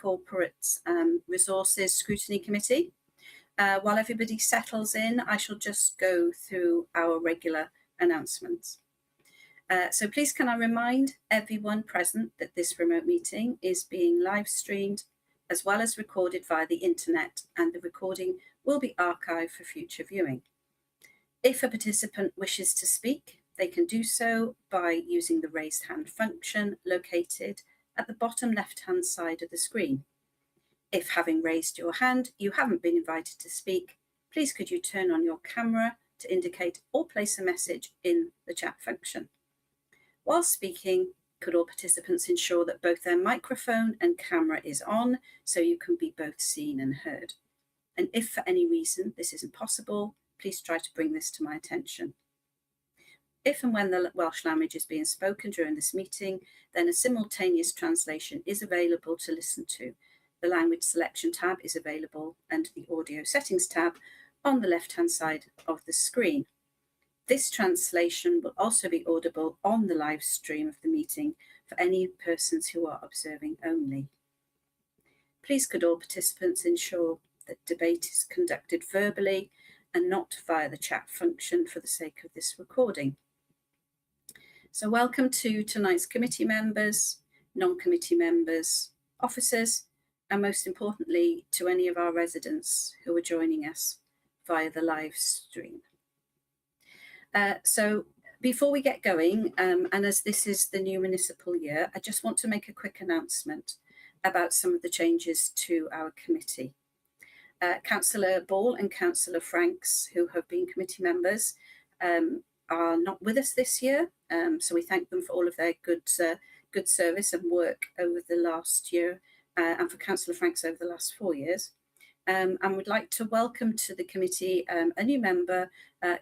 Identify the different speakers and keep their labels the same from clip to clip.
Speaker 1: Corporate Resources Scrutiny Committee. While everybody settles in, I shall just go through our regular announcements. So please can I remind everyone present that this remote meeting is being live streamed as well as recorded via the internet, and the recording will be archived for future viewing. If a participant wishes to speak, they can do so by using the raised hand function located at the bottom left-hand side of the screen. If having raised your hand, you haven't been invited to speak, please could you turn on your camera to indicate or place a message in the chat function. While speaking, could all participants ensure that both their microphone and camera is on so you can be both seen and heard? And if for any reason this isn't possible, please try to bring this to my attention. If and when the Welsh language is being spoken during this meeting, then a simultaneous translation is available to listen to. The language selection tab is available under the audio settings tab on the left-hand side of the screen. This translation will also be audible on the live stream of the meeting for any persons who are observing only. Please could all participants ensure that debate is conducted verbally and not via the chat function for the sake of this recording. So welcome to tonight's committee members, non-committee members, officers, and most importantly, to any of our residents who are joining us via the live stream. So before we get going, and as this is the new municipal year, I just want to make a quick announcement about some of the changes to our committee. Councillor Ball and Councillor Franks, who have been committee members, are not with us this year, so we thank them for all of their good service and work over the last year, and for Councillor Franks over the last 4 years. And would like to welcome to the committee a new member,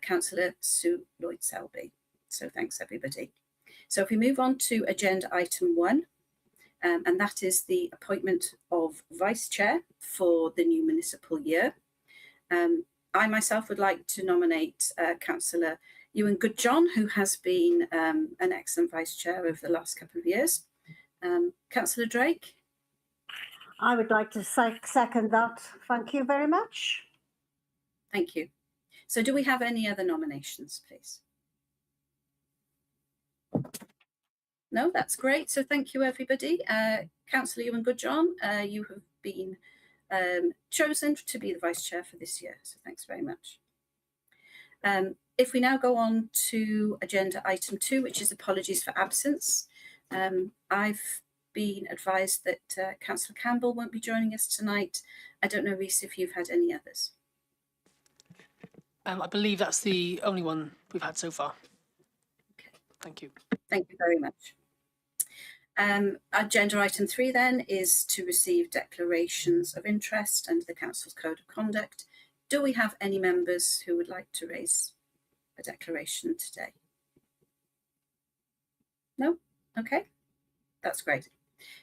Speaker 1: Councillor Sue Lloyd-Selby. So thanks everybody. So if we move on to agenda item 1, and that is the appointment of vice chair for the new municipal year. I myself would like to nominate Councillor Ewan Goodjohn, who has been an excellent vice chair over the last couple of years. Councillor Drake?
Speaker 2: I would like to second that. Thank you very much.
Speaker 1: Thank you. So do we have any other nominations, please? No, that's great. So thank you, everybody. Councillor Ewan Goodjohn, you have been chosen to be the vice chair for this year. So thanks very much. If we now go on to agenda item 2, which is apologies for absence. I've been advised that Councillor Campbell won't be joining us tonight. I don't know, Rhys, if you've had any others.
Speaker 3: I believe that's the only one we've had so far.
Speaker 1: Okay.
Speaker 3: Thank you.
Speaker 1: Thank you very much. Agenda item 3 then is to receive declarations of interest under the Council's Code of Conduct. Do we have any members who would like to raise a declaration today? No? Okay, that's great.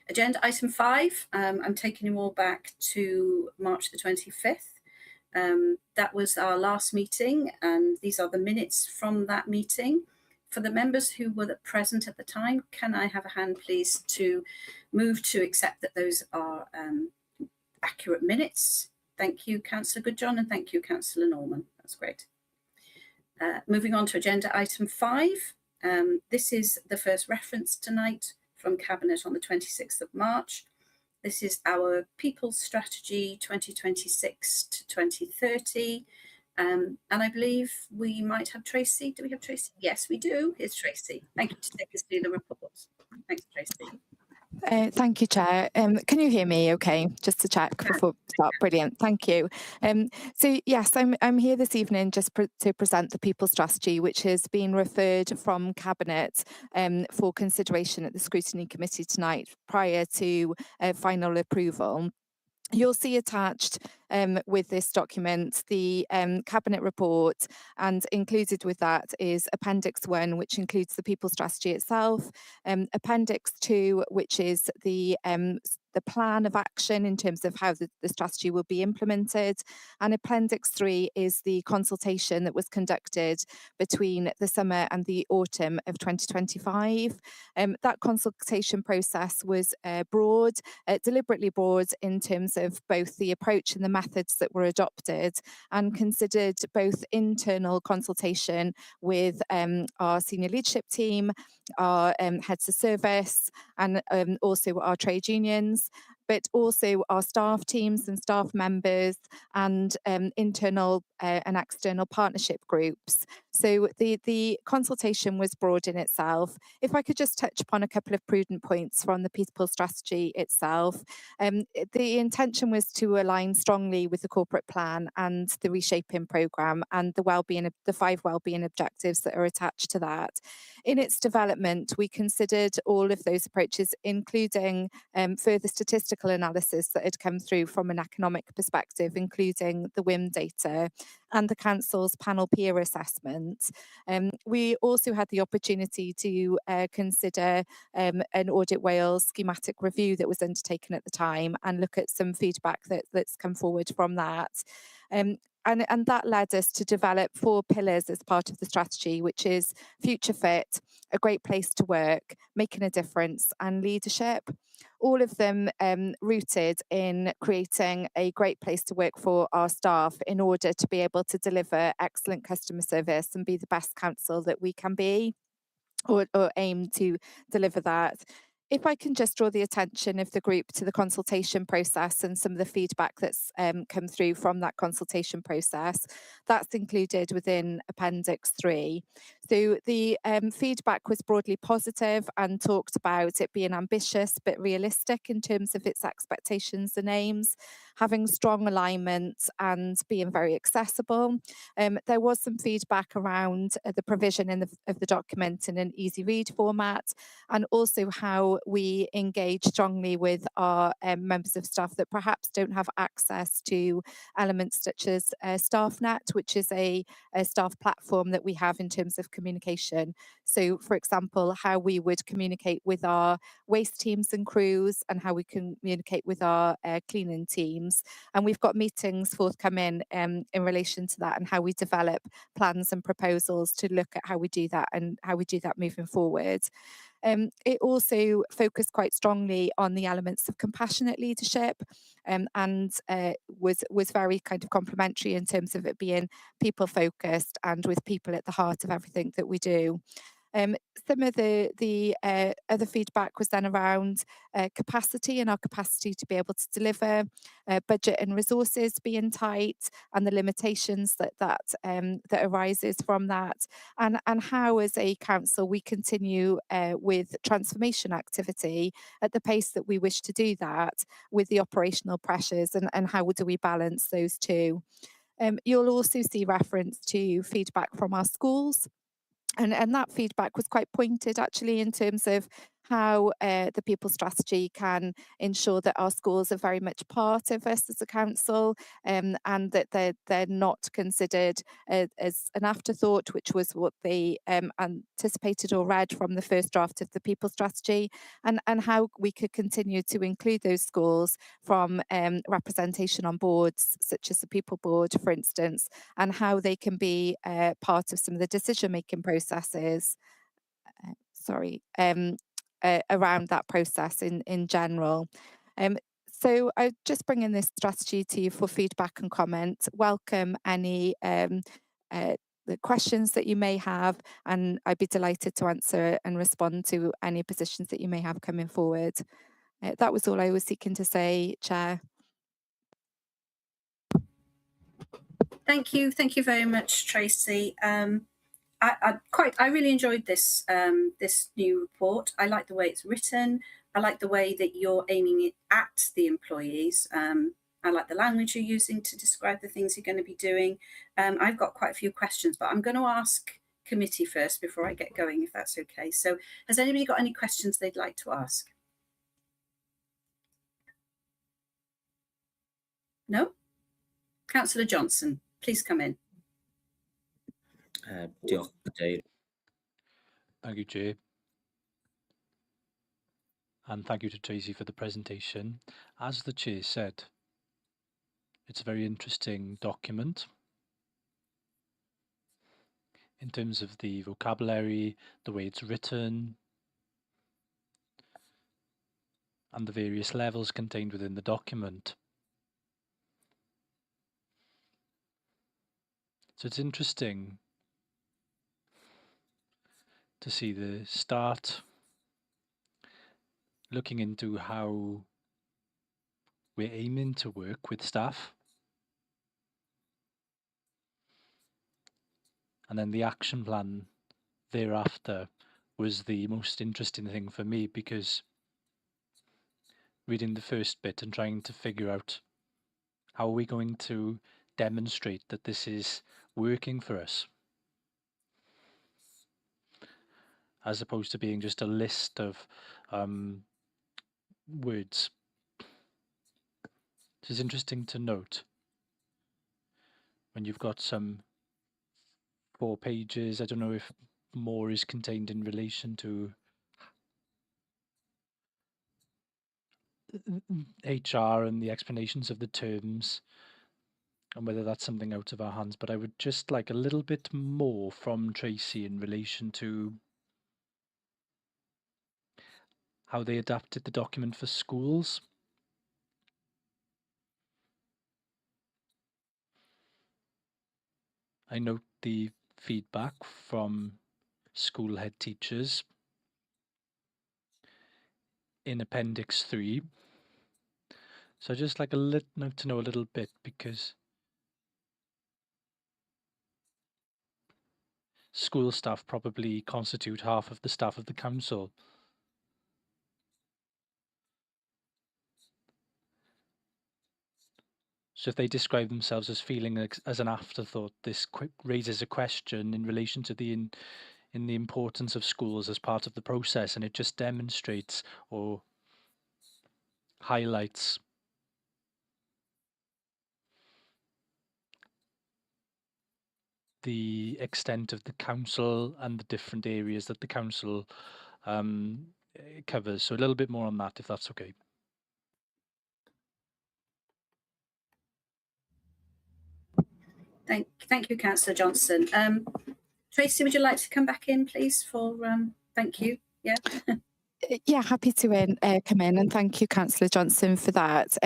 Speaker 1: Agenda item 5, I'm taking you all back to March the 25th. That was our last meeting, and these are the minutes from that meeting. For the members who were present at the time, can I have a hand, please, to move to accept that those are accurate minutes? Thank you, Councillor Goodjohn, and thank you, Councillor Norman. That's great. Moving on to agenda item 5. This is the first reference tonight from Cabinet on the 26th of March. This is our People's Strategy 2026 to 2030. And I believe we might have Tracy. Do we have Tracy? Yes, we do. Here's Tracy. Thank you to take us through the report. Thanks, Tracy.
Speaker 4: Thank you, Chair. Can you hear me okay? Just to check before we start. Brilliant. Thank you. So yes, I'm here this evening just to present the People's Strategy, which has been referred from Cabinet for consideration at the Scrutiny Committee tonight prior to final approval. You'll see attached with this document the Cabinet report, and included with that is Appendix 1, which includes the People's Strategy itself, Appendix 2, which is the the plan of action in terms of how the strategy will be implemented. And Appendix 3 is the consultation that was conducted between the summer and the autumn of 2025. That consultation process was broad, deliberately broad in terms of both the approach and the methods that were adopted, and considered both internal consultation with our senior leadership team, our heads of service, and also our trade unions, but also our staff teams and staff members, and internal and external partnership groups. So the consultation was broad in itself. If I could just touch upon a couple of prudent points from the people strategy itself. The intention was to align strongly with the corporate plan and the reshaping programme and the 5 wellbeing objectives that are attached to that. In its development, we considered all of those approaches, including further statistical analysis that had come through from an economic perspective, including the WIM data and the Council's panel peer assessment. We also had the opportunity to consider an Audit Wales schematic review that was undertaken at the time and look at some feedback that's come forward from that. And that led us to develop 4 pillars as part of the strategy, which is future fit, a great place to work, making a difference, and leadership. All of them rooted in creating a great place to work for our staff in order to be able to deliver excellent customer service and be the best council that we can be, or aim to deliver that. If I can just draw the attention of the group to the consultation process and some of the feedback that's come through from that consultation process, that's included within Appendix 3. So the feedback was broadly positive and talked about it being ambitious but realistic in terms of its expectations and aims, having strong alignment and being very accessible. There was some feedback around the provision of the document in an easy read format, and also how we engage strongly with our members of staff that perhaps don't have access to elements such as StaffNet, which is a staff platform that we have in terms of communication. So, for example, how we would communicate with our waste teams and crews, and how we communicate with our cleaning teams. And we've got meetings forthcoming in relation to that, and how we develop plans and proposals to look at how we do that and how we do that moving forward. It also focused quite strongly on the elements of compassionate leadership, and was very kind of complementary in terms of it being people focused and with people at the heart of everything that we do. Some of the other feedback was then around capacity and our capacity to be able to deliver, budget and resources being tight, and the limitations that arises from that, and how as a council we continue with transformation activity at the pace that we wish to do that, with the operational pressures, and how do we balance those two. You'll also see reference to feedback from our schools. And that feedback was quite pointed actually in terms of how the people strategy can ensure that our schools are very much part of us as a council, and that they're not considered as an afterthought, which was what they anticipated or read from the first draft of the people strategy, and how we could continue to include those schools from representation on boards such as the people board, for instance, and how they can be part of some of the decision making processes. Around that process in general. So I just bring in this strategy to you for feedback and comment. Welcome any the questions that you may have, and I'd be delighted to answer and respond to any positions that you may have coming forward. That was all I was seeking to say, Chair.
Speaker 1: Thank you very much, Tracy. I really enjoyed this this new report. I like the way it's written. I like the way that you're aiming it at the employees. I like the language you're using to describe the things you're going to be doing. I've got quite a few questions, but I'm going to ask committee first before I get going, if that's okay. So has anybody got any questions they'd like to ask? No? Councillor Johnson, please come in.
Speaker 5: Diolch, Cadeirydd.
Speaker 6: Thank you, Chair.
Speaker 5: And thank you to Tracy for the presentation. As the chair said, it's a very interesting document in terms of the vocabulary, the way it's written, and the various levels contained within the document. So it's interesting to see the start, looking into how we're aiming to work with staff, and then the action plan thereafter was the most interesting thing for me, because reading the first bit and trying to figure out how are we going to demonstrate that this is working for us, as opposed to being just a list of words. It's interesting to note when you've got some 4 pages, I don't know if more is contained in relation to HR and the explanations of the terms, and whether that's something out of our hands, but I would just like a little bit more from Tracy in relation to how they adapted the document for schools. I note the feedback from school head teachers in Appendix 3. So I just like to know a little bit, because school staff probably constitute half of the staff of the council. So if they describe themselves as feeling as an afterthought, this raises a question in relation to the in the importance of schools as part of the process, and it just demonstrates or highlights the extent of the council and the different areas that the council covers. So a little bit more on that, if that's okay.
Speaker 1: Thank you, Councillor Johnson. Tracy, would you like to come back in, please, for thank you? Yeah.
Speaker 4: Yeah, happy to come in, and thank you, Councillor Johnson, for that.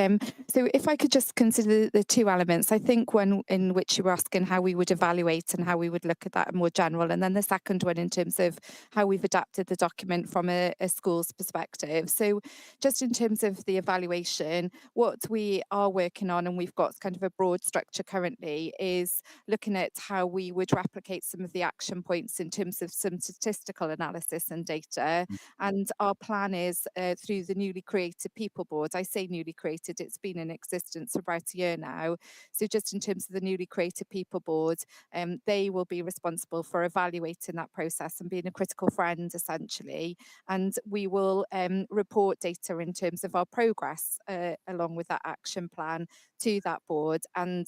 Speaker 4: So if I could just consider the 2 elements, I think one in which you were asking how we would evaluate and how we would look at that more general, and then the second one in terms of how we've adapted the document from a school's perspective. So just in terms of the evaluation, what we are working on, and we've got kind of a broad structure currently, is looking at how we would replicate some of the action points in terms of some statistical analysis and data. And our plan is through the newly created People Board. I say newly created, it's been in existence for about a year now. So just in terms of the newly created People Board, they will be responsible for evaluating that process and being a critical friend, essentially. And we will report data in terms of our progress along with that action plan to that board, and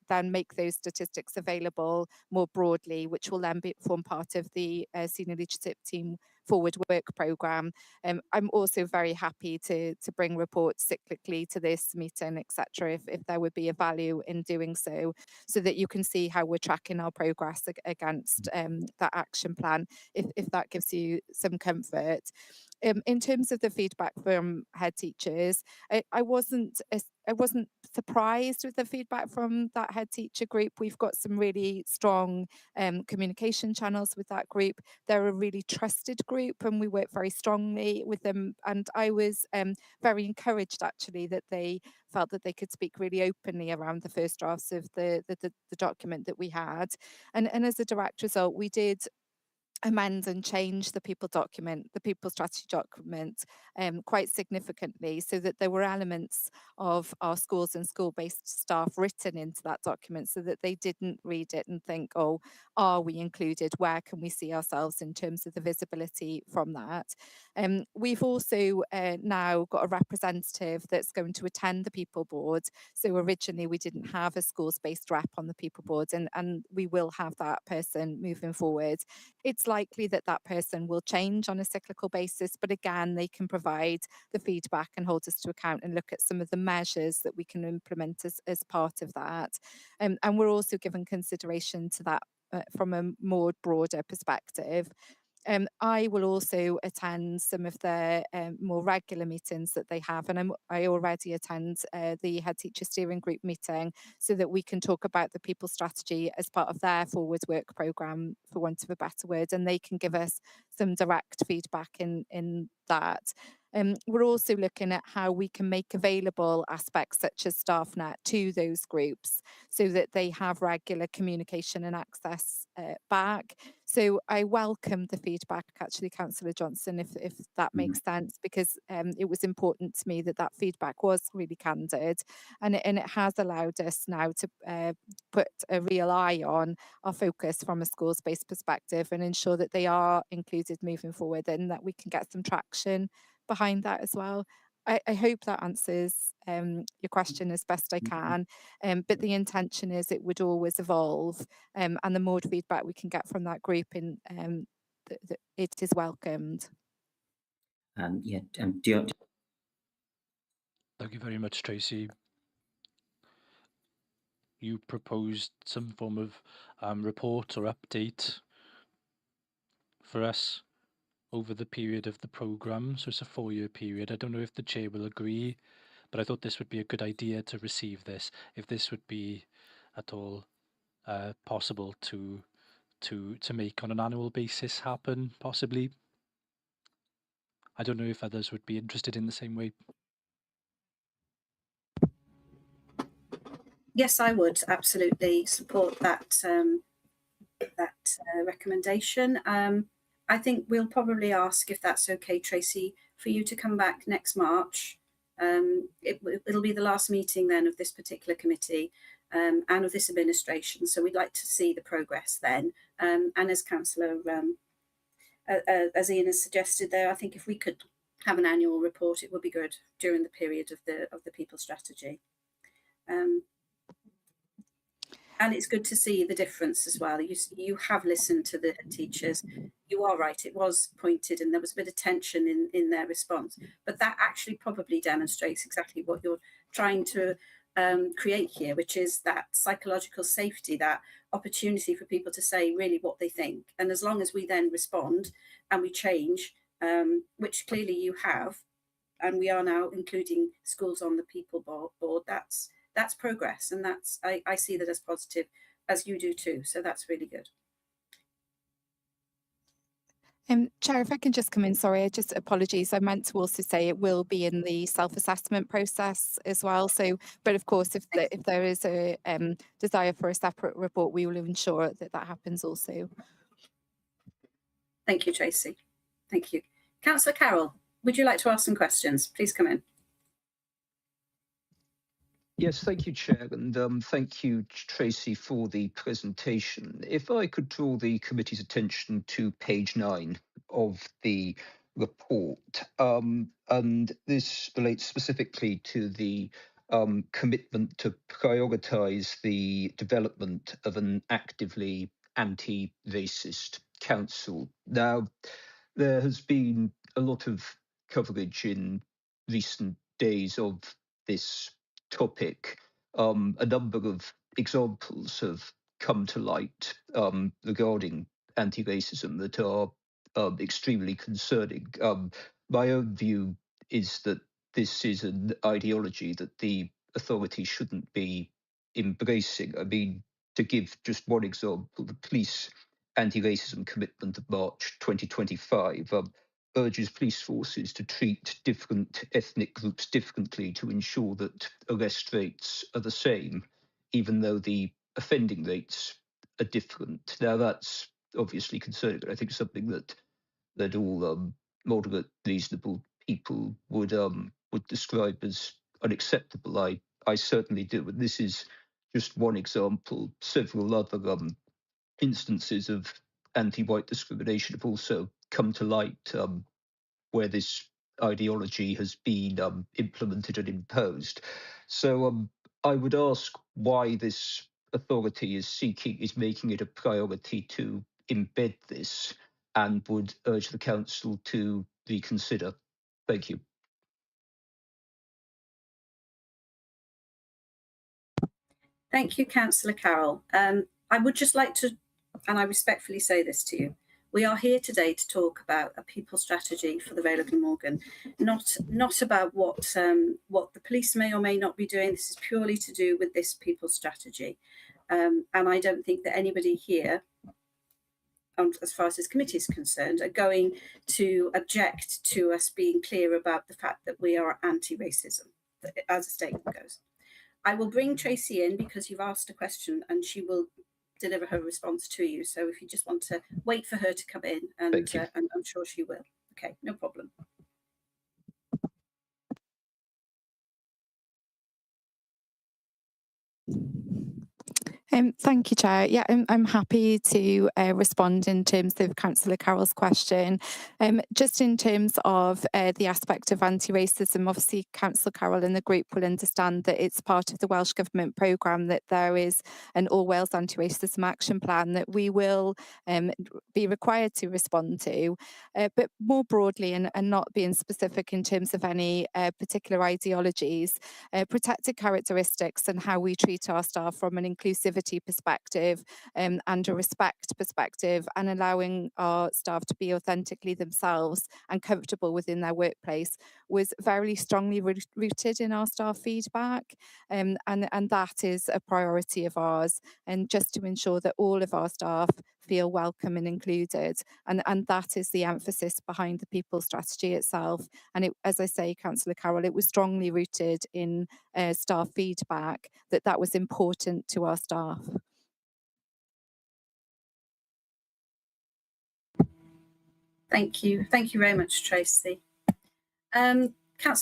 Speaker 4: then make those statistics available more broadly, which will then form part of the senior leadership team forward work programme. I'm also very happy to bring reports cyclically to this meeting, etc., if there would be a value in doing so that you can see how we're tracking our progress against that action plan, if that gives you some comfort. In terms of the feedback from head teachers, I wasn't surprised with the feedback from that head teacher group. We've got some really strong communication channels with that group. They're a really trusted group, and we work very strongly with them. And I was very encouraged, actually, that they felt that they could speak really openly around the first drafts of the document that we had. And as a direct result, we did amend and change the people strategy document quite significantly, so that there were elements of our schools and school-based staff written into that document, so that they didn't read it and think, oh, are we included? Where can we see ourselves in terms of the visibility from that? We've also now got a representative that's going to attend the People Board. So originally we didn't have a schools-based rep on the People Board, and we will have that person moving forward. It's likely that that person will change on a cyclical basis, but again, they can provide the feedback and hold us to account and look at some of the measures that we can implement as part of that. And we're also given consideration to that from a more broader perspective. I will also attend some of their more regular meetings that they have, and I already attend the head teacher steering group meeting so that we can talk about the people strategy as part of their forward work programme, for want of a better word, and they can give us some direct feedback in that. We're also looking at how we can make available aspects such as StaffNet to those groups so that they have regular communication and access back. So I welcome the feedback, actually, Councillor Johnson, if that makes sense, because it was important to me that that feedback was really candid, and it has allowed us now to put a real eye on our focus from a schools-based perspective and ensure that they are included moving forward and that we can get some traction behind that as well. I hope that answers your question as best I can, but the intention is it would always evolve, and the more feedback we can get from that group, it is welcomed.
Speaker 6: Yeah,
Speaker 5: Thank you very much, Tracy. You proposed some form of report or update for us over the period of the programme. So it's a 4-year period. I don't know if the chair will agree, but I thought this would be a good idea to receive this, if this would be at all possible to make on an annual basis happen, possibly. I don't know if others would be interested in the same way.
Speaker 1: Yes, I would absolutely support that recommendation. I think we'll probably ask, if that's okay, Tracy, for you to come back next March. It'll be the last meeting then of this particular committee and of this administration. So we'd like to see the progress then. And as Councillor, as Ian has suggested there, I think if we could have an annual report, it would be good during the period of the people strategy. And it's good to see the difference as well. You have listened to the teachers. You are right, it was pointed and there was a bit of tension in their response. But that actually probably demonstrates exactly what you're trying to create here, which is that psychological safety, that opportunity for people to say really what they think. And as long as we then respond and we change, which clearly you have, and we are now including schools on the people board, that's progress, and that's I see that as positive, as you do too. So that's really good.
Speaker 4: Chair, if I can just come in, sorry, apologies. I meant to also say it will be in the self-assessment process as well. So, but of course, if there is a desire for a separate report, we will ensure that that happens also.
Speaker 1: Thank you, Tracy. Thank you. Councillor Carroll, would you like to ask some questions? Please come in.
Speaker 7: Yes, thank you, Chair, and thank you, Tracy, for the presentation. If I could draw the committee's attention to page 9 of the report, and this relates specifically to the commitment to prioritise the development of an actively anti-racist council. Now, there has been a lot of coverage in recent days of this topic. A number of examples have come to light regarding anti-racism that are extremely concerning. My own view is that this is an ideology that the authorities shouldn't be embracing. I mean, to give just one example, the police anti-racism commitment of March 2025 urges police forces to treat different ethnic groups differently to ensure that arrest rates are the same, even though the offending rates are different. Now, that's obviously concerning, but I think something that all moderate, reasonable people would describe as unacceptable. I certainly do, and this is just one example. Several other instances of anti-white discrimination have also come to light where this ideology has been implemented and imposed. So I would ask why this authority is making it a priority to embed this and would urge the council to reconsider. Thank you.
Speaker 1: Thank you, Councillor Carroll. I would just like to, and I respectfully say this to you, we are here today to talk about a people strategy for the Vale of Glamorgan, not about what the police may or may not be doing. This is purely to do with this people strategy. And I don't think that anybody here, as far as this committee is concerned, are going to object to us being clear about the fact that we are anti-racism, as a statement goes. I will bring Tracy in because you've asked a question and she will deliver her response to you. So if you just want to wait for her to come in, and I'm sure she will. Okay, no problem.
Speaker 4: Thank you, Chair. Yeah, I'm happy to respond in terms of Councillor Carroll's question. Just in terms of the aspect of anti-racism, obviously Councillor Carroll and the group will understand that it's part of the Welsh Government programme that there is an All Wales Anti-Racism Action Plan that we will be required to respond to. But more broadly, and not being specific in terms of any particular ideologies, protected characteristics and how we treat our staff from an inclusivity perspective and a respect perspective, and allowing our staff to be authentically themselves and comfortable within their workplace was very strongly rooted in our staff feedback, and that is a priority of ours, and just to ensure that all of our staff feel welcome and included, and that is the emphasis behind the people strategy itself. And it, as I say, Councillor Carroll, it was strongly rooted in staff feedback that was important to our staff.
Speaker 1: Thank you very much, Tracy. Councillor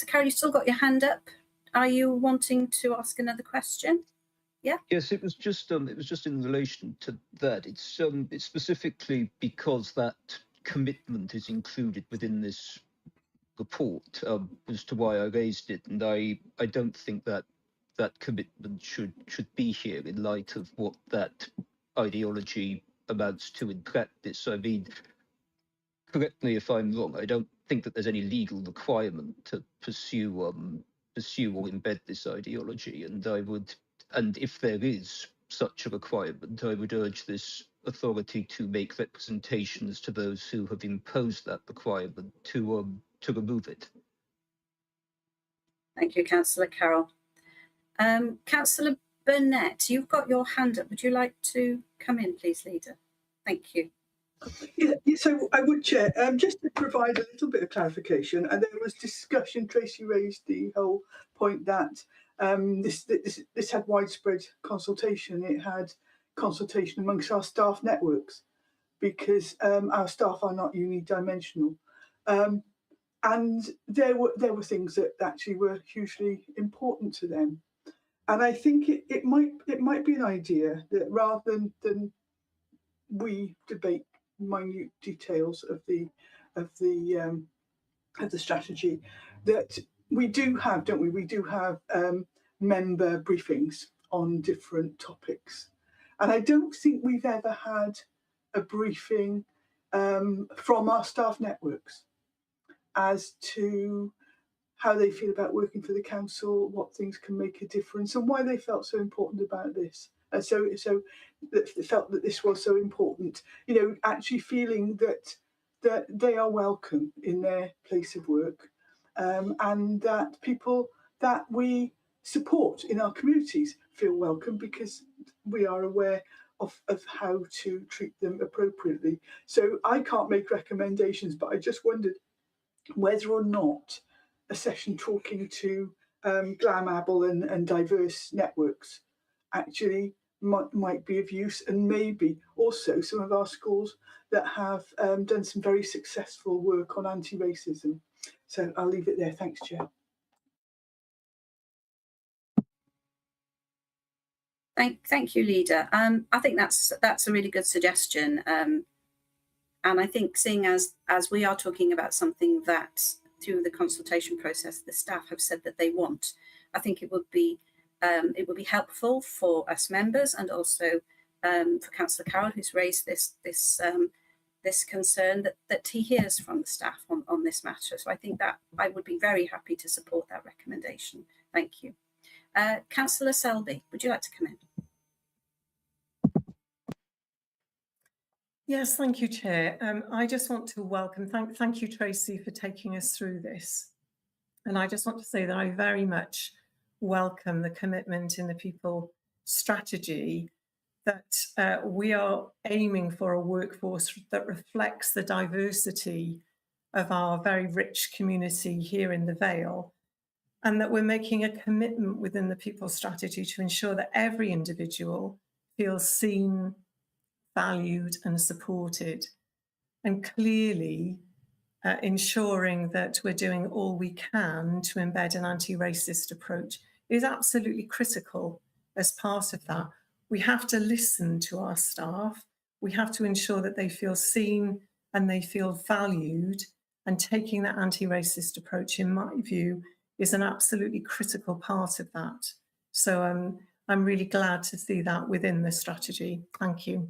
Speaker 1: Carroll, you still got your hand up. Are you wanting to ask another question? Yeah.
Speaker 7: Yes, it was just in relation to that. It's specifically because that commitment is included within this report as to why I raised it, and I don't think that commitment should be here in light of what that ideology amounts to in practice. I mean, correct me if I'm wrong, I don't think that there's any legal requirement to pursue or embed this ideology, and if there is such a requirement, I would urge this authority to make representations to those who have imposed that requirement to remove it.
Speaker 1: Thank you, Councillor Carroll. Councillor Burnett, you've got your hand up. Would you like to come in, please, Leader? Thank you.
Speaker 8: Yeah, so I would, Chair, just to provide a little bit of clarification, and there was discussion, Tracy raised the whole point that this had widespread consultation. It had consultation amongst our staff networks because our staff are not unidimensional. And there were things that actually were hugely important to them. And I think it might be an idea that rather than we debate minute details of the strategy, that we do have, don't we? We do have member briefings on different topics, and I don't think we've ever had a briefing from our staff networks as to how they feel about working for the council, what things can make a difference, and why they felt so important about this. And so they felt that this was so important, you know, actually feeling that they are welcome in their place of work, and that people that we support in our communities feel welcome because we are aware of how to treat them appropriately. So I can't make recommendations, but I just wondered whether or not a session talking to GlamAble and diverse networks actually might be of use, and maybe also some of our schools that have done some very successful work on anti-racism. So I'll leave it there. Thanks, Chair.
Speaker 1: Thank you, Leader. I think that's a really good suggestion. And I think seeing as we are talking about something that through the consultation process the staff have said that they want, I think it would be helpful for us members and also for Councillor Carroll, who's raised this this concern that he hears from the staff on this matter. So I think that I would be very happy to support that recommendation. Thank you. Councillor Selby, would you like to come in?
Speaker 9: Yes, thank you, Chair. I just want to welcome, thank you, Tracy, for taking us through this. And I just want to say that I very much welcome the commitment in the people strategy that we are aiming for a workforce that reflects the diversity of our very rich community here in the Vale, and that we're making a commitment within the people strategy to ensure that every individual feels seen, valued and supported, and clearly ensuring that we're doing all we can to embed an anti-racist approach is absolutely critical as part of that. We have to listen to our staff. We have to ensure that they feel seen and they feel valued, and taking that anti-racist approach, in my view, is an absolutely critical part of that. So I'm really glad to see that within the strategy. Thank you.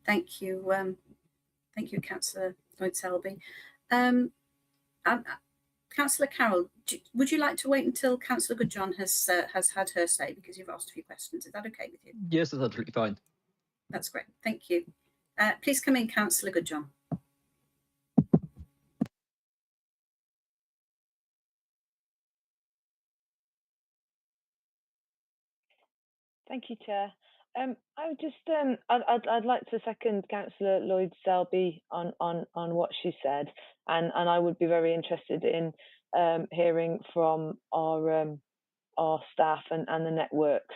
Speaker 1: Thank you. Thank you, Councillor Lloyd Selby. Councillor Carroll, would you like to wait until Councillor Goodjohn has had her say, because you've asked a few questions? Is that okay with you?
Speaker 7: Yes, that's absolutely fine.
Speaker 1: That's great. Thank you. Please come in, Councillor Goodjohn.
Speaker 10: Thank you, Chair. I would just, I'd like to second Councillor Lloyd Selby on what she said, and I would be very interested in hearing from our staff and the networks.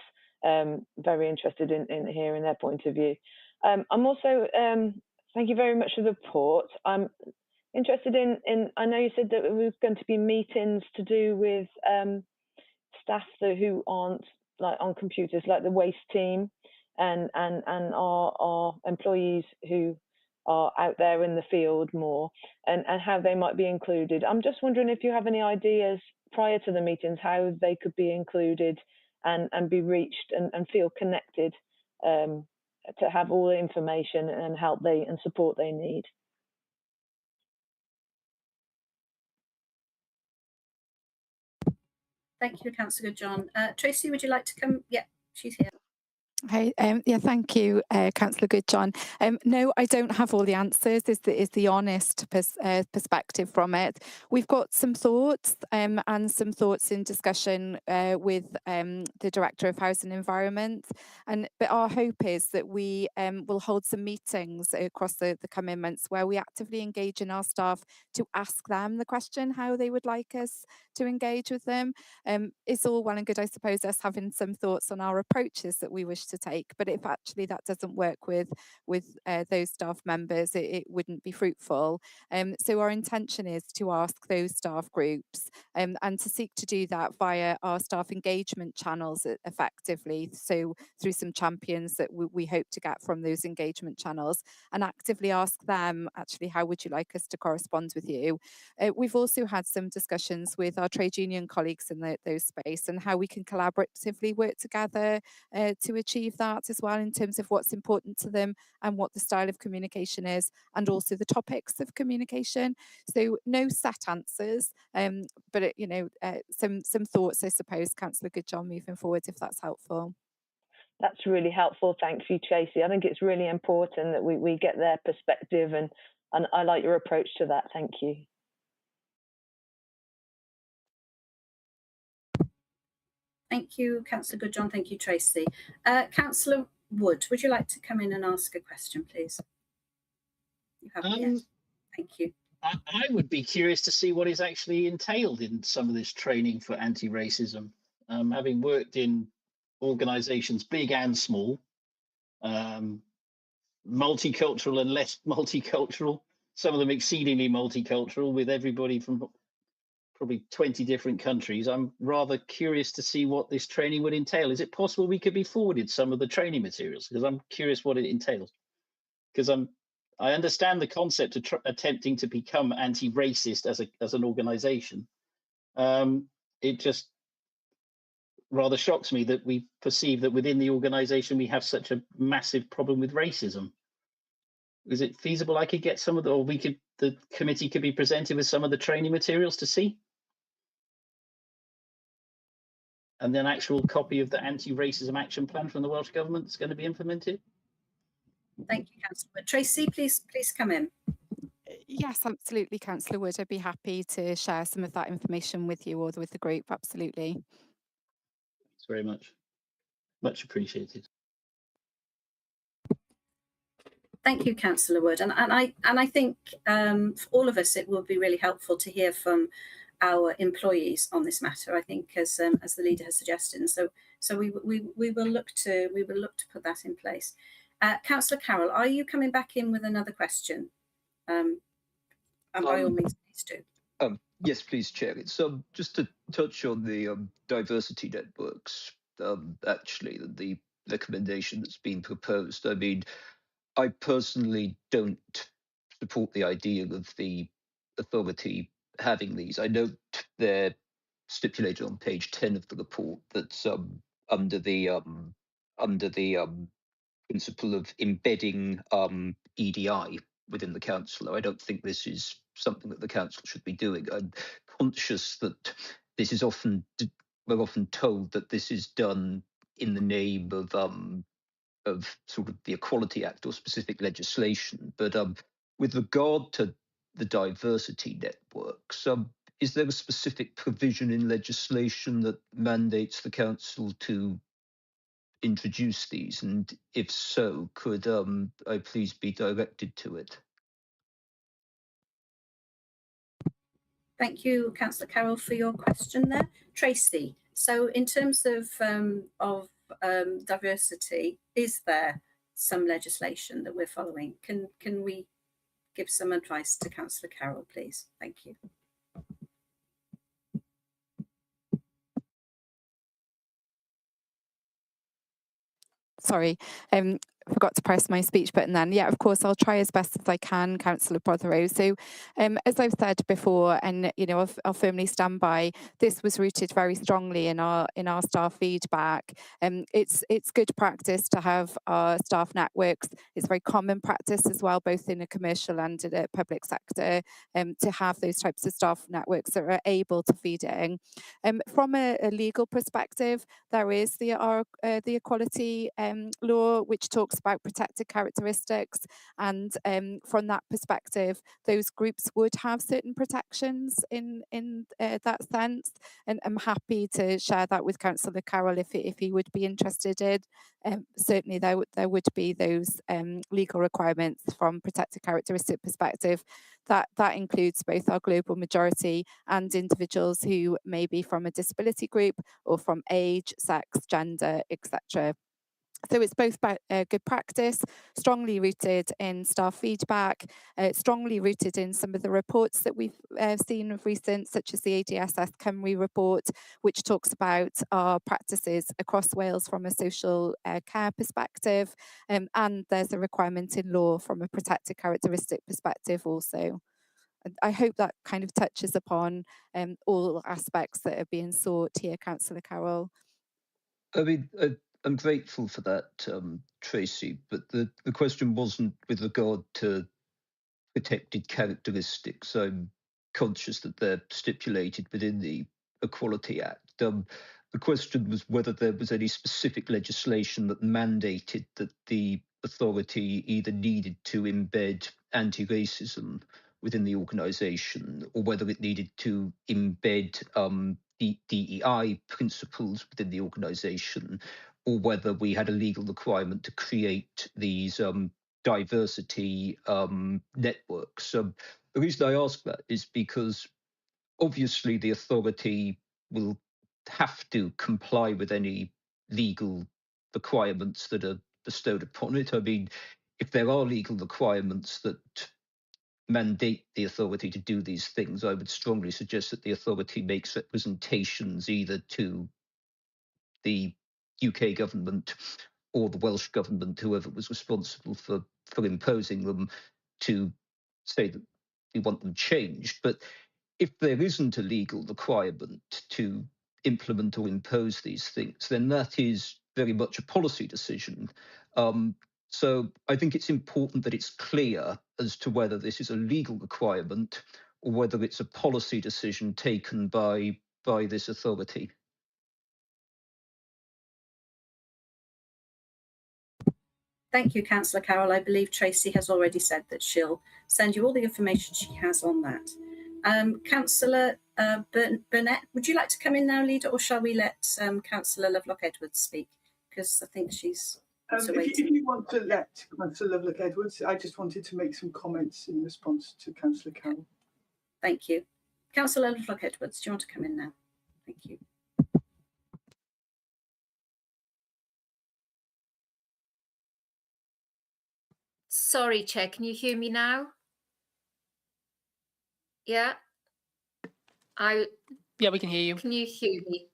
Speaker 10: Very interested in hearing their point of view. I'm also, thank you very much for the report. I'm interested in, I know you said that there was going to be meetings to do with staff who aren't like on computers, like the waste team and our employees who are out there in the field more, and how they might be included. I'm just wondering if you have any ideas prior to the meetings how they could be included and be reached and feel connected, to have all the information and help and support they need.
Speaker 1: Thank you, Councillor Goodjohn. Tracy, would you like to come? Yeah, she's here.
Speaker 4: Hey, yeah, thank you, Councillor Goodjohn. No, I don't have all the answers. Is the honest perspective from it? We've got some thoughts and some thoughts in discussion with the Director of Housing and Environment, but our hope is that we will hold some meetings across the coming months where we actively engage in our staff to ask them the question how they would like us to engage with them. It's all well and good, I suppose, us having some thoughts on our approaches that we wish to take, but if actually that doesn't work with those staff members, it wouldn't be fruitful. So our intention is to ask those staff groups and to seek to do that via our staff engagement channels effectively, so through some champions that we hope to get from those engagement channels, and actively ask them, actually, how would you like us to correspond with you? We've also had some discussions with our trade union colleagues in those space and how we can collaboratively work together to achieve that as well, in terms of what's important to them and what the style of communication is, and also the topics of communication. So no set answers, but some thoughts, I suppose, Councillor Goodjohn, moving forward, if that's helpful.
Speaker 10: That's really helpful. Thank you, Tracy. I think it's really important that we get their perspective, and I like your approach to that. Thank you.
Speaker 1: Thank you, Councillor Goodjohn. Thank you, Tracy. Councillor Wood, would you like to come in and ask a question, please? You haven't yet. Thank you.
Speaker 11: I would be curious to see what is actually entailed in some of this training for anti-racism. Having worked in organisations big and small, multicultural and less multicultural, some of them exceedingly multicultural, with everybody from probably 20 different countries. I'm rather curious to see what this training would entail. Is it possible we could be forwarded some of the training materials? Because I'm curious what it entails. Because I understand the concept of attempting to become anti-racist as an organisation. It just, rather shocks me that we perceive that within the organisation we have such a massive problem with racism. Is it feasible I could get some of the, or the committee could be presented with some of the training materials to see? And then actual copy of the anti-racism action plan from the Welsh Government that's going to be implemented?
Speaker 1: Thank you, Councillor. Tracy, please come in.
Speaker 4: Yes, absolutely, Councillor Wood. I'd be happy to share some of that information with you or with the group. Absolutely.
Speaker 11: Thanks very much. Much appreciated.
Speaker 1: Thank you, Councillor Wood. And I think for all of us, it will be really helpful to hear from our employees on this matter. I think, as the leader has suggested, and so we will look to put that in place. Councillor Carroll, are you coming back in with another question? And by all means, please do.
Speaker 7: Yes, please, Chair. It's just to touch on the diversity networks. Actually, the recommendation that's been proposed. I mean, I personally don't support the idea of the authority having these. I note they're stipulated on page 10 of the report that's under the principle of embedding EDI within the council. I don't think this is something that the council should be doing. I'm conscious that this is we're often told that this is done in the name of sort of the Equality Act or specific legislation. But with regard to the diversity networks, is there a specific provision in legislation that mandates the council to introduce these? And if so, could I please be directed to it?
Speaker 1: Thank you, Councillor Carroll, for your question there. Tracy, so in terms of diversity, is there some legislation that we're following? Can we give some advice to Councillor Carroll, please? Thank you.
Speaker 4: Sorry, forgot to press my speech button then. Yeah, of course, I'll try as best as I can, Councillor Prothero. So, as I've said before, and I'll firmly stand by, this was rooted very strongly in our staff feedback. It's good practice to have our staff networks. It's very common practice as well, both in a commercial and in a public sector, to have those types of staff networks that are able to feed it in. From a legal perspective, there is the equality law, which talks about protected characteristics, and from that perspective, those groups would have certain protections in that sense. And I'm happy to share that with Councillor Carroll if he would be interested in. Certainly, there would be those legal requirements from protected characteristic perspective. That includes both our global majority and individuals who may be from a disability group or from age, sex, gender, etc. So it's both good practice, strongly rooted in staff feedback, strongly rooted in some of the reports that we've seen of recent, such as the ADSS Cymru report, which talks about our practices across Wales from a social care perspective. And there's a requirement in law from a protected characteristic perspective also. I hope that kind of touches upon all aspects that are being sought here, Councillor Carroll.
Speaker 7: I mean, I'm grateful for that, Tracy, but the question wasn't with regard to protected characteristics. I'm conscious that they're stipulated within the Equality Act. The question was whether there was any specific legislation that mandated that the authority either needed to embed anti-racism within the organisation, or whether it needed to embed DEI principles within the organisation, or whether we had a legal requirement to create these diversity networks. The reason I ask that is because obviously the authority will have to comply with any legal requirements that are bestowed upon it. I mean, if there are legal requirements that mandate the authority to do these things, I would strongly suggest that the authority makes representations either to the UK government or the Welsh government, whoever was responsible for imposing them, to say that we want them changed. But if there isn't a legal requirement to implement or impose these things, then that is very much a policy decision. So I think it's important that it's clear as to whether this is a legal requirement or whether it's a policy decision taken by this authority.
Speaker 1: Thank you, Councillor Carroll. I believe Tracy has already said that she'll send you all the information she has on that. Councillor Burnett, would you like to come in now, Leader, or shall we let Councillor Lovelock-Edwards speak? Because I think she's
Speaker 8: if you want to let Councillor Lovelock-Edwards, I just wanted to make some comments in response to Councillor Carroll.
Speaker 1: Thank you. Councillor Lovelock-Edwards, do you want to come in now? Thank you.
Speaker 12: Sorry, Chair, can you hear me now? Yeah?
Speaker 3: Yeah, we can hear you.
Speaker 12: Can you hear me?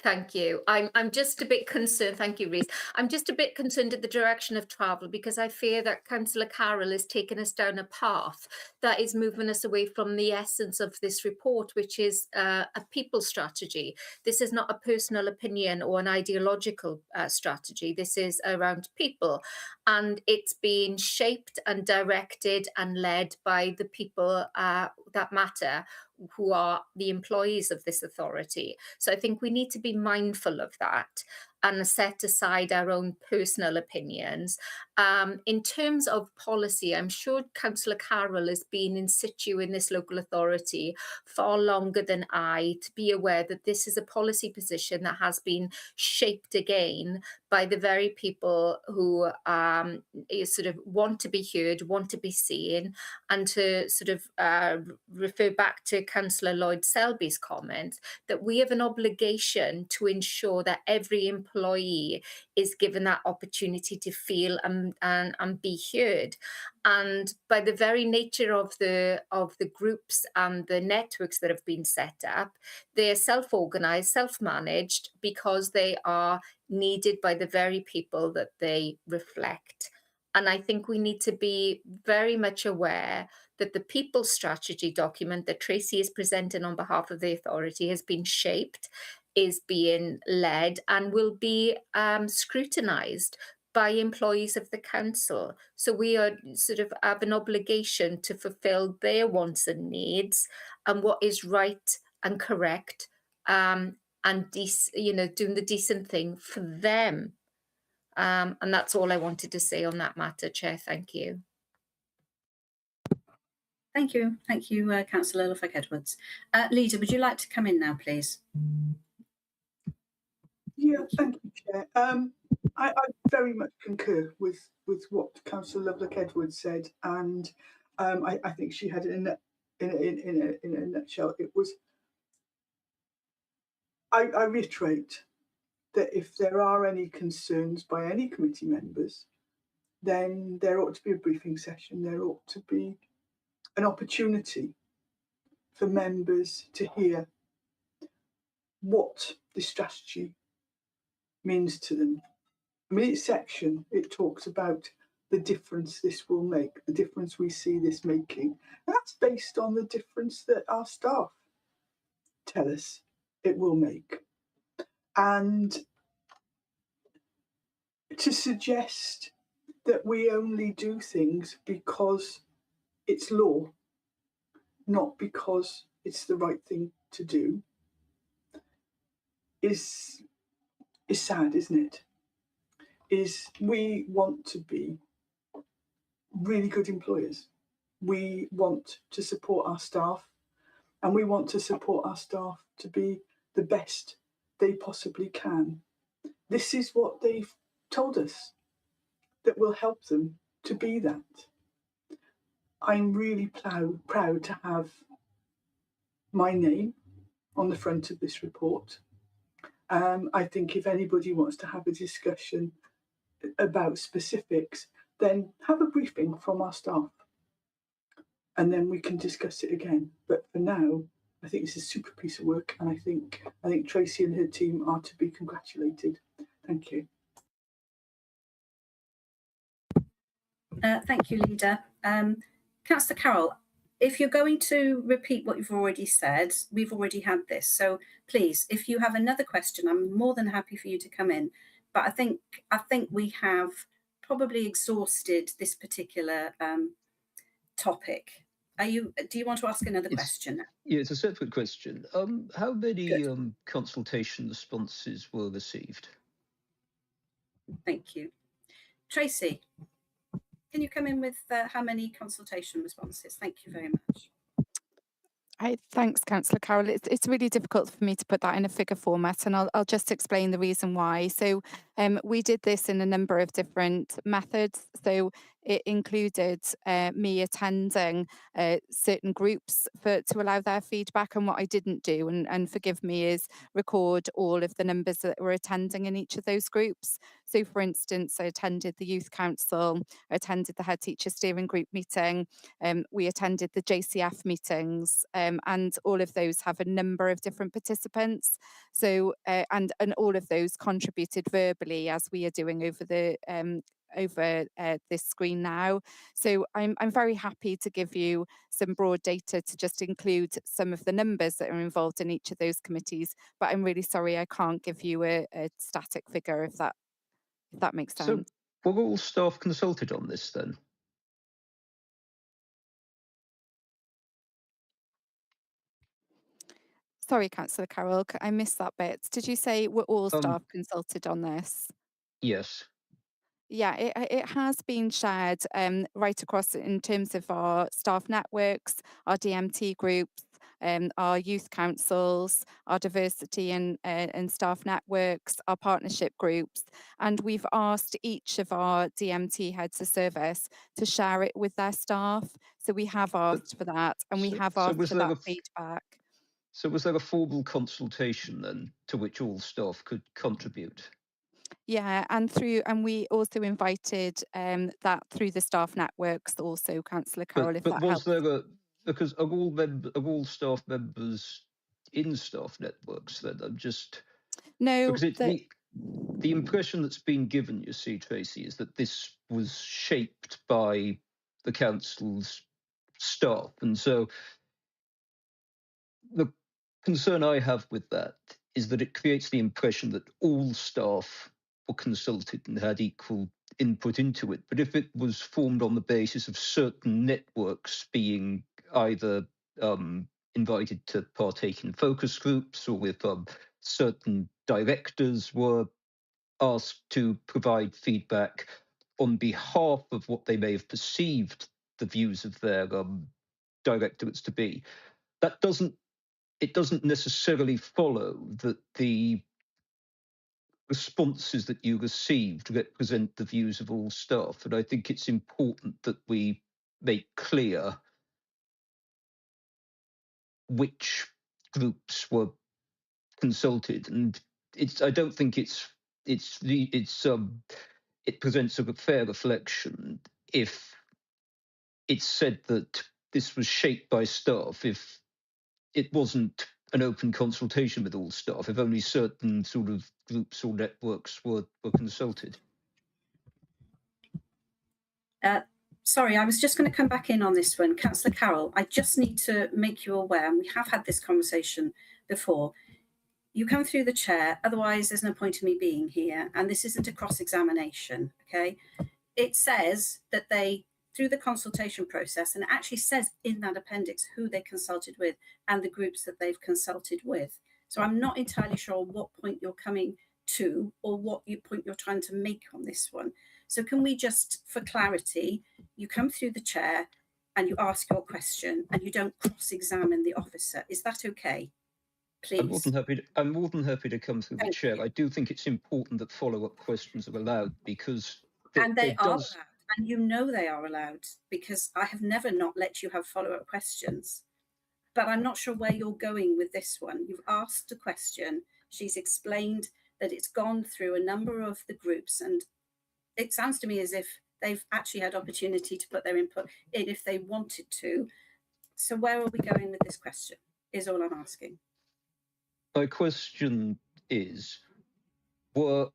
Speaker 12: Thank you. I'm just a bit concerned. Thank you, Reece. I'm just a bit concerned at the direction of travel because I fear that Councillor Carroll has taken us down a path that is moving us away from the essence of this report, which is a people strategy. This is not a personal opinion or an ideological strategy. This is around people, and it's been shaped and directed and led by the people that matter, who are the employees of this authority. So I think we need to be mindful of that and set aside our own personal opinions. In terms of policy, I'm sure Councillor Carroll has been in situ in this local authority far longer than I to be aware that this is a policy position that has been shaped again by the very people who sort of want to be heard, want to be seen, and to sort of refer back to Councillor Lloyd Selby's comment that we have an obligation to ensure that every employee is given that opportunity to feel and be heard. And by the very nature of the groups and the networks that have been set up, they are self-organised, self-managed, because they are needed by the very people that they reflect. And I think we need to be very much aware that the people strategy document that Tracy is presenting on behalf of the authority has been shaped, is being led, and will be scrutinised by employees of the council. So we are sort of have an obligation to fulfil their wants and needs and what is right and correct, and doing the decent thing for them. And that's all I wanted to say on that matter, Chair. Thank you.
Speaker 1: Thank you. Thank you, Councillor Lovelock-Edwards. Leader, would you like to come in now, please?
Speaker 8: Yeah, thank you, Chair. I very much concur with what Councillor Lovelock-Edwards said, and I think she had it in a nutshell. It was. I reiterate that if there are any concerns by any committee members, then there ought to be a briefing session. There ought to be an opportunity for members to hear what the strategy means to them. I mean, each section, it talks about the difference this will make, the difference we see this making. And that's based on the difference that our staff tell us it will make. And to suggest that we only do things because it's law, not because it's the right thing to do, is sad, isn't it? We want to be really good employers. We want to support our staff, and we want to support our staff to be the best they possibly can. This is what they've told us that will help them to be that. I'm really proud to have my name on the front of this report. I think if anybody wants to have a discussion about specifics, then have a briefing from our staff and then we can discuss it again. But for now, I think it's a super piece of work, and I think Tracy and her team are to be congratulated. Thank you.
Speaker 1: Thank you, Leader. Councillor Carroll, if you're going to repeat what you've already said, we've already had this. So please, if you have another question, I'm more than happy for you to come in. But I think we have probably exhausted this particular topic. Do you want to ask another question?
Speaker 7: Yeah, it's a separate question. How many
Speaker 1: Good.
Speaker 7: consultation responses were received?
Speaker 1: Thank you. Tracy, can you come in with how many consultation responses? Thank you very much.
Speaker 4: Thanks, Councillor Carroll. It's really difficult for me to put that in a figure format, and I'll just explain the reason why. So we did this in a number of different methods. So it included me attending certain groups to allow their feedback, and what I didn't do, and forgive me, is record all of the numbers that were attending in each of those groups. So for instance, I attended the Youth Council, I attended the Head Teacher Steering Group meeting, we attended the JCF meetings, and all of those have a number of different participants. So and all of those contributed verbally, as we are doing over the this screen now. So I'm very happy to give you some broad data to just include some of the numbers that are involved in each of those committees, but I'm really sorry I can't give you a static figure, if that makes sense.
Speaker 7: So were all staff consulted on this then?
Speaker 4: Sorry, Councillor Carroll, I missed that bit. Did you say were all staff consulted on this?
Speaker 7: Yes.
Speaker 4: Yeah, it has been shared right across in terms of our staff networks, our DMT groups, our youth councils, our diversity and staff networks, our partnership groups, and we've asked each of our DMT heads of service to share it with their staff. So we have asked for that, and we have asked for that feedback.
Speaker 7: So was there a formal consultation then to which all staff could contribute?
Speaker 4: Yeah, and we also invited that through the staff networks also, Councillor Carroll, if
Speaker 7: but
Speaker 4: that
Speaker 7: was
Speaker 4: helps.
Speaker 7: Because are all staff members in staff networks then? I'm just
Speaker 4: No,
Speaker 7: because it's the impression that's been given, you see, Tracy, is that this was shaped by the council's staff, and so the concern I have with that is that it creates the impression that all staff were consulted and had equal input into it. But if it was formed on the basis of certain networks being either invited to partake in focus groups, or if certain directors were asked to provide feedback on behalf of what they may have perceived the views of their directorates to be, it doesn't necessarily follow that the responses that you received represent the views of all staff. And I think it's important that we make clear which groups were consulted. And I don't think it presents a fair reflection if it's said that this was shaped by staff, if it wasn't an open consultation with all staff, if only certain sort of groups or networks were consulted.
Speaker 1: Sorry, I was just going to come back in on this one. Councillor Carroll, I just need to make you aware, and we have had this conversation before. You come through the chair, otherwise there's no point in me being here, and this isn't a cross-examination, okay? It says that they, through the consultation process, and it actually says in that appendix who they consulted with and the groups that they've consulted with. So I'm not entirely sure what point you're coming to or what point you're trying to make on this one. So can we just, for clarity, you come through the chair and you ask your question and you don't cross-examine the officer. Is that okay? Please.
Speaker 7: I'm more than happy to come through the chair. I do think it's important that follow-up questions are allowed, because
Speaker 1: they are allowed, and you know they are allowed, because I have never not let you have follow-up questions. But I'm not sure where you're going with this one. You've asked a question. She's explained that it's gone through a number of the groups, and it sounds to me as if they've actually had opportunity to put their input in if they wanted to. So where are we going with this question, is all I'm asking.
Speaker 7: My question is, were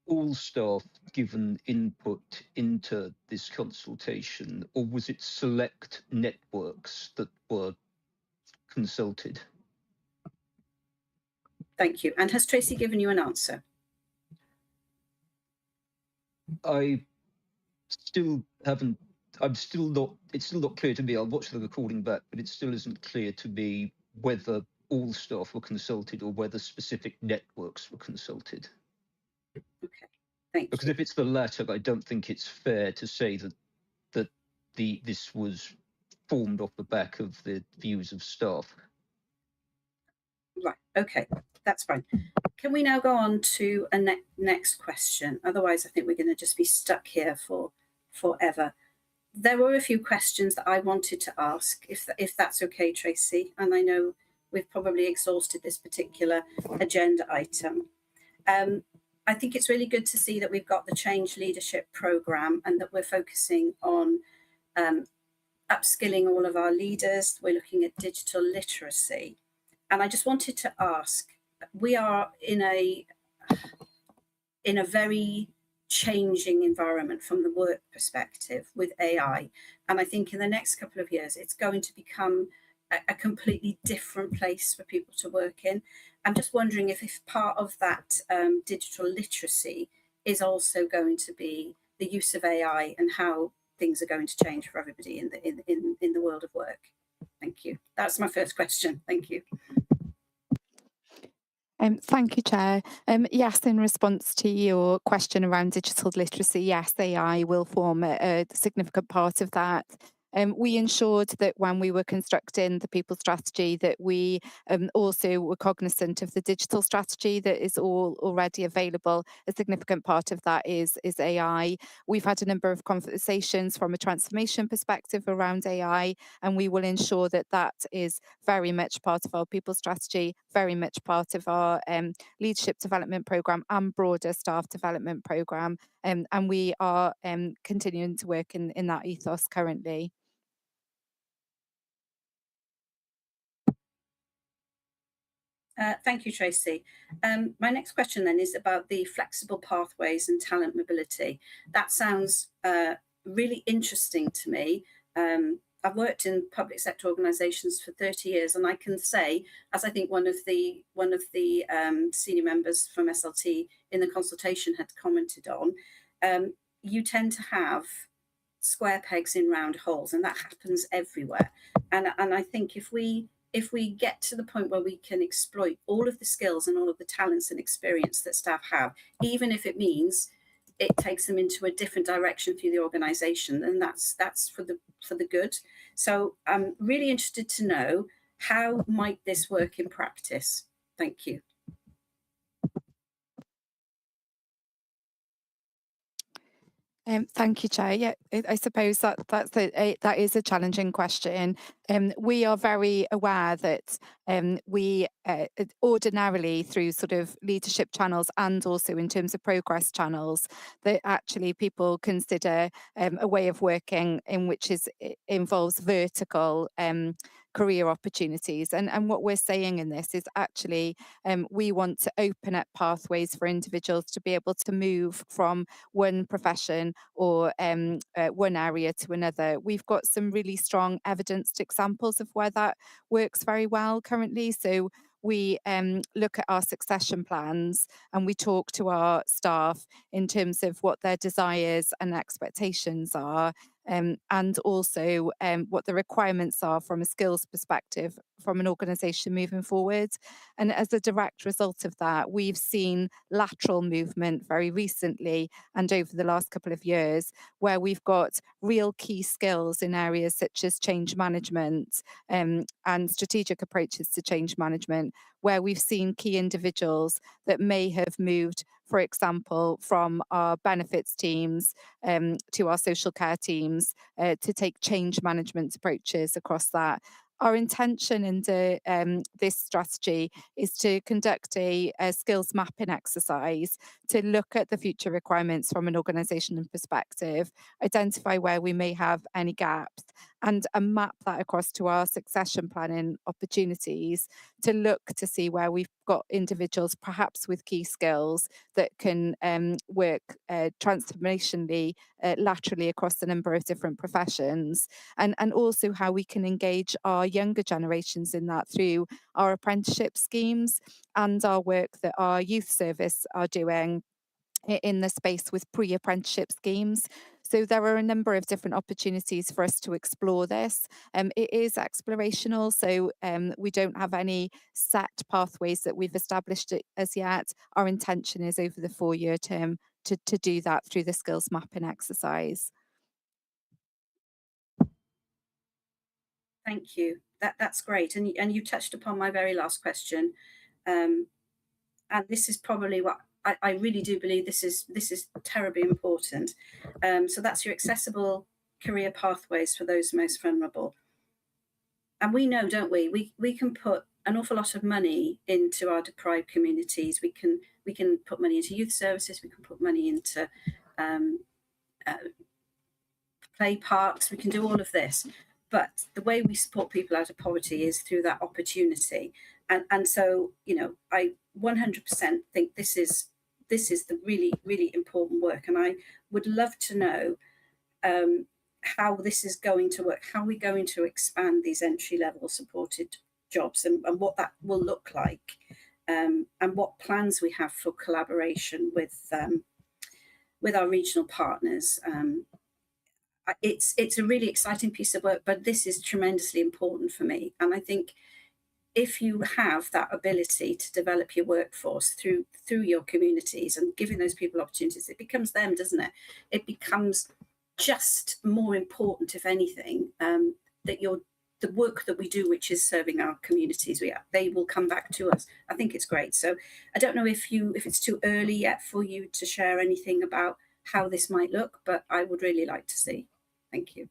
Speaker 7: all staff given input into this consultation, or was it select networks that were consulted?
Speaker 1: Thank you. And has Tracy given you an answer?
Speaker 7: I still haven't, it's still not clear to me. I'll watch the recording back, but it still isn't clear to me whether all staff were consulted or whether specific networks were consulted.
Speaker 1: Okay, thank
Speaker 7: Because
Speaker 1: you.
Speaker 7: if it's the latter, I don't think it's fair to say that this was formed off the back of the views of staff.
Speaker 1: Right, okay, that's fine. Can we now go on to a next question? Otherwise, I think we're going to just be stuck here for forever. There were a few questions that I wanted to ask, if that's okay, Tracy. And I know we've probably exhausted this particular agenda item. I think it's really good to see that we've got the Change Leadership Programme and that we're focusing on upskilling all of our leaders. We're looking at digital literacy. And I just wanted to ask, we are in a very changing environment from the work perspective with AI. And I think in the next couple of years, it's going to become a completely different place for people to work in. I'm just wondering if part of that digital literacy is also going to be the use of AI and how things are going to change for everybody in the world of work. Thank you. That's my first question. Thank you.
Speaker 4: Thank you, Chair. Yes, in response to your question around digital literacy, yes, AI will form a significant part of that. We ensured that when we were constructing the people strategy that we also were cognizant of the digital strategy that is already available. A significant part of that is AI. We've had a number of conversations from a transformation perspective around AI, and we will ensure that that is very much part of our people strategy, very much part of our leadership development programme and broader staff development programme. And we are continuing to work in that ethos currently.
Speaker 1: Thank you, Tracy. My next question then is about the flexible pathways and talent mobility. That sounds really interesting to me. I've worked in public sector organisations for 30 years, and I can say, as I think one of the senior members from SLT in the consultation had commented on, you tend to have square pegs in round holes, and that happens everywhere. And I think if we get to the point where we can exploit all of the skills and all of the talents and experience that staff have, even if it means it takes them into a different direction through the organisation, then that's for the good. So I'm really interested to know, how might this work in practice? Thank you.
Speaker 4: Thank you, Chair. Yeah, I suppose that is a challenging question. We are very aware that we ordinarily, through sort of leadership channels and also in terms of progress channels, that actually people consider a way of working in which involves vertical career opportunities. And what we're saying in this is actually we want to open up pathways for individuals to be able to move from one profession or one area to another. We've got some really strong evidenced examples of where that works very well currently. So we look at our succession plans and we talk to our staff in terms of what their desires and expectations are. And also what the requirements are from a skills perspective from an organisation moving forward. And as a direct result of that, we've seen lateral movement very recently and over the last couple of years, where we've got real key skills in areas such as change management and strategic approaches to change management, where we've seen key individuals that may have moved, for example, from our benefits teams to our social care teams to take change management approaches across that. Our intention in this strategy is to conduct a skills mapping exercise to look at the future requirements from an organisational perspective, identify where we may have any gaps, and map that across to our succession planning opportunities to look to see where we've got individuals perhaps with key skills that can work transformationally laterally across a number of different professions, and also how we can engage our younger generations in that through our apprenticeship schemes and our work that our youth service are doing in the space with pre-apprenticeship schemes. So there are a number of different opportunities for us to explore this. It is explorational, so we don't have any set pathways that we've established as yet. Our intention is over the 4-year term to do that through the skills mapping exercise.
Speaker 1: Thank you. That's great. And you touched upon my very last question. And this is probably what I really do believe this is terribly important. So that's your accessible career pathways for those most vulnerable. And we know, don't we? We can put an awful lot of money into our deprived communities. We can put money into youth services. We can put money into play parks. We can do all of this. But the way we support people out of poverty is through that opportunity. And so, you know, I 100% think this is the really, really important work. And I would love to know how this is going to work, how we're going to expand these entry-level supported jobs and what that will look like, and what plans we have for collaboration with our regional partners. It's a really exciting piece of work, but this is tremendously important for me. And I think if you have that ability to develop your workforce through your communities and giving those people opportunities, it becomes them, doesn't it? It becomes just more important, if anything, that the work that we do, which is serving our communities, they will come back to us. I think it's great. So I don't know if it's too early yet for you to share anything about how this might look, but I would really like to see. Thank you.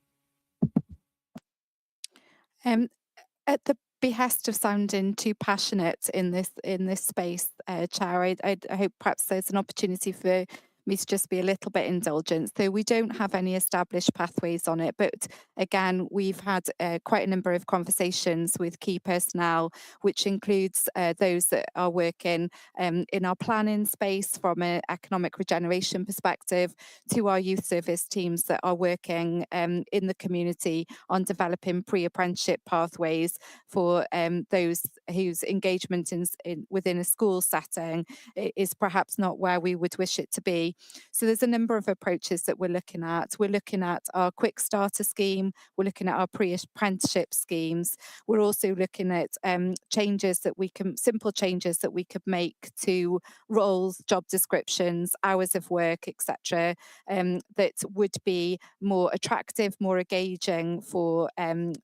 Speaker 4: At the behest of sounding too passionate in this space, Chair, I hope perhaps there's an opportunity for me to just be a little bit indulgent. So we don't have any established pathways on it, but again, we've had quite a number of conversations with key personnel, which includes those that are working in our planning space from an economic regeneration perspective, to our youth service teams that are working in the community on developing pre-apprenticeship pathways for those whose engagement within a school setting is perhaps not where we would wish it to be. So there's a number of approaches that we're looking at. We're looking at our quick starter scheme. We're looking at our pre-apprenticeship schemes. We're also looking at simple changes that we could make to roles, job descriptions, hours of work, etc., that would be more attractive, more engaging for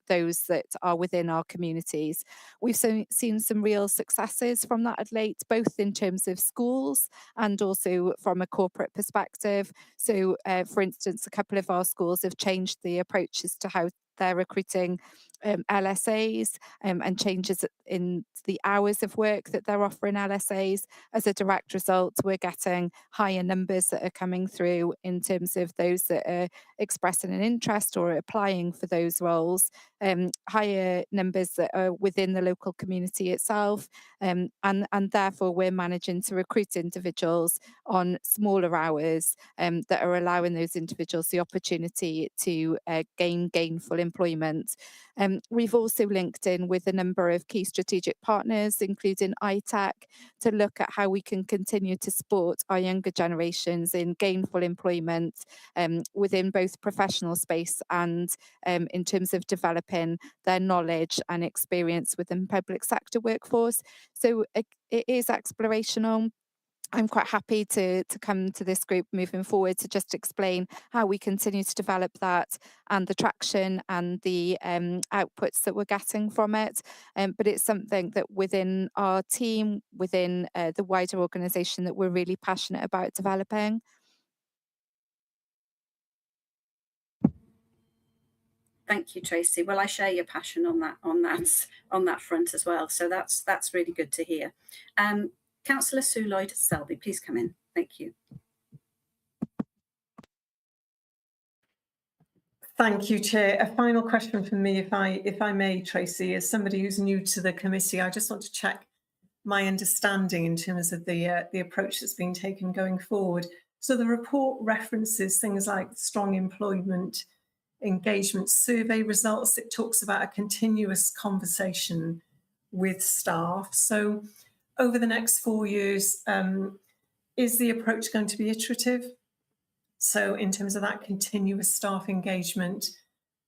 Speaker 4: those that are within our communities. We've seen some real successes from that of late, both in terms of schools and also from a corporate perspective. So, for instance, a couple of our schools have changed the approaches to how they're recruiting LSAs and changes in the hours of work that they're offering LSAs. As a direct result, we're getting higher numbers that are coming through in terms of those that are expressing an interest or applying for those roles, higher numbers that are within the local community itself, and therefore we're managing to recruit individuals on smaller hours that are allowing those individuals the opportunity to gain gainful employment. We've also linked in with a number of key strategic partners, including ITEC, to look at how we can continue to support our younger generations in gainful employment within both professional space and in terms of developing their knowledge and experience within public sector workforce. So it is explorational. I'm quite happy to come to this group moving forward to just explain how we continue to develop that and the traction and the outputs that we're getting from it. But it's something that within our team, within the wider organisation, that we're really passionate about developing.
Speaker 1: Thank you, Tracy. Well, I share your passion on that front as well. So that's really good to hear. Councillor Sue Lloyd-Selby, please come in. Thank you.
Speaker 9: Thank you, Chair. A final question from me, if I may, Tracy. As somebody who's new to the committee, I just want to check my understanding in terms of the approach that's being taken going forward. So the report references things like strong employment engagement survey results. It talks about a continuous conversation with staff. So over the next 4 years, is the approach going to be iterative? So in terms of that continuous staff engagement,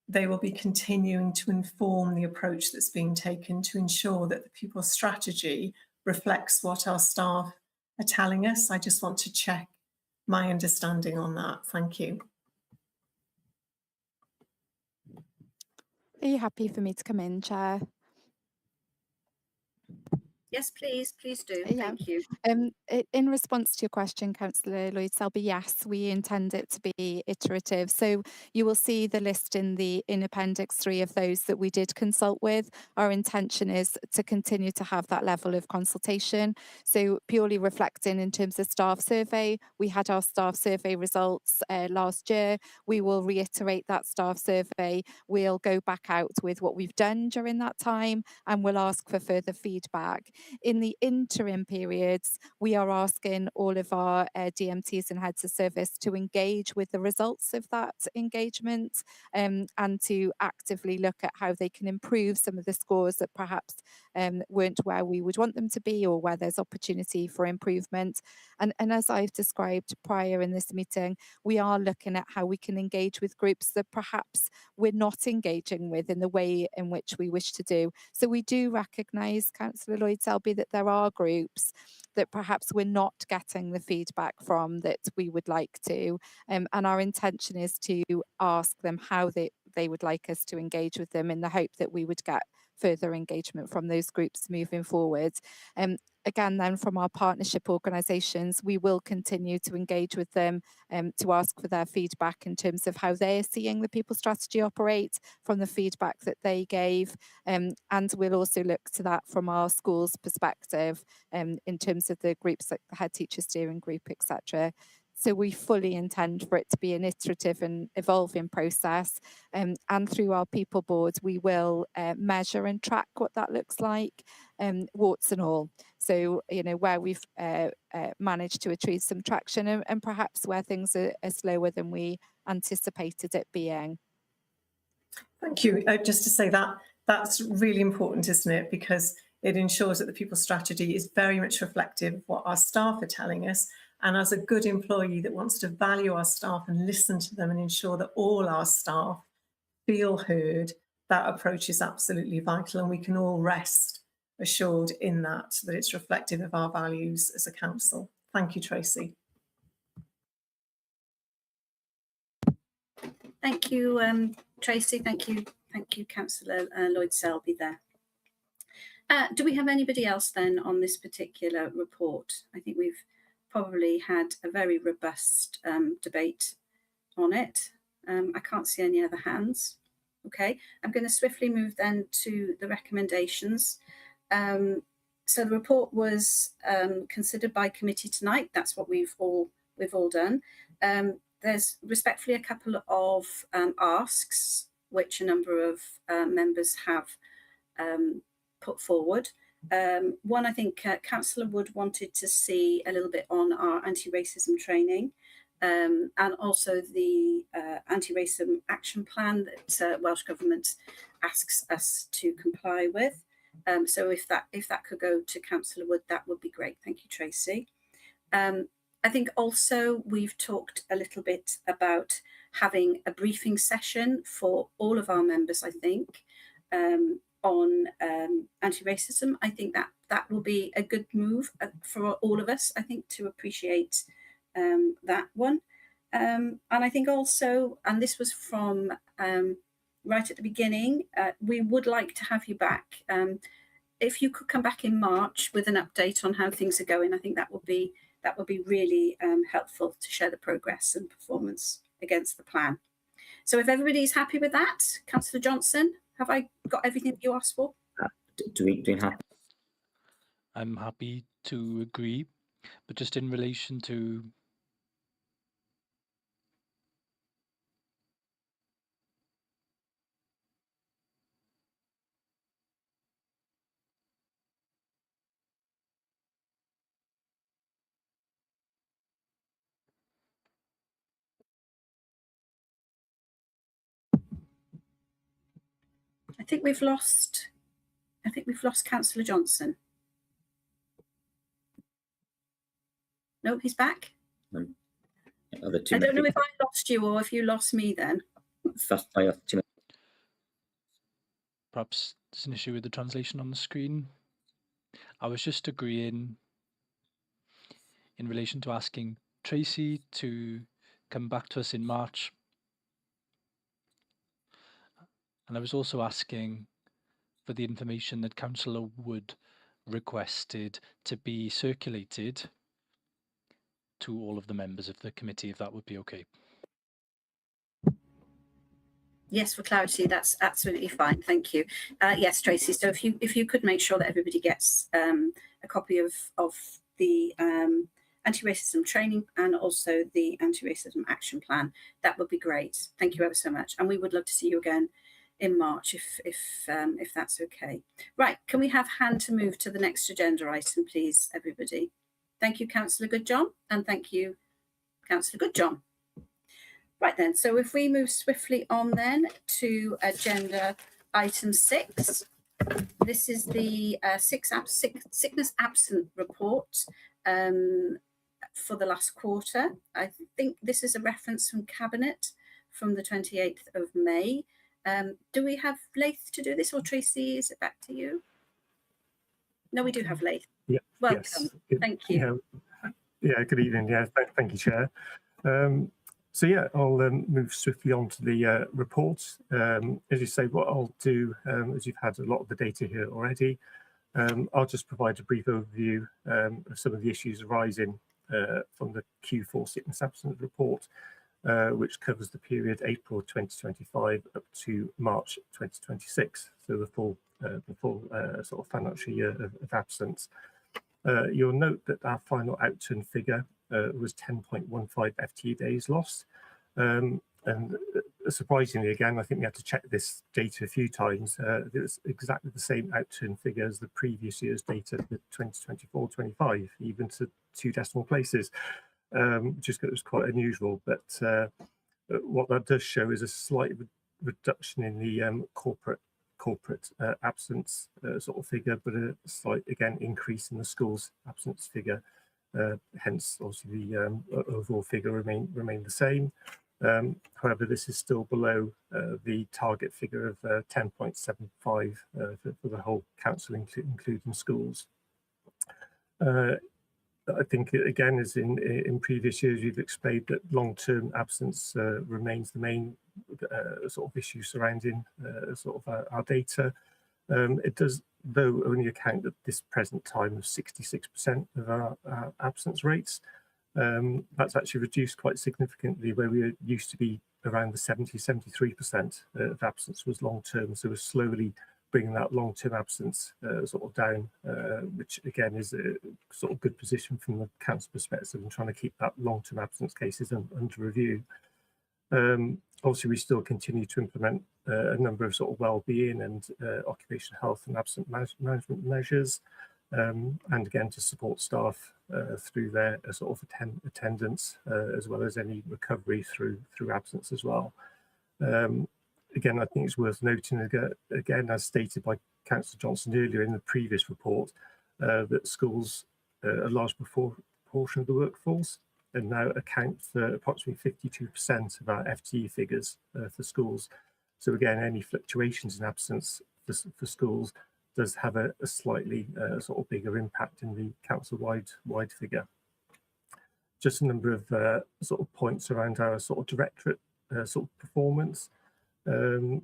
Speaker 9: they will be continuing to inform the approach that's being taken to ensure that the pupil strategy reflects what our staff are telling us. I just want to check my understanding on that. Thank you.
Speaker 4: Are you happy for me to come in, Chair?
Speaker 1: Yes, please do.
Speaker 4: Yeah.
Speaker 1: Thank you.
Speaker 4: In response to your question, Councillor Lloyd Selby, yes, we intend it to be iterative. So you will see the list in Appendix 3 of those that we did consult with. Our intention is to continue to have that level of consultation. So purely reflecting in terms of staff survey, we had our staff survey results last year. We will reiterate that staff survey. We'll go back out with what we've done during that time, and we'll ask for further feedback. In the interim periods, we are asking all of our DMTs and heads of service to engage with the results of that engagement, and to actively look at how they can improve some of the scores that perhaps weren't where we would want them to be, or where there's opportunity for improvement. And as I've described prior in this meeting, we are looking at how we can engage with groups that perhaps we're not engaging with in the way in which we wish to do. So we do recognise, Councillor Lloyd Selby, that there are groups that perhaps we're not getting the feedback from that we would like to. And our intention is to ask them how they would like us to engage with them, in the hope that we would get further engagement from those groups moving forward. Again, then, from our partnership organisations, we will continue to engage with them to ask for their feedback in terms of how they're seeing the people strategy operate from the feedback that they gave. And we'll also look to that from our school's perspective in terms of the groups like the head teacher steering group, etc. So we fully intend for it to be an iterative and evolving process. And through our people board, we will measure and track what that looks like, warts and all. So, you know, where we've managed to achieve some traction, and perhaps where things are slower than we anticipated it being.
Speaker 9: Thank you. Just to say that that's really important, isn't it? Because it ensures that the people strategy is very much reflective of what our staff are telling us. And as a good employee that wants to value our staff and listen to them and ensure that all our staff feel heard, that approach is absolutely vital, and we can all rest assured in that it's reflective of our values as a council. Thank you, Tracy.
Speaker 1: Thank you, Tracy. Thank you, Councillor Lloyd Selby there. Do we have anybody else then on this particular report? I think we've probably had a very robust debate on it. I can't see any other hands. Okay, I'm going to swiftly move then to the recommendations. So the report was considered by committee tonight. That's what we've all done. There's respectfully a couple of asks which a number of members have put forward. One, I think Councillor Wood wanted to see a little bit on our anti-racism training, and also the anti-racism action plan that Welsh Government asks us to comply with. So if that could go to Councillor Wood, that would be great. Thank you, Tracy. I think also we've talked a little bit about having a briefing session for all of our members, I think, on anti-racism. I think that will be a good move for all of us, I think, to appreciate that one. And I think also, and this was from right at the beginning, we would like to have you back. If you could come back in March with an update on how things are going, I think that would be really helpful to share the progress and performance against the plan. So if everybody's happy with that, Councillor Johnson, have I got everything you asked for?
Speaker 6: Do we have?
Speaker 5: I'm happy to agree, but just in relation to
Speaker 1: I think we've lost Councillor Johnson. No, he's back.
Speaker 6: Are there too
Speaker 1: I don't know
Speaker 6: many?
Speaker 1: if I lost you or if you lost me then.
Speaker 5: Perhaps there's an issue with the translation on the screen. I was just agreeing in relation to asking Tracy to come back to us in March. And I was also asking for the information that Councillor Wood requested to be circulated to all of the members of the committee, if that would be okay.
Speaker 1: Yes, for clarity, that's absolutely fine. Thank you. Yes, Tracy. So if you could make sure that everybody gets a copy of the anti-racism training and also the anti-racism action plan, that would be great. Thank you ever so much. And we would love to see you again in March if that's okay. Right, can we have hand to move to the next agenda item, please, everybody? Thank you, Councillor Goodjohn, and thank you, Councillor Goodjohn. Right then, so if we move swiftly on then to agenda item 6, this is the sickness absent report for the last quarter. I think this is a reference from Cabinet from the 28th of May. Do we have Laith to do this, or Tracy, is it back to you? No, we do have Laith.
Speaker 13: Yeah,
Speaker 1: welcome.
Speaker 13: Yes.
Speaker 1: Thank you.
Speaker 13: Yeah, good evening. Yeah, thank you, Chair. So yeah, I'll move swiftly on to the report. As you say, what I'll do, as you've had a lot of the data here already, I'll just provide a brief overview of some of the issues arising from the Q4 sickness absence report, which covers the period April 2025 up to March 2026, so the full sort of financial year of absence. You'll note that our final outturn figure was 10.15 FTE days lost. And surprisingly, again, I think we had to check this data a few times. It was exactly the same outturn figure as the previous year's data for 2024-25, even to 2 decimal places, which was quite unusual. But what that does show is a slight reduction in the corporate absence sort of figure, but a slight, again, increase in the school's absence figure. Hence, obviously, the overall figure remained the same. However, this is still below the target figure of 10.75 for the whole council, including schools. I think, again, as in previous years, we've explained that long-term absence remains the main sort of issue surrounding sort of our data. It does, though, only account at this present time of 66% of our absence rates. That's actually reduced quite significantly, where we used to be around the 73% of absence was long-term. So we're slowly bringing that long-term absence sort of down, which again is a sort of good position from the council perspective and trying to keep that long-term absence cases under review. Obviously, we still continue to implement a number of sort of well-being and occupational health and absence management measures, and again to support staff through their sort of attendance, as well as any recovery through absence as well. Again, I think it's worth noting again, as stated by Councillor Johnson earlier in the previous report, that schools, a large proportion of the workforce, and now account for approximately 52% of our FTE figures for schools. So again, any fluctuations in absence for schools does have a slightly sort of bigger impact in the council-wide figure. Just a number of sort of points around our sort of directorate sort of performance. The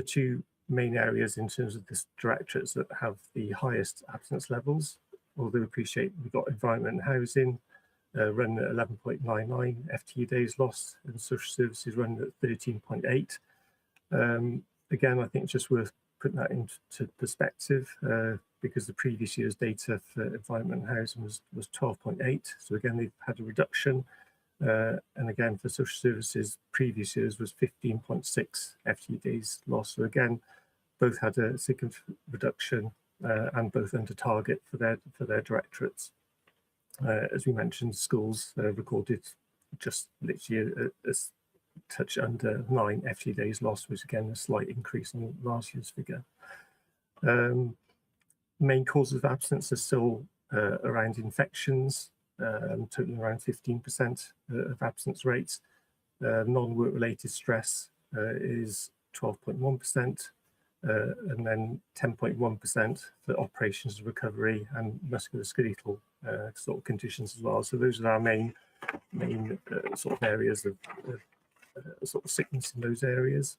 Speaker 13: 2 main areas in terms of this directorates that have the highest absence levels, although we appreciate we've got environment and housing running at 11.99 FTE days lost, and social services running at 13.8. Again, I think it's just worth putting that into perspective, because the previous year's data for environment and housing was 12.8. So again, they've had a reduction. And again, for social services, previous years was 15.6 FTE days lost. So again, both had a significant reduction and both under target for their directorates. As we mentioned, schools recorded just literally touch under 9 FT days lost, which again a slight increase on last year's figure. Main causes of absence are still around infections, totaling around 15% of absence rates. Non-work related stress is 12.1%, and then 10.1% for operations recovery and musculoskeletal sort of conditions as well. So those are our main sort of areas of sort of sickness in those areas.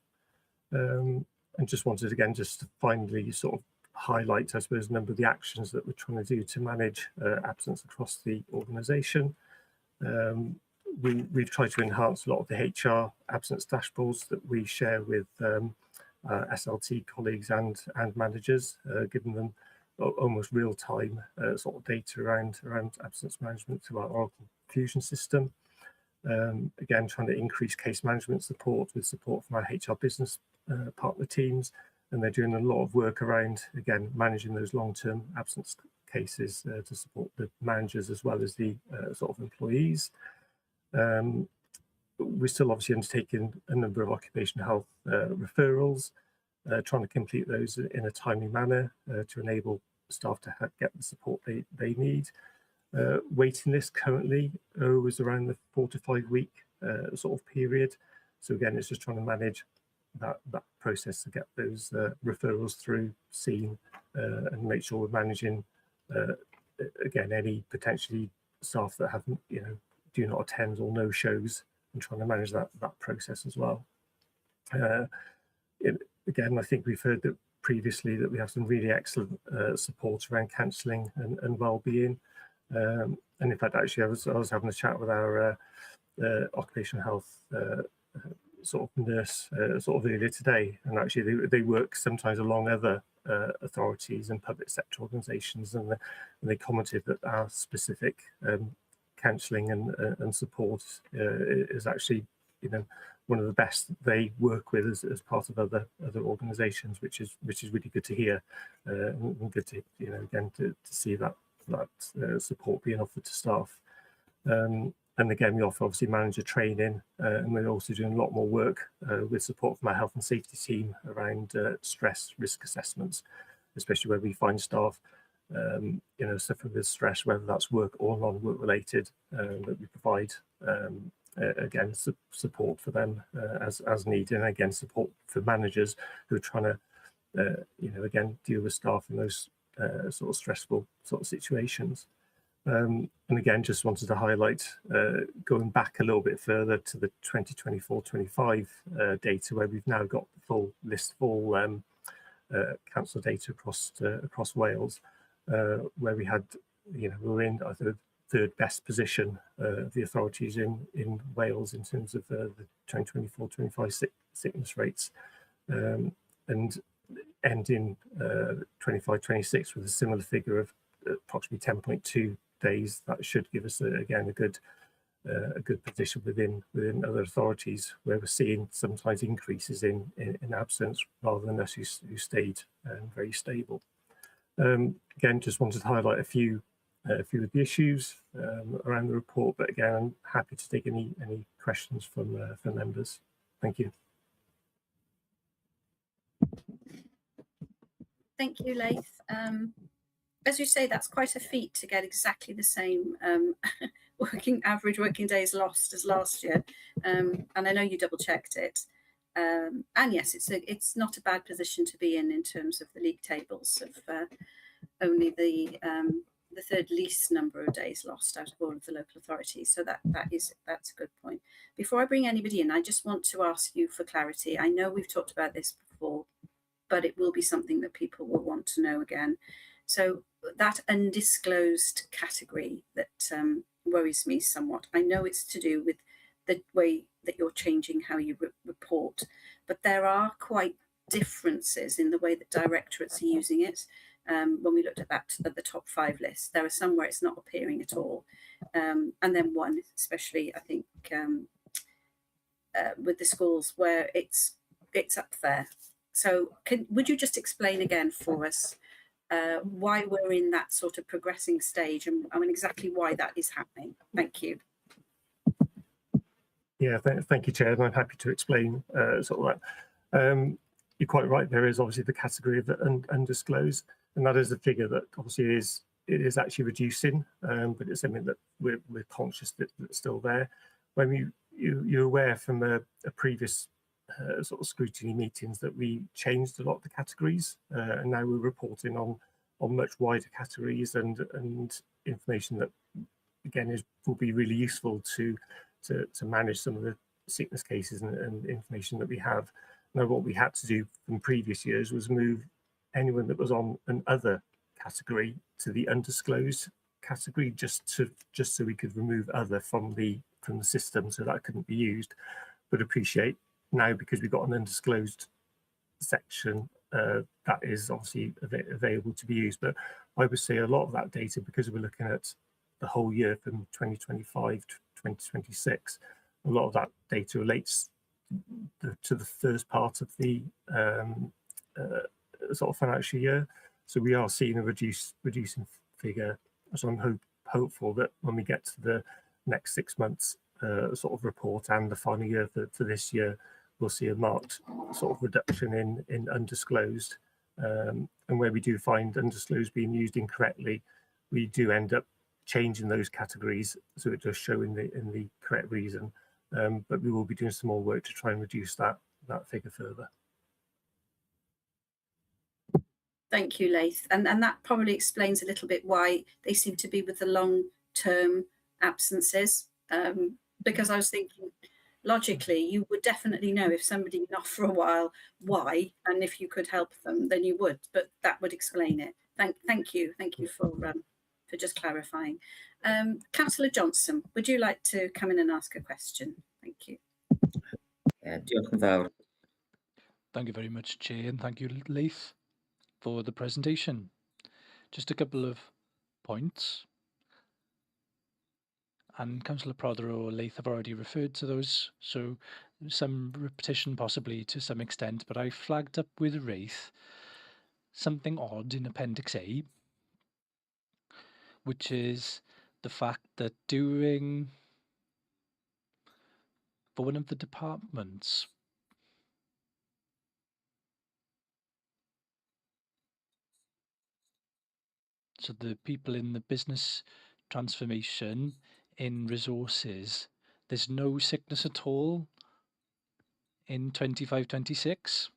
Speaker 13: And just wanted again just to finally sort of highlight, I suppose, a number of the actions that we're trying to do to manage absence across the organisation. We've tried to enhance a lot of the HR absence dashboards that we share with SLT colleagues and managers, giving them almost real-time sort of data around absence management through our Oracle Fusion system. Again, trying to increase case management support with support from our HR business partner teams, and they're doing a lot of work around, again, managing those long-term absence cases to support the managers as well as the sort of employees. We're still obviously undertaking a number of occupational health referrals, trying to complete those in a timely manner to enable staff to get the support they need. Waiting list currently is around the 4 to 5 week sort of period. So again, it's just trying to manage that process to get those referrals through, seen, and make sure we're managing again any potentially staff that haven't, do not attend or no shows, and trying to manage that process as well. Again, I think we've heard that previously that we have some really excellent support around counselling and well-being. And in fact, actually, I was having a chat with our occupational health sort of nurse sort of earlier today, and actually they work sometimes along other authorities and public sector organisations, and they commented that our specific counselling and support is actually, one of the best they work with as part of other organisations, which is really good to hear, and good to again to see that support being offered to staff. And again, we offer obviously manager training, and we're also doing a lot more work with support from our health and safety team around stress risk assessments, especially where we find staff suffering with stress, whether that's work or non-work related, that we provide again support for them as needed, and again support for managers who are trying to again deal with staff in those sort of stressful sort of situations. And again, just wanted to highlight, going back a little bit further to the 2024-25 data, where we've now got the full council data across Wales, where we had, we're in I think the third best position of the authorities in Wales in terms of the 2024-25 sickness rates, and ending 25-26 with a similar figure of approximately 10.2 days. That should give us again a good position within other authorities, where we're seeing sometimes increases in absence rather than us who stayed very stable. Again, just wanted to highlight a few of the issues around the report, but again, I'm happy to take any questions from members. Thank you.
Speaker 1: Thank you, Laith. As you say, that's quite a feat to get exactly the same average working days lost as last year, and I know you double checked it. And yes, it's not a bad position to be in terms of the league tables of only the third least number of days lost out of all of the local authorities. So that's a good point. Before I bring anybody in, I just want to ask you for clarity. I know we've talked about this before, but it will be something that people will want to know again. So that undisclosed category that worries me somewhat. I know it's to do with the way that you're changing how you report, but there are quite differences in the way that directorates are using it. When we looked at that at the top 5 list, there are some where it's not appearing at all, and then one, especially I think with the schools, where it's up there. So would you just explain again for us why we're in that sort of progressing stage, and exactly why that is happening? Thank you.
Speaker 13: Yeah, thank you, Chair. And I'm happy to explain sort of that. You're quite right. There is obviously the category of undisclosed, and that is a figure that obviously it is actually reducing, but it's something that we're conscious that it's still there. When you're aware from a previous sort of scrutiny meetings that we changed a lot of the categories, and now we're reporting on much wider categories and information that again will be really useful to manage some of the sickness cases and information that we have. Now, what we had to do from previous years was move anyone that was on an other category to the undisclosed category, just so we could remove other from the system, so that couldn't be used. But appreciate now, because we've got an undisclosed section, that is obviously available to be used. But I would say a lot of that data, because we're looking at the whole year from 2025 to 2026, a lot of that data relates to the first part of the sort of financial year. So we are seeing a reducing figure. So I'm hopeful that when we get to the next 6 months sort of report and the final year for this year, we'll see a marked sort of reduction in undisclosed. And where we do find undisclosed being used incorrectly, we do end up changing those categories so it does show in the correct reason. But we will be doing some more work to try and reduce that figure further.
Speaker 1: Thank you, Laith. And that probably explains a little bit why they seem to be with the long-term absences. Because I was thinking, logically, you would definitely know if somebody's been off for a while, why, and if you could help them, then you would. But that would explain it. Thank you for just clarifying. Councillor Johnson, would you like to come in and ask a question? Thank you.
Speaker 6: Diolch yn fawr.
Speaker 5: Thank you very much, Chair, and thank you, Leith, for the presentation. Just a couple of points. And Councillor Prodder or Leith have already referred to those, so some repetition possibly to some extent, but I flagged up with Wraith something odd in Appendix A, which is the fact that for one of the departments, so the people in the business transformation in resources, there's no sickness at all in 25-26,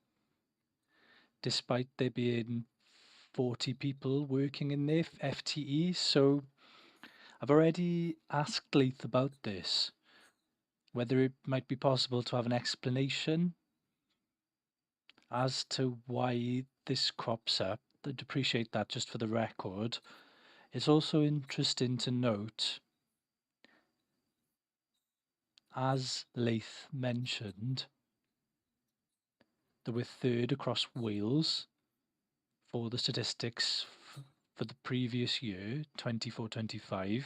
Speaker 5: despite there being 40 people working in their FTE. So I've already asked Leith about this, whether it might be possible to have an explanation as to why this crops up. I'd appreciate that just for the record. It's also interesting to note, as Leith mentioned, that we're third across Wales for the statistics for the previous year, 24-25.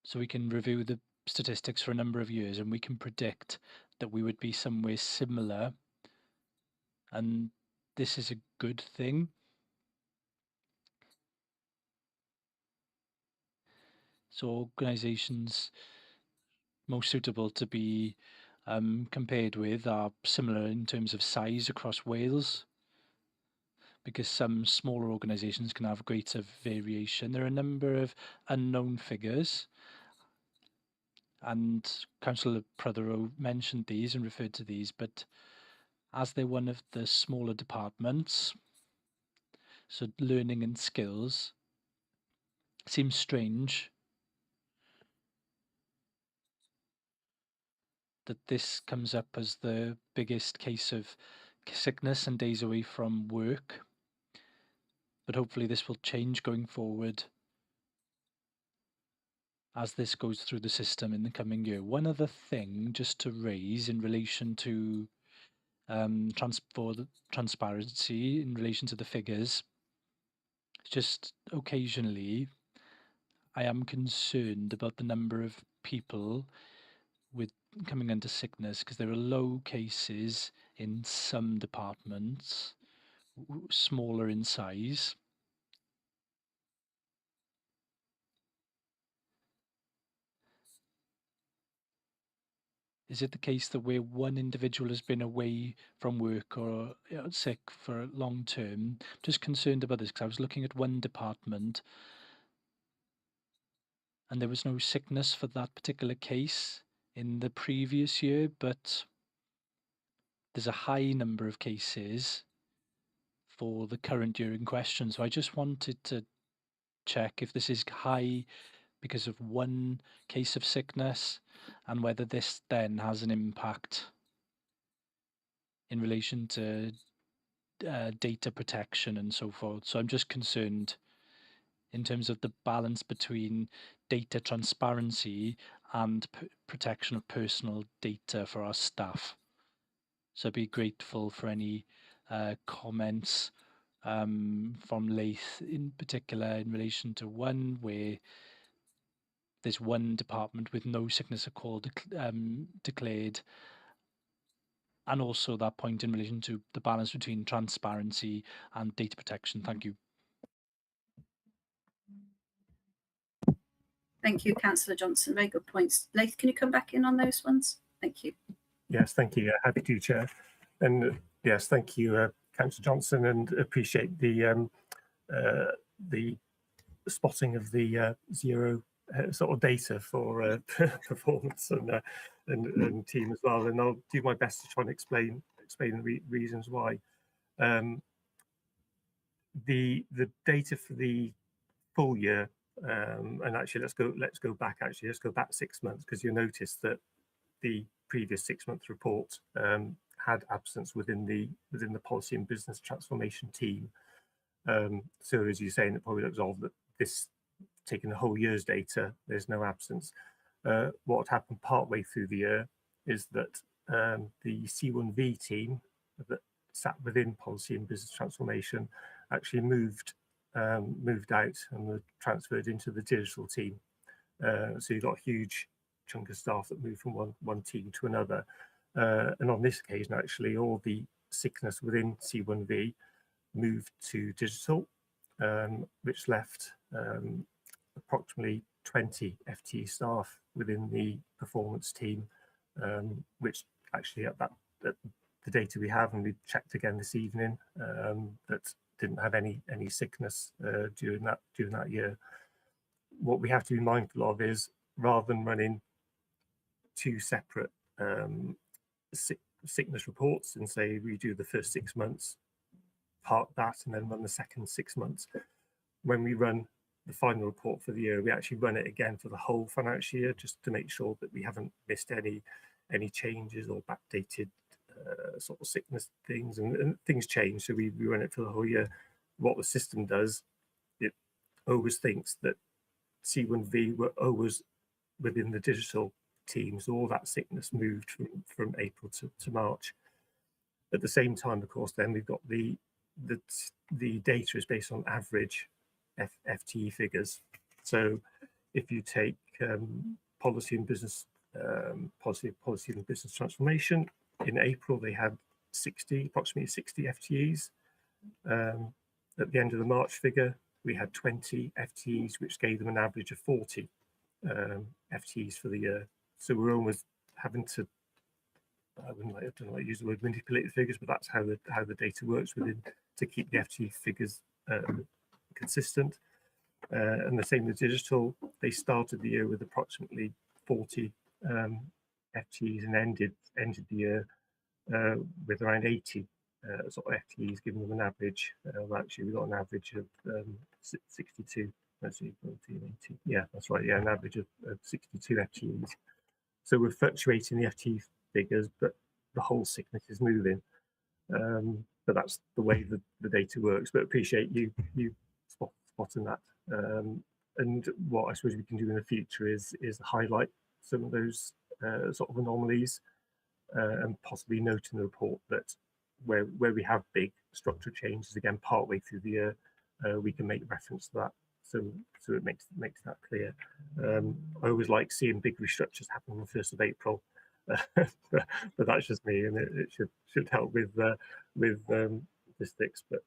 Speaker 5: So we can review the statistics for a number of years and we can predict that we would be somewhere similar. And this is a good thing. So organisations most suitable to be compared with are similar in terms of size across Wales, because some smaller organisations can have greater variation. There are a number of unknown figures, and Councillor Prothero mentioned these and referred to these, but as they're one of the smaller departments, so learning and skills, seems strange that this comes up as the biggest case of sickness and days away from work. But hopefully this will change going forward as this goes through the system in the coming year. One other thing just to raise in relation to transparency in relation to the figures, just occasionally I am concerned about the number of people with coming under sickness, because there are low cases in some departments, smaller in size. is it the case that where one individual has been away from work or sick for long term? Just concerned about this because I was looking at one department and there was no sickness for that particular case in the previous year, but there's a high number of cases for the current year in question. So I just wanted to check if this is high because of one case of sickness and whether this then has an impact in relation to data protection and so forth. So I'm just concerned in terms of the balance between data transparency and protection of personal data for our staff. So I'd be grateful for any comments from Laith in particular in relation to one where there's one department with no sickness or call declared, and also that point in relation to the balance between transparency and data protection. Thank you.
Speaker 1: Thank you, Councillor Johnson. Very good points. Laith, can you come back in on those ones? Thank you.
Speaker 13: Yes, thank you. Happy to, Chair. And yes, thank you, Councillor Johnson, and appreciate the spotting of the zero sort of data for performance and team as well. And I'll do my best to try and explain the reasons why. The data for the full year, and actually let's go back 6 months, because you'll notice that the previous 6-month report had absence within the policy and business transformation team. So as you're saying, it probably looks odd that this, taking the whole year's data, there's no absence. What happened partway through the year is that the C1V team that sat within policy and business transformation actually moved out and were transferred into the digital team. So you've got a huge chunk of staff that moved from one team to another. And on this occasion, actually, all the sickness within C1V moved to digital, which left approximately 20 FTE staff within the performance team, which actually at the data we have, and we checked again this evening, that didn't have any sickness during that year. What we have to be mindful of is, rather than running two separate sickness reports and say we do the first 6 months, park that, and then run the second 6 months, when we run the final report for the year, we actually run it again for the whole financial year, just to make sure that we haven't missed any changes or backdated sort of sickness things, and things change, so we run it for the whole year. What the system does, it always thinks that C1V were always within the digital team, so all that sickness moved from April to March. At the same time, of course, then we've got the data is based on average FTE figures. So if you take policy and business transformation, in April they had approximately 60 FTEs. At the end of the March figure, we had 20 FTEs, which gave them an average of 40 FTEs for the year. So we're almost having to, I don't like to use the word manipulate the figures, but that's how the data works within, to keep the FTE figures consistent. And the same with digital. They started the year with approximately 40 FTEs and ended the year with around 80 sort of FTEs, giving them an average. Actually, we got an average of 62. Let's see, 14, 80. Yeah, that's right. Yeah, an average of 62 FTEs. So we're fluctuating the FTE figures, but the whole sickness is moving. But that's the way the data works. But appreciate you spotting that. And what I suppose we can do in the future is highlight some of those sort of anomalies, and possibly note in the report that where we have big structural changes, again, partway through the year, we can make reference to that. So it makes that clear. I always like seeing big restructures happen on the 1st of April, but that's just me, and it should help with statistics. But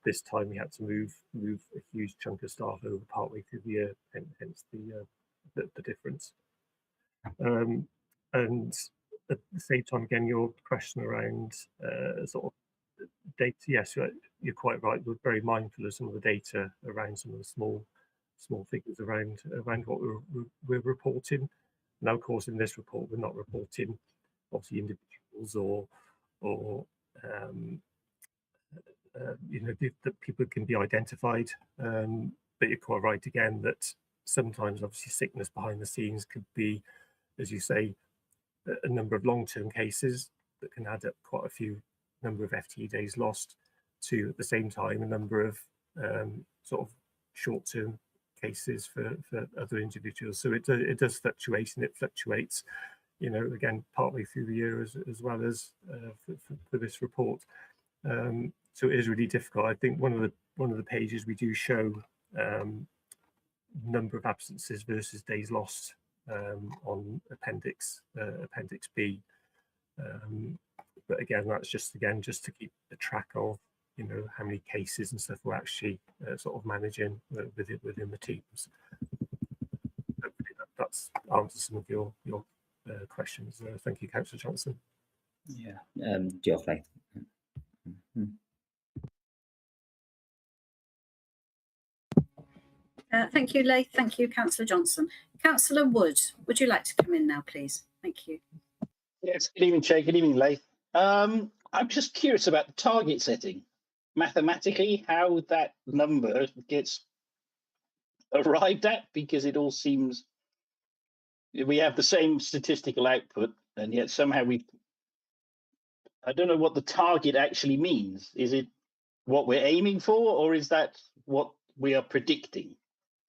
Speaker 13: this time we had to move a huge chunk of staff over partway through the year, and hence the difference. And at the same time, again, your question around sort of data, yes, you're quite right. We're very mindful of some of the data around some of the small figures around what we're reporting. Now, of course, in this report, we're not reporting obviously individuals or you know, that people can be identified. But you're quite right again that sometimes obviously sickness behind the scenes could be, as you say, a number of long-term cases that can add up quite a few number of FTE days lost, to at the same time a number of sort of short-term cases for other individuals. So it does fluctuate, and it fluctuates, you know, again, partly through the year as well as for this report. So it is really difficult. I think one of the pages we do show number of absences versus days lost on Appendix B. But again, that's just to keep a track of, you know, how many cases and stuff we're actually sort of managing within the teams. Hopefully that's answers some of your questions. Thank you, Councillor Johnson.
Speaker 6: Yeah, diolch, Leigh.
Speaker 1: Thank you, Leigh. Thank you, Councillor Johnson. Councillor Wood, would you like to come in now, please? Thank you.
Speaker 11: Yes, good evening, Chair. Good evening, Leigh. I'm just curious about the target setting. Mathematically, how that number gets arrived at, because it all seems we have the same statistical output, and yet somehow I don't know what the target actually means. Is it what we're aiming for, or is that what we are predicting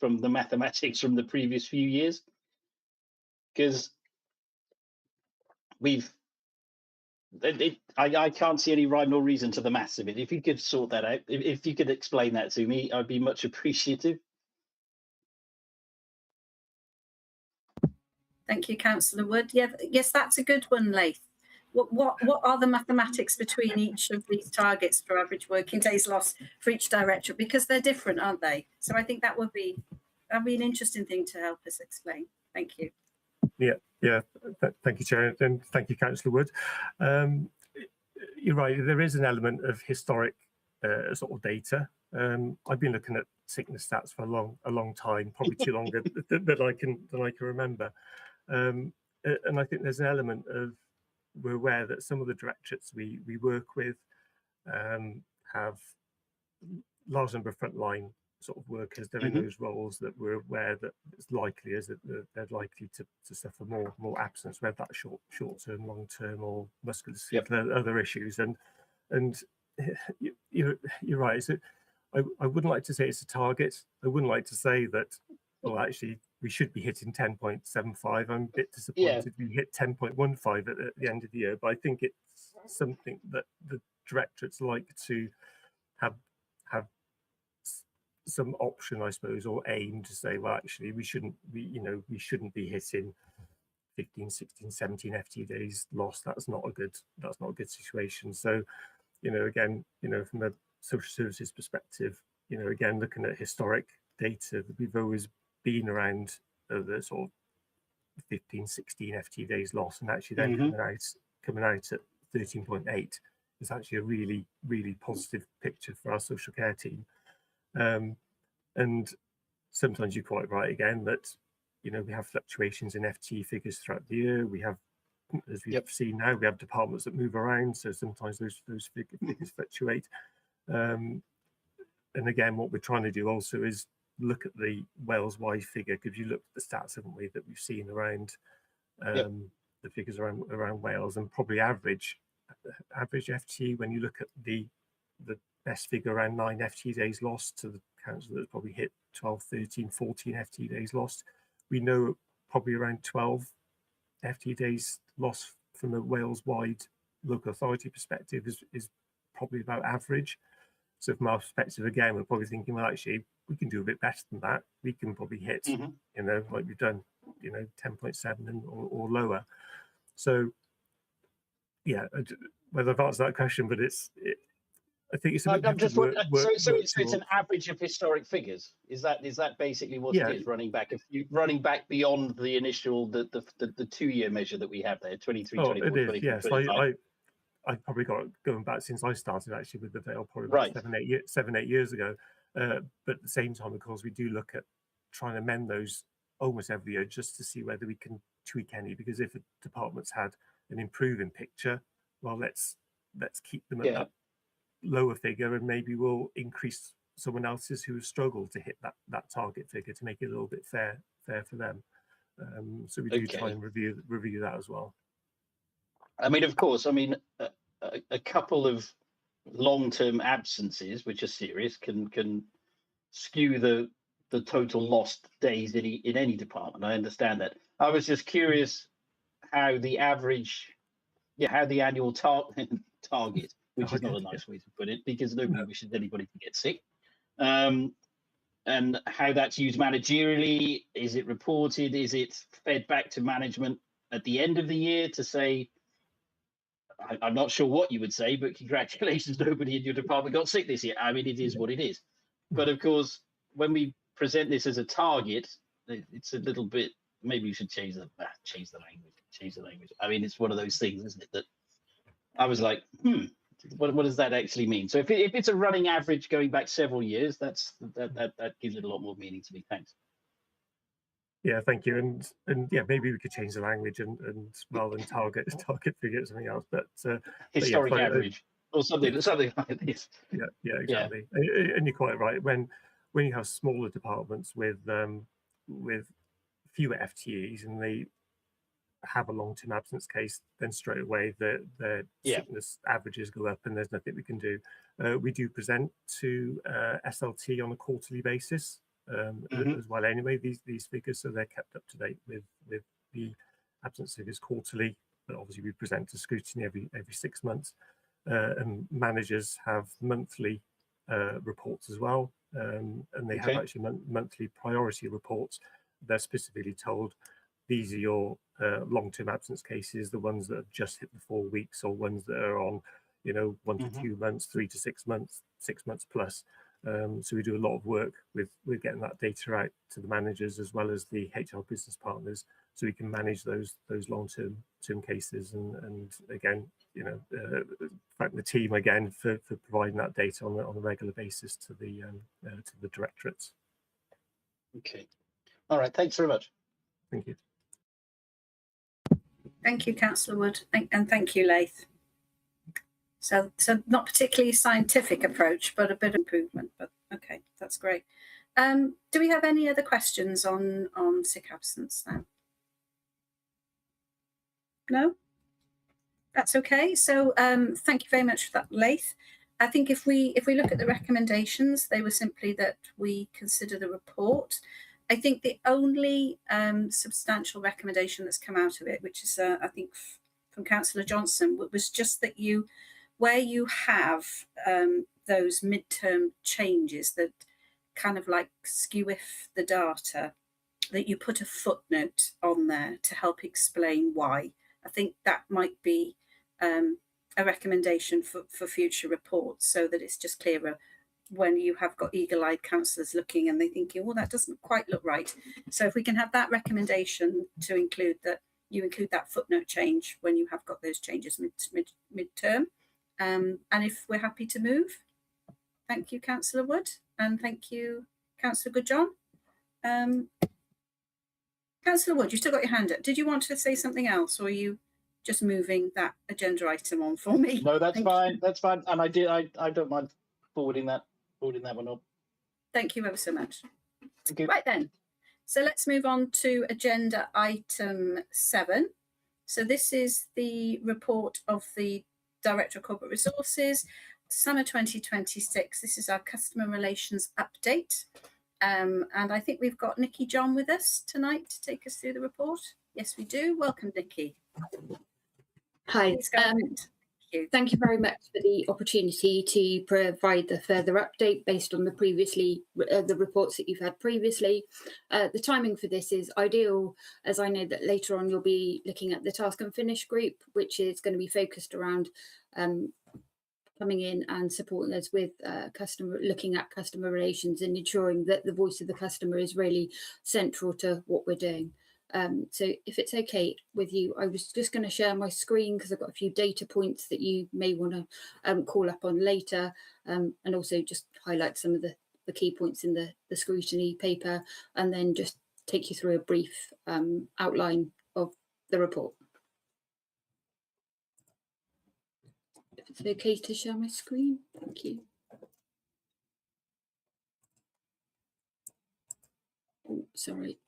Speaker 11: from the mathematics from the previous few years? Because I can't see any rhyme or reason to the maths of it. If you could sort that out, if you could explain that to me, I'd be much appreciative.
Speaker 1: Thank you, Councillor Wood. Yeah, yes, that's a good one, Leigh. What are the mathematics between each of these targets for average working days lost for each directorate? Because they're different, aren't they? So I think that'd be an interesting thing to help us explain. Thank you.
Speaker 13: Yeah. Thank you, Chair, and thank you, Councillor Wood. You're right. There is an element of historic sort of data. I've been looking at sickness stats for a long time, probably too long that I can remember. And I think there's an element of, we're aware that some of the directorates we work with have large number of frontline sort of workers. They're in those roles that we're aware that it's likely that they're likely to suffer more absence, whether that's short term, long term, or musculoskeletal other issues. And you're right. So I wouldn't like to say it's a target. I wouldn't like to say that, well, actually we should be hitting 10.75. I'm a bit disappointed we hit 10.15 at the end of the year, but I think it's something that the directorates like to have some option, I suppose, or aim to say, well, actually we shouldn't be hitting 15, 16, 17 FTE days lost. That's not a good situation. So, you know, again, you know, from a social services perspective, you know, again, looking at historic data, we've always been around the sort of 15, 16 FTE days lost, and actually then coming out at 13.8 is actually a really, really positive picture for our social care team. And sometimes you're quite right again that, you know, we have fluctuations in FTE figures throughout the year. We have, as we've seen now, we have departments that move around, so sometimes those figures fluctuate. And again, what we're trying to do also is look at the Wales-wide figure, because you looked at the stats, haven't we, that we've seen around the figures around Wales, and probably average FTE, when you look at the best figure around 9 FTE days lost to the council that's probably hit 12, 13, 14 FTE days lost. We know probably around 12 FTE days lost from a Wales-wide local authority perspective is probably about average. So from our perspective, again, we're probably thinking, well, actually, we can do a bit better than that. We can probably hit, you know, like we've done, you know, 10.7 or lower. So, yeah, whether I've answered that question, but I think it's
Speaker 11: I'm just
Speaker 13: work
Speaker 11: so it's
Speaker 13: towards.
Speaker 11: an average of historic figures. Is that basically what it is? Running back beyond the initial the 2-year measure that we have there, 23, 24,
Speaker 13: it is,
Speaker 11: 24,
Speaker 13: yes.
Speaker 11: 25.
Speaker 13: I probably got going back since I started actually with the Vale, probably
Speaker 11: Right.
Speaker 13: about 7-8 years ago. But at the same time, of course, we do look at trying to amend those almost every year just to see whether we can tweak any. Because if a department's had an improving picture, well, let's keep them at that lower figure, and maybe we'll increase someone else's who has struggled to hit that target figure to make it a little bit fair for them. So we do try and review that as well.
Speaker 11: I mean, of course, a couple of long-term absences, which are serious, can skew the total lost days in any department. I understand that. I was just curious how the average, how the annual target, which is not a nice way to put it, because nobody wishes anybody to get sick, and how that's used managerially. Is it reported? Is it fed back to management at the end of the year to say, I'm not sure what you would say, but congratulations, nobody in your department got sick this year. I mean, it is what it is. But of course, when we present this as a target, it's a little bit, maybe you should change the language. I mean, it's one of those things, isn't it? That I was like, what does that actually mean? So if it's a running average going back several years, that gives it a lot more meaning to me. Thanks.
Speaker 13: Yeah, thank you. And yeah, maybe we could change the language and rather than target figure something else. But
Speaker 11: historic
Speaker 13: but,
Speaker 11: average or something like this.
Speaker 13: Yeah, exactly. Yeah. And you're quite right. When you have smaller departments with fewer FTEs and they have a long-term absence case, then straight away the sickness averages go up and there's nothing we can do. We do present to SLT on a quarterly basis as well anyway, these figures, so they're kept up to date with the absence figures quarterly, but obviously we present to Scrutiny every 6 months, and managers have monthly reports as well, and they have actually monthly priority reports. They're specifically told these are your long-term absence cases, the ones that have just hit the 4 weeks, or ones that are on 1 to 2 months, 3 to 6 months, 6 months plus. So we do a lot of work with getting that data out to the managers as well as the HR business partners, so we can manage those long-term cases. And again, thank the team again for providing that data on a regular basis to the directorates.
Speaker 11: Okay. All right. Thanks very much.
Speaker 13: Thank you.
Speaker 1: Thank you, Councillor Wood, and thank you, Laith. So not particularly scientific approach, but a bit of improvement. But okay, that's great. Do we have any other questions on sick absence now? No? That's okay. So thank you very much for that, Laith. I think if we look at the recommendations, they were simply that we consider the report. I think the only substantial recommendation that's come out of it, which is I think from Councillor Johnson, was just that where you have those midterm changes that kind of like skew the data, that you put a footnote on there to help explain why. I think that might be a recommendation for future reports, so that it's just clearer when you have got eagle-eyed councillors looking and they're thinking, well, that doesn't quite look right. So if we can have that recommendation to include that, you include that footnote change when you have got those changes midterm. And if we're happy to move, thank you, Councillor Wood, and thank you, Councillor Goodjohn. Councillor Wood, you still got your hand up. Did you want to say something else, or are you just moving that agenda item on for me?
Speaker 11: No, that's fine. That's fine. And I don't mind forwarding that one on.
Speaker 1: Thank you ever so much.
Speaker 11: Thank you.
Speaker 1: Right then, so let's move on to agenda item 7. So this is the report of the Director of Corporate Resources, summer 2026. This is our customer relations update. And I think we've got Nikki John with us tonight to take us through the report. Yes, we do. Welcome, Nikki.
Speaker 14: Hi. Thank you very much for the opportunity to provide the further update based on the reports that you've had previously. The timing for this is ideal, as I know that later on you'll be looking at the task and finish group, which is going to be focused around coming in and supporting us with looking at customer relations and ensuring that the voice of the customer is really central to what we're doing. So if it's okay with you, I was just going to share my screen because I've got a few data points that you may want to call up on later, and also just highlight some of the key points in the scrutiny paper, and then just take you through a brief outline of the report. If it's okay to share my screen, thank you. Oh, sorry.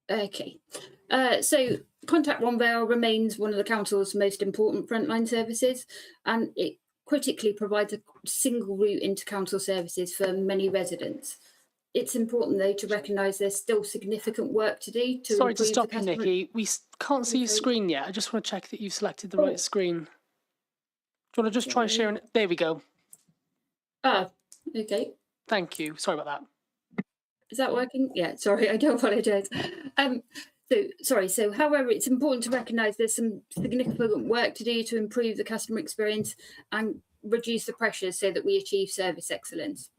Speaker 14: Okay, so Contact One Rail remains one of the Council's most important frontline services, and it critically provides a single route into Council services for many residents. It's important, though, to recognise there's still significant work to do to
Speaker 3: Sorry to
Speaker 14: improve
Speaker 3: stop
Speaker 14: the
Speaker 3: you,
Speaker 14: customer...
Speaker 3: Nikki. We can't see your
Speaker 14: Okay.
Speaker 3: screen yet. I just want to check that you've selected the right screen. Do you want to just try sharing it? There we go.
Speaker 14: Ah, okay.
Speaker 3: Thank you. Sorry about that.
Speaker 14: Is that working? Yeah, sorry, I do apologise. So however, it's important to recognise there's some significant work to do to improve the customer experience and reduce the pressures so that we achieve service excellence.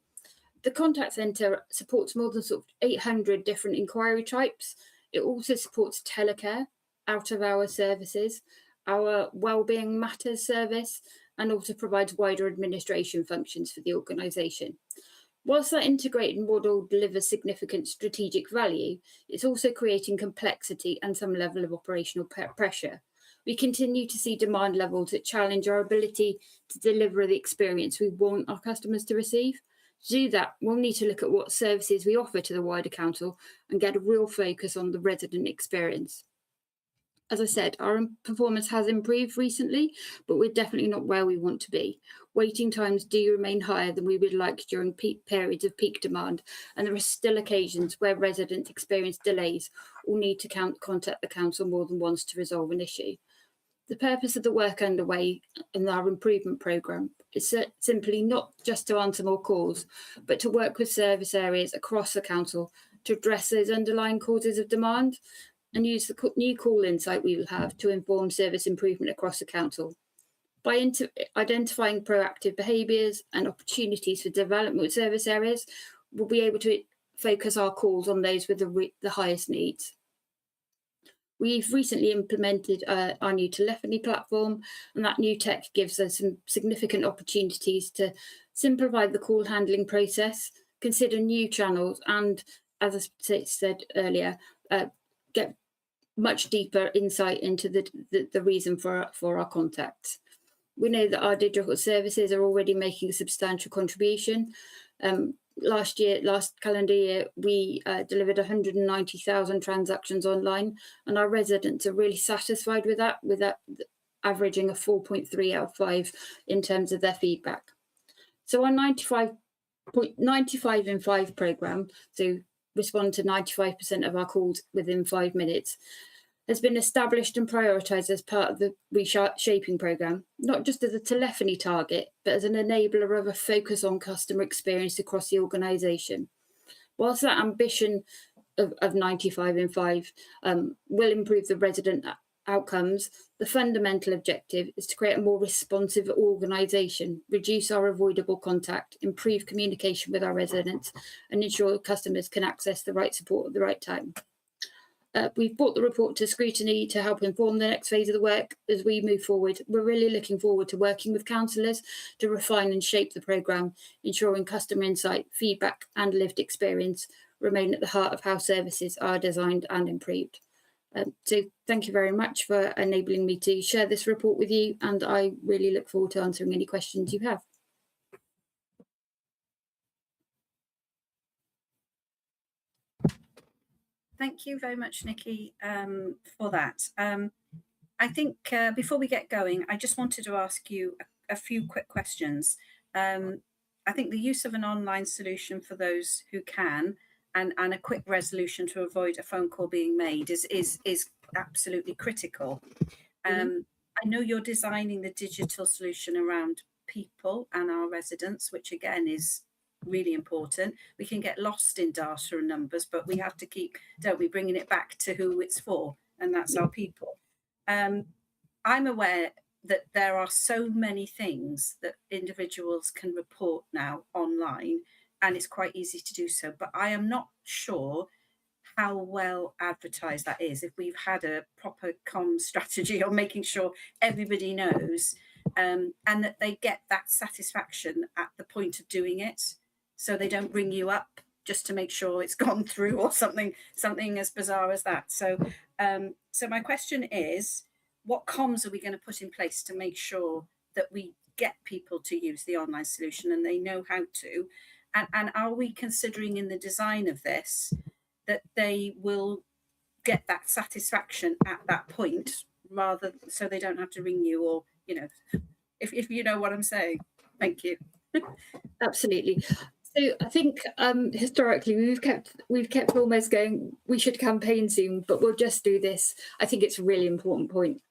Speaker 14: The contact centre supports more than sort of 800 different inquiry types. It also supports telecare, out-of-hours services, our Wellbeing Matters service, and also provides wider administration functions for the organisation. Whilst that integrated model delivers significant strategic value, it's also creating complexity and some level of operational pressure. We continue to see demand levels that challenge our ability to deliver the experience we want our customers to receive. To do that, we'll need to look at what services we offer to the wider council and get a real focus on the resident experience. As I said, our performance has improved recently, but we're definitely not where we want to be. Waiting times do remain higher than we would like during peak periods of peak demand, and there are still occasions where residents experience delays or need to contact the council more than once to resolve an issue. The purpose of the work underway in our improvement programme is simply not just to answer more calls, but to work with service areas across the council to address those underlying causes of demand and use the new call insight we will have to inform service improvement across the council. By identifying proactive behaviours and opportunities for development with service areas, we'll be able to focus our calls on those with the highest needs. We've recently implemented our new telephony platform, and that new tech gives us some significant opportunities to simplify the call handling process, consider new channels, and, as I said earlier, get much deeper insight into the reason for our contacts. We know that our digital services are already making a substantial contribution. Last calendar year, we delivered 190,000 transactions online, and our residents are really satisfied with that averaging a 4.3 out of 5 in terms of their feedback. So our 95 in 5 programme, so respond to 95% of our calls within 5 minutes, has been established and prioritised as part of the reshaping programme, not just as a telephony target, but as an enabler of a focus on customer experience across the organisation. Whilst that ambition of 95 in 5 will improve the resident outcomes, the fundamental objective is to create a more responsive organisation, reduce our avoidable contact, improve communication with our residents, and ensure customers can access the right support at the right time. We've brought the report to Scrutiny to help inform the next phase of the work as we move forward. We're really looking forward to working with councillors to refine and shape the programme, ensuring customer insight, feedback and lived experience remain at the heart of how services are designed and improved. So thank you very much for enabling me to share this report with you, and I really look forward to answering any questions you have.
Speaker 1: Thank you very much, Nikki, for that. I think before we get going, I just wanted to ask you a few quick questions. I think the use of an online solution for those who can and a quick resolution to avoid a phone call being made is absolutely critical. I know you're designing the digital solution around people and our residents, which again is really important. We can get lost in data and numbers, but we have to keep, don't we, bringing it back to who it's for, and that's our people. I'm aware that there are so many things that individuals can report now online, and it's quite easy to do so. But I am not sure how well advertised that is, if we've had a proper comms strategy on making sure everybody knows, and that they get that satisfaction at the point of doing it, so they don't ring you up just to make sure it's gone through or something as bizarre as that. So so my question is, what comms are we going to put in place to make sure that we get people to use the online solution and they know how to? And are we considering in the design of this that they will get that satisfaction at that point, rather so they don't have to ring you, or, you know, if you know what I'm saying. Thank you.
Speaker 14: Absolutely. So I think historically we've kept almost going, we should campaign soon, but we'll just do this. I think it's a really important point.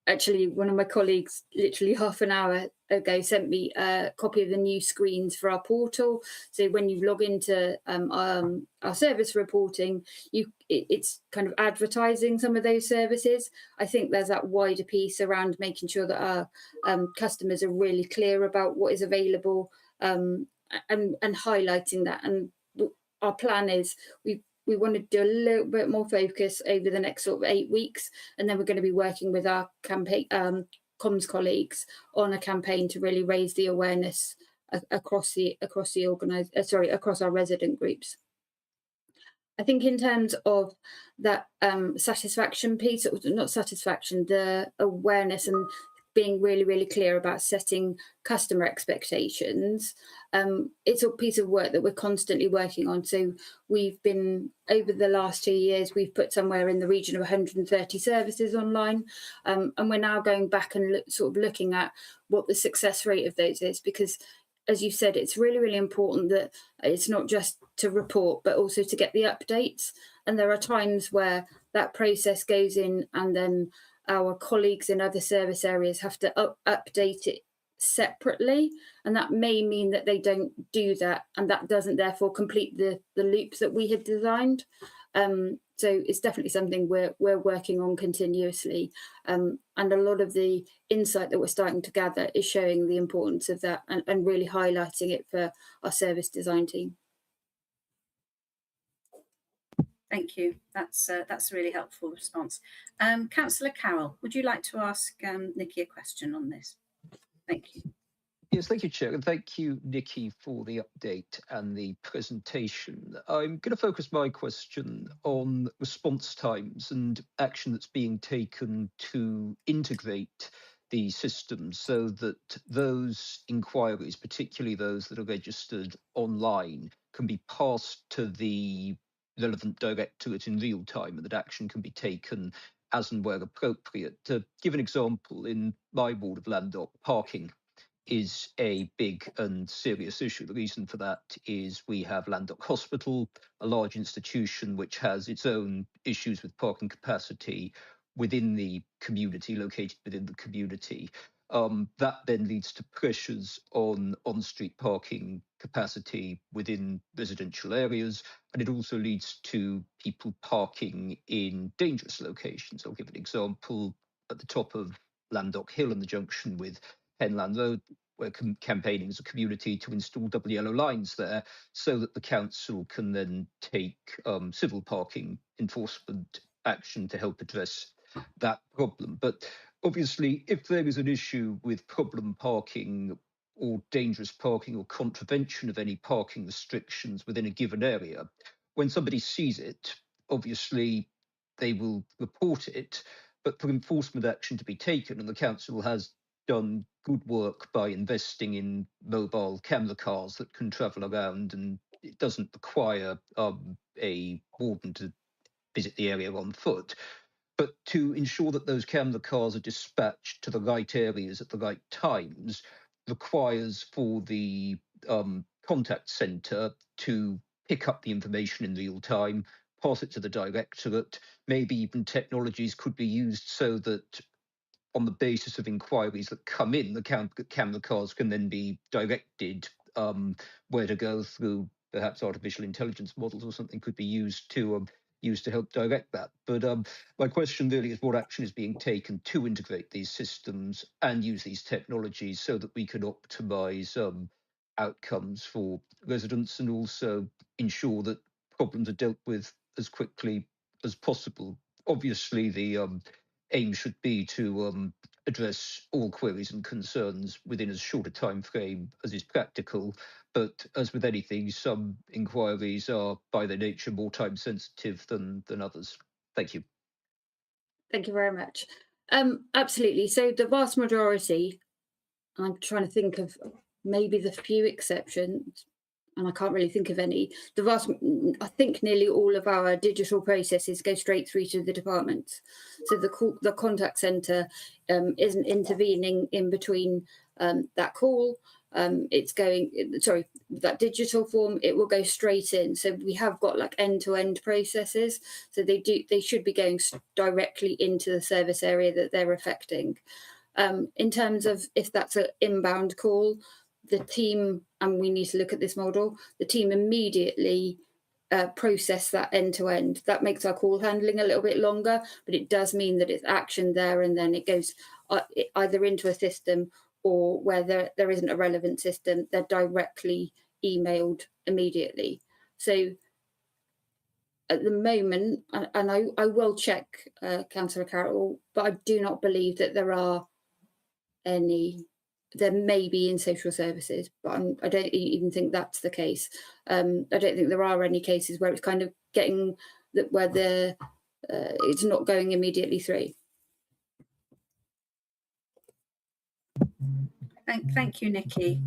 Speaker 14: Actually, one of my colleagues literally half an hour ago sent me a copy of the new screens for our portal. So when you log into our service reporting, it's kind of advertising some of those services. I think there's that wider piece around making sure that our customers are really clear about what is available, and highlighting that. And our plan is we want to do a little bit more focus over the next sort of 8 weeks, and then we're going to be working with our campaign comms colleagues on a campaign to really raise the awareness across our resident groups. I think in terms of that satisfaction piece, not satisfaction, the awareness and being really, really clear about setting customer expectations. It's a piece of work that we're constantly working on. So we've been, over the last 2 years, we've put somewhere in the region of 130 services online. And we're now going back and looking at what the success rate of those is, because as you said, it's really, really important that it's not just to report, but also to get the updates. And there are times where that process goes in and then our colleagues in other service areas have to update it separately, and that may mean that they don't do that, and that doesn't therefore complete the loop that we had designed. So it's definitely something we're working on continuously, and a lot of the insight that we're starting to gather is showing the importance of that and really highlighting it for our service design team.
Speaker 1: Thank you. That's a really helpful response. Councillor Carroll, would you like to ask Nikki a question on this? Thank you.
Speaker 7: Yes, thank you, Chair, and thank you, Nikki, for the update and the presentation. I'm going to focus my question on response times and action that's being taken to integrate the system so that those inquiries, particularly those that are registered online, can be passed to the relevant directorate in real time, and that action can be taken as and where appropriate. To give an example, in my ward of Landock, parking is a big and serious issue. The reason for that is we have Landock Hospital, a large institution which has its own issues with parking capacity within the community, located within the community. That then leads to pressures on on-street parking capacity within residential areas, and it also leads to people parking in dangerous locations. I'll give an example at the top of Landock Hill in the junction with Penland Road. We're campaigning as a community to install double yellow lines there so that the council can then take civil parking enforcement action to help address that problem. But obviously, if there is an issue with problem parking or dangerous parking or contravention of any parking restrictions within a given area, when somebody sees it, obviously they will report it, but for enforcement action to be taken, and the council has done good work by investing in mobile camera cars that can travel around, and it doesn't require a warden to visit the area on foot. But to ensure that those camera cars are dispatched to the right areas at the right times requires for the contact centre to pick up the information in real time, pass it to the directorate. Maybe even technologies could be used so that on the basis of inquiries that come in, the camera cars can then be directed where to go through perhaps artificial intelligence models or something could be used to used to help direct that. But my question really is what action is being taken to integrate these systems and use these technologies so that we can optimise outcomes for residents and also ensure that problems are dealt with as quickly as possible. Obviously, the aim should be to address all queries and concerns within as short a time frame as is practical. But as with anything, some inquiries are by their nature more time sensitive than others. Thank you.
Speaker 14: Thank you very much. Absolutely. So the vast majority, I'm trying to think of maybe the few exceptions, and I can't really think of any. I think nearly all of our digital processes go straight through to the department. So the contact centre isn't intervening in between that call. That digital form, it will go straight in. So we have got like end-to-end processes. So they should be going directly into the service area that they're affecting. In terms of if that's an inbound call, the team, and we need to look at this model, the team immediately process that end to end. That makes our call handling a little bit longer, but it does mean that it's action there and then it goes either into a system or where there isn't a relevant system, they're directly emailed immediately. So at the moment, and I will check, Councillor Carroll, but I do not believe that there are any. There may be in social services, but I don't even think that's the case. I don't think there are any cases where it's kind of getting that where it's not going immediately through.
Speaker 1: Thank you, Nikki.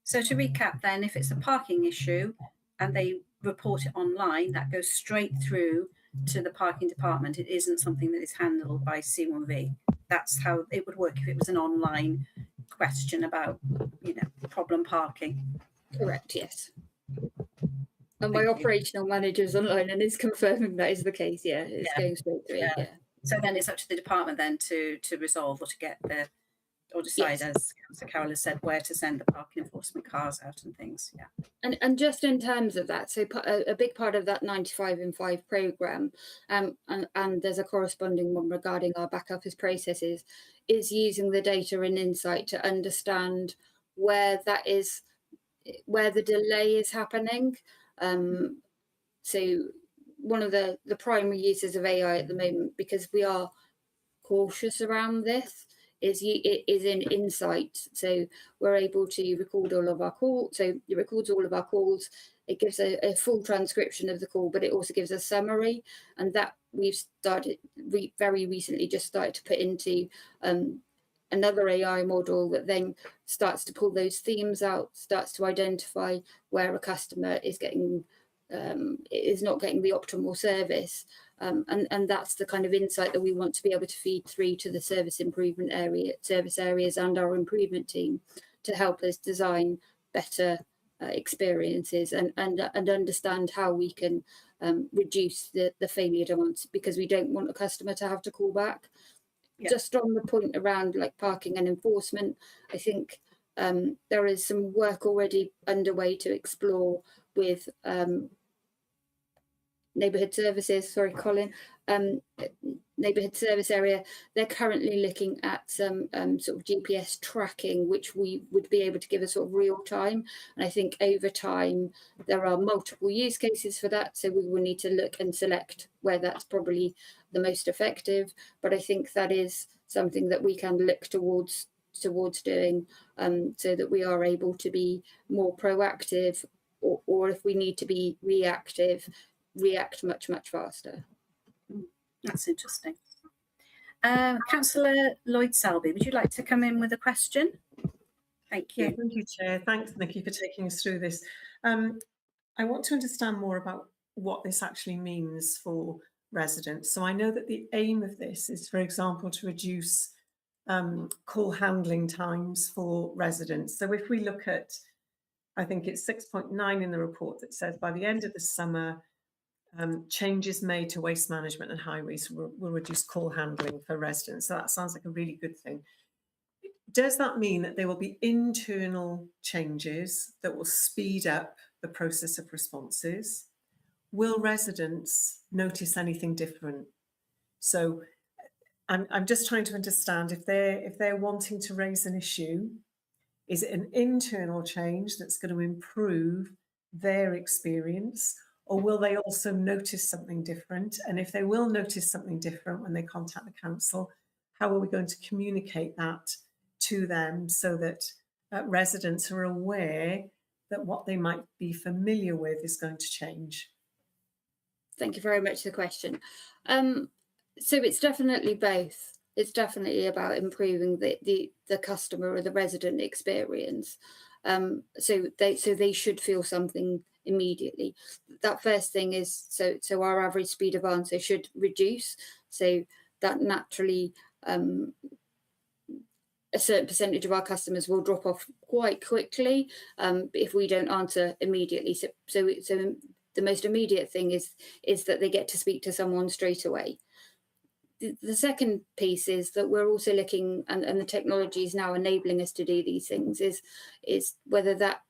Speaker 1: So to recap then, if it's a parking issue and they report it online, that goes straight through to the parking department. It isn't something that is handled by C1V. That's how it would work if it was an online question about, problem parking.
Speaker 14: Correct, yes. And my operational manager is online and is confirming that is the case. Yeah, it's going straight through. Yeah.
Speaker 1: So then it's up to the department then to resolve or to get or decide, yes, as Councillor Carroll has said, where to send the parking enforcement cars out and things. Yeah.
Speaker 14: And just in terms of that, so a big part of that 95 in 5 programme, and there's a corresponding one regarding our back office processes, is using the data and insight to understand where the delay is happening. So one of the primary uses of AI at the moment, because we are cautious around this, is in insight. So we're able to record all of our calls. So it records all of our calls. It gives a full transcription of the call, but it also gives a summary. And that we've started very recently just started to put into another AI model that then starts to pull those themes out, starts to identify where a customer is not getting the optimal service. And that's the kind of insight that we want to be able to feed through to the service areas and our improvement team to help us design better experiences and understand how we can reduce the failure demands, because we don't want a customer to have to call back. Yeah. Just on the point around like parking and enforcement, I think there is some work already underway to explore with neighbourhood services, neighbourhood service area. They're currently looking at some sort of GPS tracking, which we would be able to give a sort of real time. And I think over time, there are multiple use cases for that. So we will need to look and select where that's probably the most effective. But I think that is something that we can look towards doing so that we are able to be more proactive, or if we need to be reactive, react much faster.
Speaker 1: That's interesting. Councillor Lloyd Selby, would you like to come in with a question? Thank you.
Speaker 9: Yeah, thank you, Chair. Thanks, Nikki, for taking us through this. I want to understand more about what this actually means for residents. So I know that the aim of this is, for example, to reduce call handling times for residents. So if we look at, I think it's 6.9 in the report that says by the end of the summer, changes made to waste management and highways will reduce call handling for residents. So that sounds like a really good thing. Does that mean that there will be internal changes that will speed up the process of responses? will residents notice anything different? So I'm just trying to understand if they're wanting to raise an issue, is it an internal change that's going to improve their experience, or will they also notice something different? And if they will notice something different when they contact the council, how are we going to communicate that to them so that residents are aware that what they might be familiar with is going to change?
Speaker 14: Thank you very much for the question. So it's definitely both. It's definitely about improving the customer or the resident experience. So they should feel something immediately. That first thing is so our average speed of answer should reduce. So that naturally a certain percentage of our customers will drop off quite quickly if we don't answer immediately. So the most immediate thing is that they get to speak to someone straight away. The second piece is that we're also looking, and the technology is now enabling us to do these things, is whether that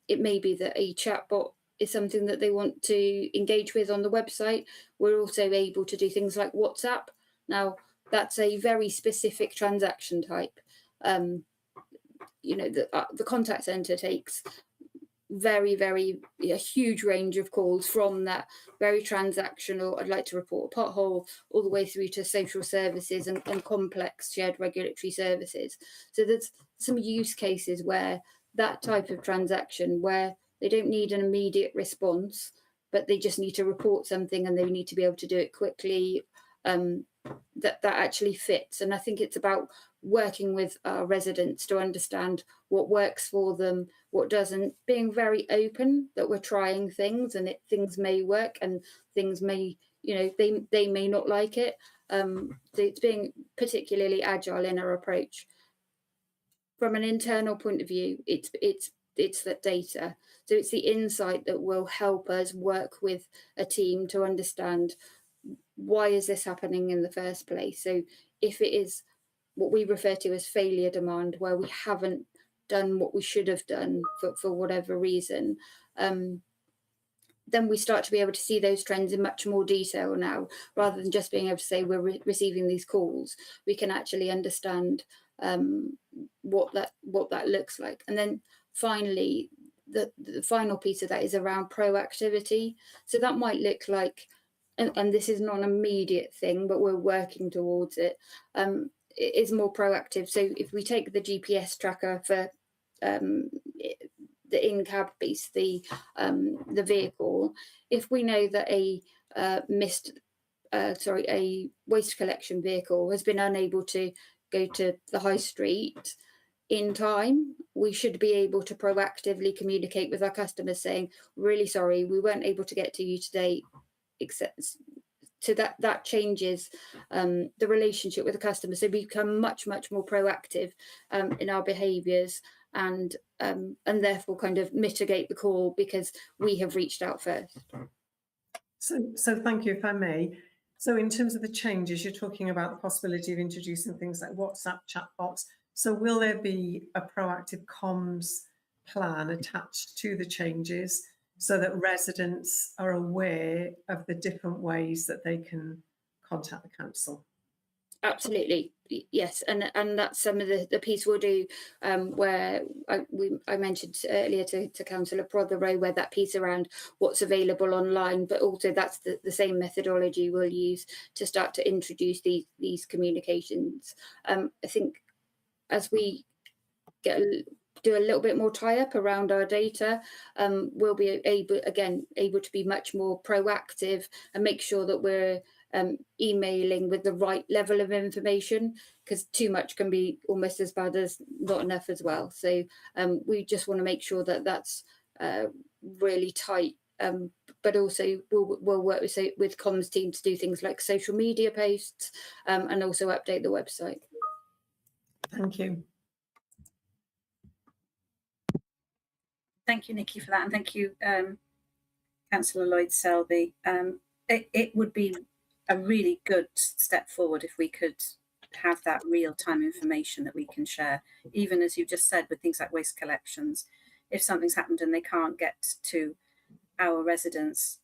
Speaker 14: it may be that a chatbot is something that they want to engage with on the website. We're also able to do things like WhatsApp. Now, that's a very specific transaction type. You know, the contact centre takes a huge range of calls, from that very transactional, I'd like to report a pothole, all the way through to social services and complex shared regulatory services. So there's some use cases where that type of transaction, where they don't need an immediate response, but they just need to report something and they need to be able to do it quickly, that actually fits. And I think it's about working with our residents to understand what works for them, what doesn't, being very open that we're trying things and things may work and things may, you know, they may not like it. So it's being particularly agile in our approach. From an internal point of view, it's that data. So it's the insight that will help us work with a team to understand, why is this happening in the first place? So if it is what we refer to as failure demand, where we haven't done what we should have done for whatever reason, then we start to be able to see those trends in much more detail now, rather than just being able to say we're receiving these calls. We can actually understand what that looks like. And then finally, the final piece of that is around proactivity. So that might look like, and this is not an immediate thing, but we're working towards it. It is more proactive. So if we take the GPS tracker for the in-cab piece, the vehicle, if we know that a waste collection vehicle has been unable to go to the high street in time, we should be able to proactively communicate with our customers saying, really sorry, we weren't able to get to you today. So that changes the relationship with the customer. So we become much more proactive in our behaviours, and therefore kind of mitigate the call because we have reached out first.
Speaker 9: So thank you, if I may. So in terms of the changes, you're talking about the possibility of introducing things like WhatsApp chatbots. So will there be a proactive comms plan attached to the changes, so that residents are aware of the different ways that they can contact the council?
Speaker 14: Absolutely, yes, and that's some of the piece we'll do, where I mentioned earlier to Councillor Prothero, where that piece around what's available online, but also that's the same methodology we'll use to start to introduce these communications. I think as we do a little bit more tie-up around our data, we'll be able to be much more proactive and make sure that we're emailing with the right level of information, because too much can be almost as bad as not enough as well. So we just want to make sure that that's really tight, but also we'll work with comms team to do things like social media posts, and also update the website.
Speaker 9: Thank you.
Speaker 1: Thank you, Nikki, for that, and thank you, Councillor Lloyd-Selby. It would be a really good step forward if we could have that real-time information that we can share, even as you just said, with things like waste collections. If something's happened and they can't get to our residents.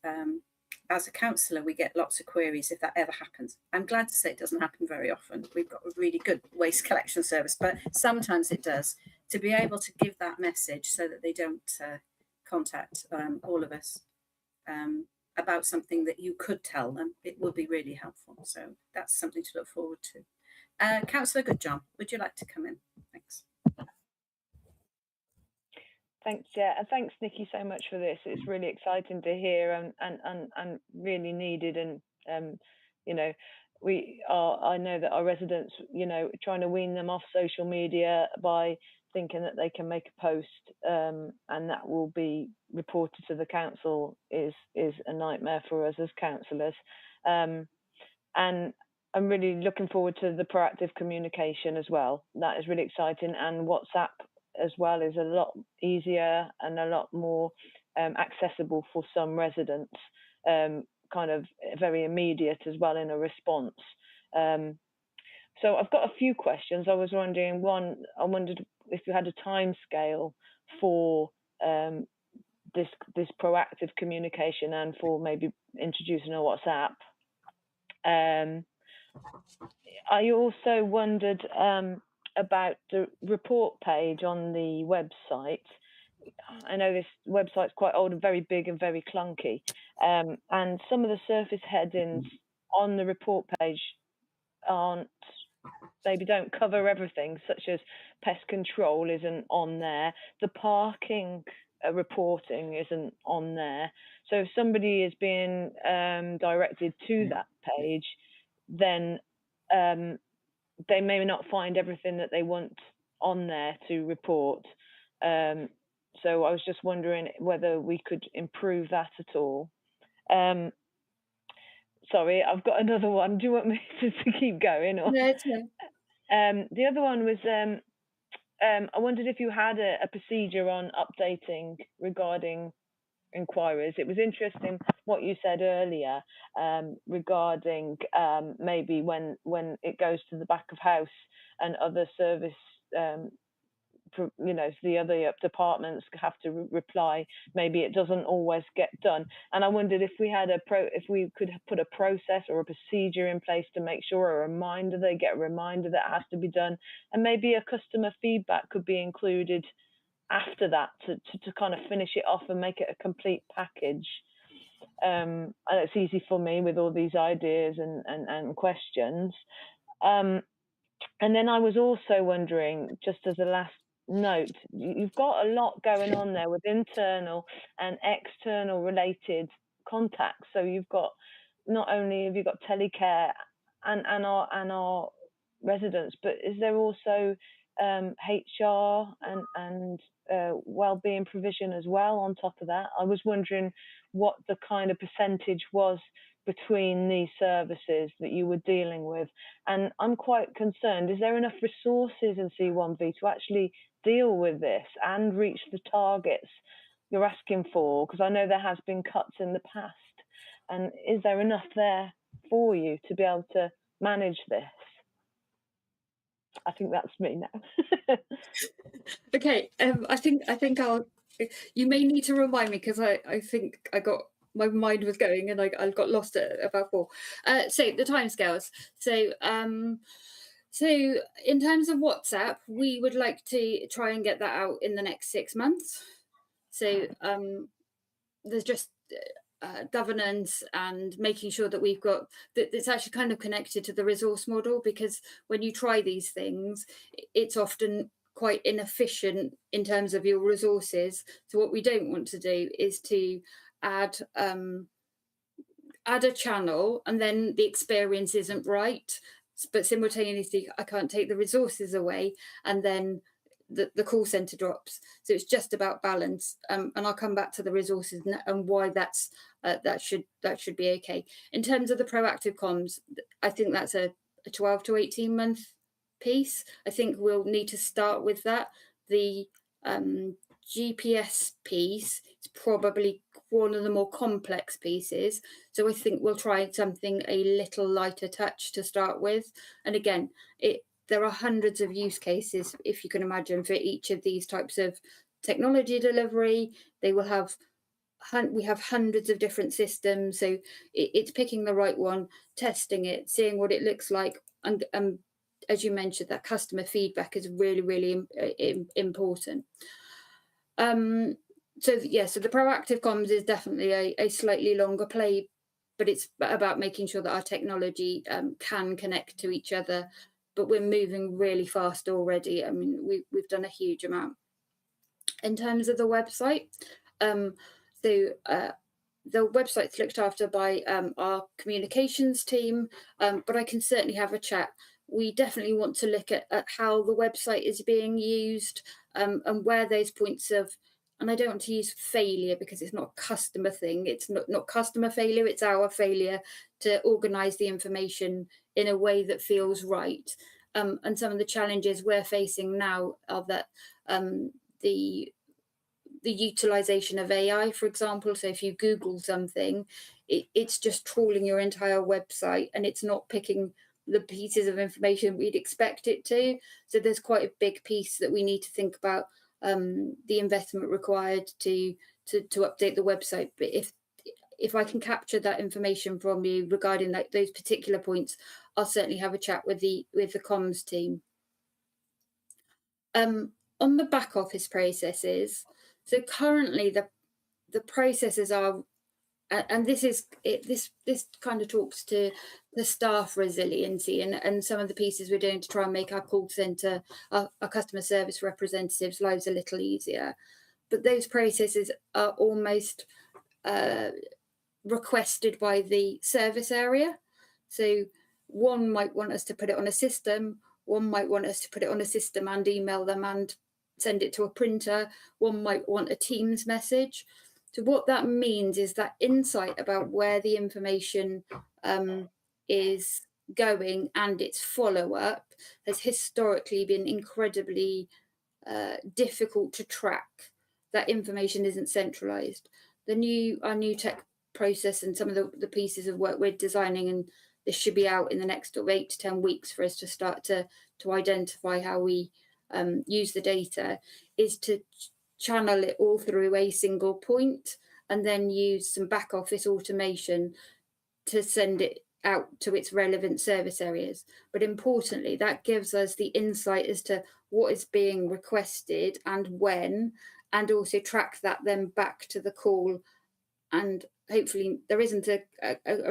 Speaker 1: As a councillor, we get lots of queries if that ever happens. I'm glad to say it doesn't happen very often. We've got a really good waste collection service, but sometimes it does. To be able to give that message so that they don't contact all of us about something that you could tell them, it would be really helpful. So that's something to look forward to. Councillor Goodjohn, would you like to come in? Thanks.
Speaker 10: Thanks, Chair, and thanks, Nikki, so much for this. It's really exciting to hear and really needed. And you know, I know that our residents, you know, trying to wean them off social media by thinking that they can make a post and that will be reported to the council is a nightmare for us as councillors. And I'm really looking forward to the proactive communication as well. That is really exciting, and WhatsApp as well is a lot easier and a lot more accessible for some residents, kind of very immediate as well in a response. So I've got a few questions. I was wondering, one, I wondered if you had a time scale for this proactive communication and for maybe introducing a WhatsApp. I also wondered about the report page on the website. I know this website's quite old and very big and very clunky, and some of the surface headings on the report page maybe don't cover everything, such as pest control isn't on there, the parking reporting isn't on there. So if somebody is being directed to that page, then they may not find everything that they want on there to report. So I was just wondering whether we could improve that at all. Sorry, I've got another one. Do you want me to keep going? Or?
Speaker 14: No, it's no.
Speaker 10: The other one was, I wondered if you had a procedure on updating regarding inquiries. It was interesting what you said earlier regarding maybe when it goes to the back of house and other service, you know, the other departments have to reply. Maybe it doesn't always get done. And I wondered if we had if we could put a process or a procedure in place to make sure they get a reminder that has to be done, and maybe a customer feedback could be included after that to kind of finish it off and make it a complete package. And it's easy for me with all these ideas and questions. And then I was also wondering, just as a last note, you've got a lot going on there with internal and external related contacts. So you've got, not only have you got telecare and our residents, but is there also HR and wellbeing provision as well on top of that? I was wondering what the kind of percentage was between these services that you were dealing with. And I'm quite concerned, is there enough resources in C1V to actually deal with this and reach the targets you're asking for? Because I know there has been cuts in the past. And is there enough there for you to be able to manage this? I think that's me now.
Speaker 14: Okay, I think I'll. You may need to remind me, because I think my mind was going and I got lost at about 4. So the timescales. So in terms of WhatsApp, we would like to try and get that out in the next 6 months. So there's just governance and making sure that we've got that. It's actually kind of connected to the resource model, because when you try these things, it's often quite inefficient in terms of your resources. So what we don't want to do is to add a channel and then the experience isn't right, but simultaneously I can't take the resources away and then the call centre drops. So it's just about balance, and I'll come back to the resources and why that's that should be okay. In terms of the proactive comms, I think that's a 12 to 18 month piece. I think we'll need to start with that. The GPS piece is probably one of the more complex pieces, so I think we'll try something a little lighter touch to start with. And again, there are hundreds of use cases, if you can imagine, for each of these types of technology delivery. They will have we have hundreds of different systems, so it's picking the right one, testing it, seeing what it looks like, and as you mentioned, that customer feedback is really, really important. So the proactive comms is definitely a slightly longer play, but it's about making sure that our technology can connect to each other. But we're moving really fast already. I mean, we've done a huge amount. In terms of the website, the website's looked after by our communications team, but I can certainly have a chat. We definitely want to look at how the website is being used, and where those points of, and I don't want to use failure because it's not a customer thing. It's not customer failure, it's our failure to organise the information in a way that feels right. And some of the challenges we're facing now are that the utilisation of AI, for example. So if you Google something, it's just trawling your entire website and it's not picking the pieces of information we'd expect it to. So there's quite a big piece that we need to think about, the investment required to update the website. But if I can capture that information from you regarding those particular points, I'll certainly have a chat with the comms team. On the back office processes, so currently the processes are, and this kind of talks to the staff resiliency and some of the pieces we're doing to try and make our call centre, our customer service representatives' lives a little easier. But those processes are almost requested by the service area. So one might want us to put it on a system, one might want us to put it on a system and email them and send it to a printer, one might want a Teams message. So what that means is that insight about where the information is going and its follow-up has historically been incredibly difficult to track. That information isn't centralised. Our new tech process and some of the pieces of work we're designing, and this should be out in the next 8 to 10 weeks for us to start to identify how we use the data, is to channel it all through a single point and then use some back office automation to send it out to its relevant service areas. But importantly, that gives us the insight as to what is being requested and when, and also track that then back to the call. And hopefully there isn't a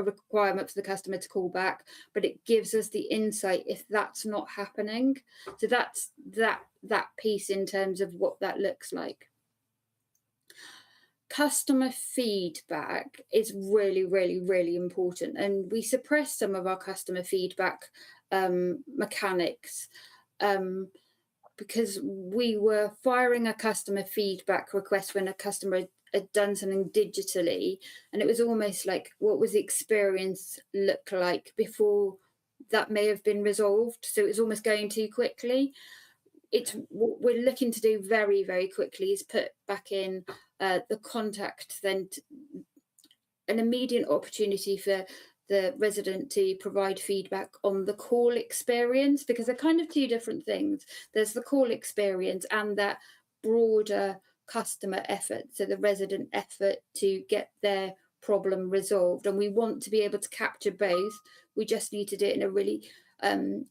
Speaker 14: requirement for the customer to call back, but it gives us the insight if that's not happening. So that's that piece in terms of what that looks like. Customer feedback is really, really, really important, and we suppress some of our customer feedback mechanics because we were firing a customer feedback request when a customer had done something digitally, and it was almost like, what was the experience look like before that may have been resolved? So it was almost going too quickly. It's what we're looking to do very, very quickly is put back in the contact, then an immediate opportunity for the resident to provide feedback on the call experience, because they're kind of two different things. There's the call experience and that broader customer effort, so the resident effort to get their problem resolved. And we want to be able to capture both. We just need to do it in a really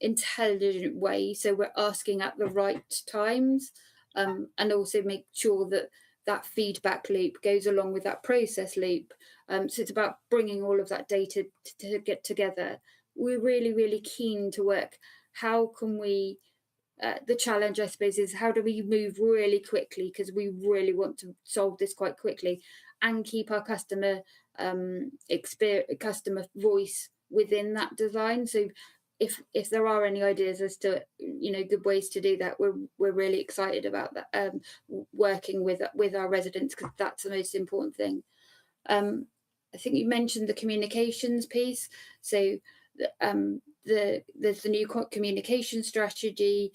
Speaker 14: intelligent way, so we're asking at the right times, and also make sure that that feedback loop goes along with that process loop. So it's about bringing all of that data to get together. We're really, really keen to work. How can we, the challenge, I suppose, is how do we move really quickly, because we really want to solve this quite quickly and keep our customer customer voice within that design. So if there are any ideas as to good ways to do that, we're really excited about that, working with our residents, because that's the most important thing. I think you mentioned the communications piece. So there's the new communication strategy.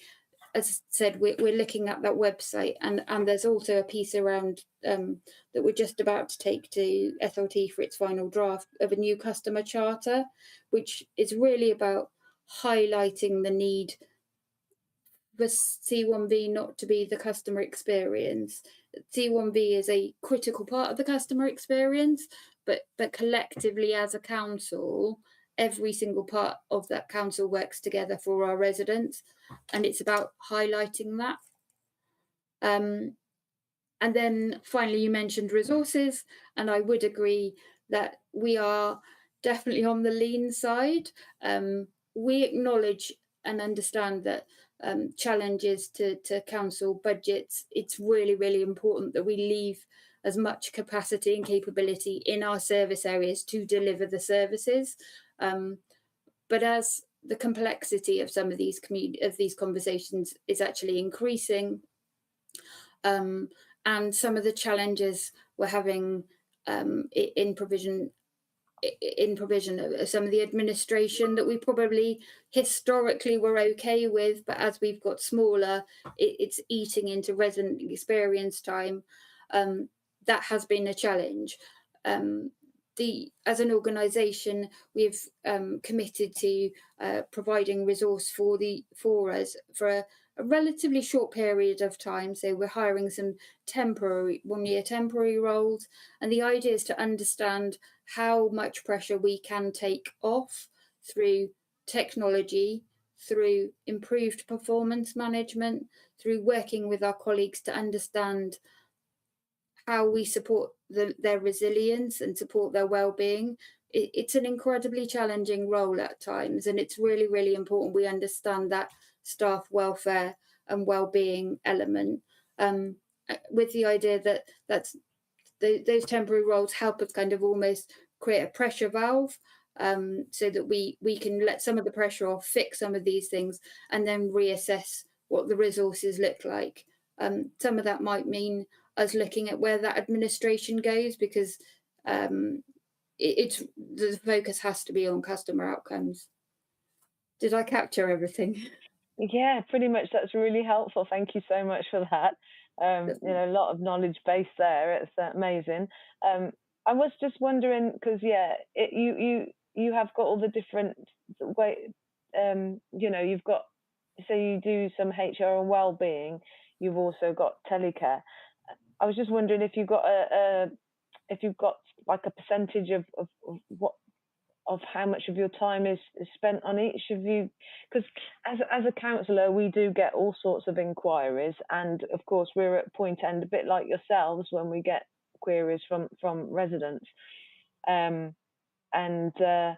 Speaker 14: As I said, we're looking at that website, and there's also a piece around that we're just about to take to SLT for its final draft of a new customer charter, which is really about highlighting the need for C1V not to be the customer experience. C1V is a critical part of the customer experience, but collectively as a council, every single part of that council works together for our residents, and it's about highlighting that. And then finally, you mentioned resources, and I would agree that we are definitely on the lean side. We acknowledge and understand that challenges to council budgets, it's really, really important that we leave as much capacity and capability in our service areas to deliver the services. But as the complexity of some of these conversations is actually increasing, and some of the challenges we're having in provision of some of the administration that we probably historically were okay with, but as we've got smaller, it's eating into resident experience time. That has been a challenge. As an organisation, we've committed to providing resource for us for a relatively short period of time. So we're hiring some one-year temporary roles, and the idea is to understand how much pressure we can take off through technology, through improved performance management, through working with our colleagues to understand how we support their resilience and support their well-being. It's an incredibly challenging role at times, and it's really, really important we understand that staff welfare and well-being element, with the idea that those temporary roles help us kind of almost create a pressure valve, so that we can let some of the pressure off, fix some of these things, and then reassess what the resources look like. Some of that might mean us looking at where that administration goes, because the focus has to be on customer outcomes. Did I capture everything?
Speaker 10: Yeah, pretty much. That's really helpful. Thank you so much for that. A lot of knowledge base there. It's amazing. I was just wondering, because you have got all the different way. You've got, so you do some HR and well-being. You've also got telecare. I was just wondering if you've got like a percentage of how much of your time is spent on each of you, because as a councillor we do get all sorts of inquiries, and of course we're at point end a bit like yourselves when we get queries from residents, so I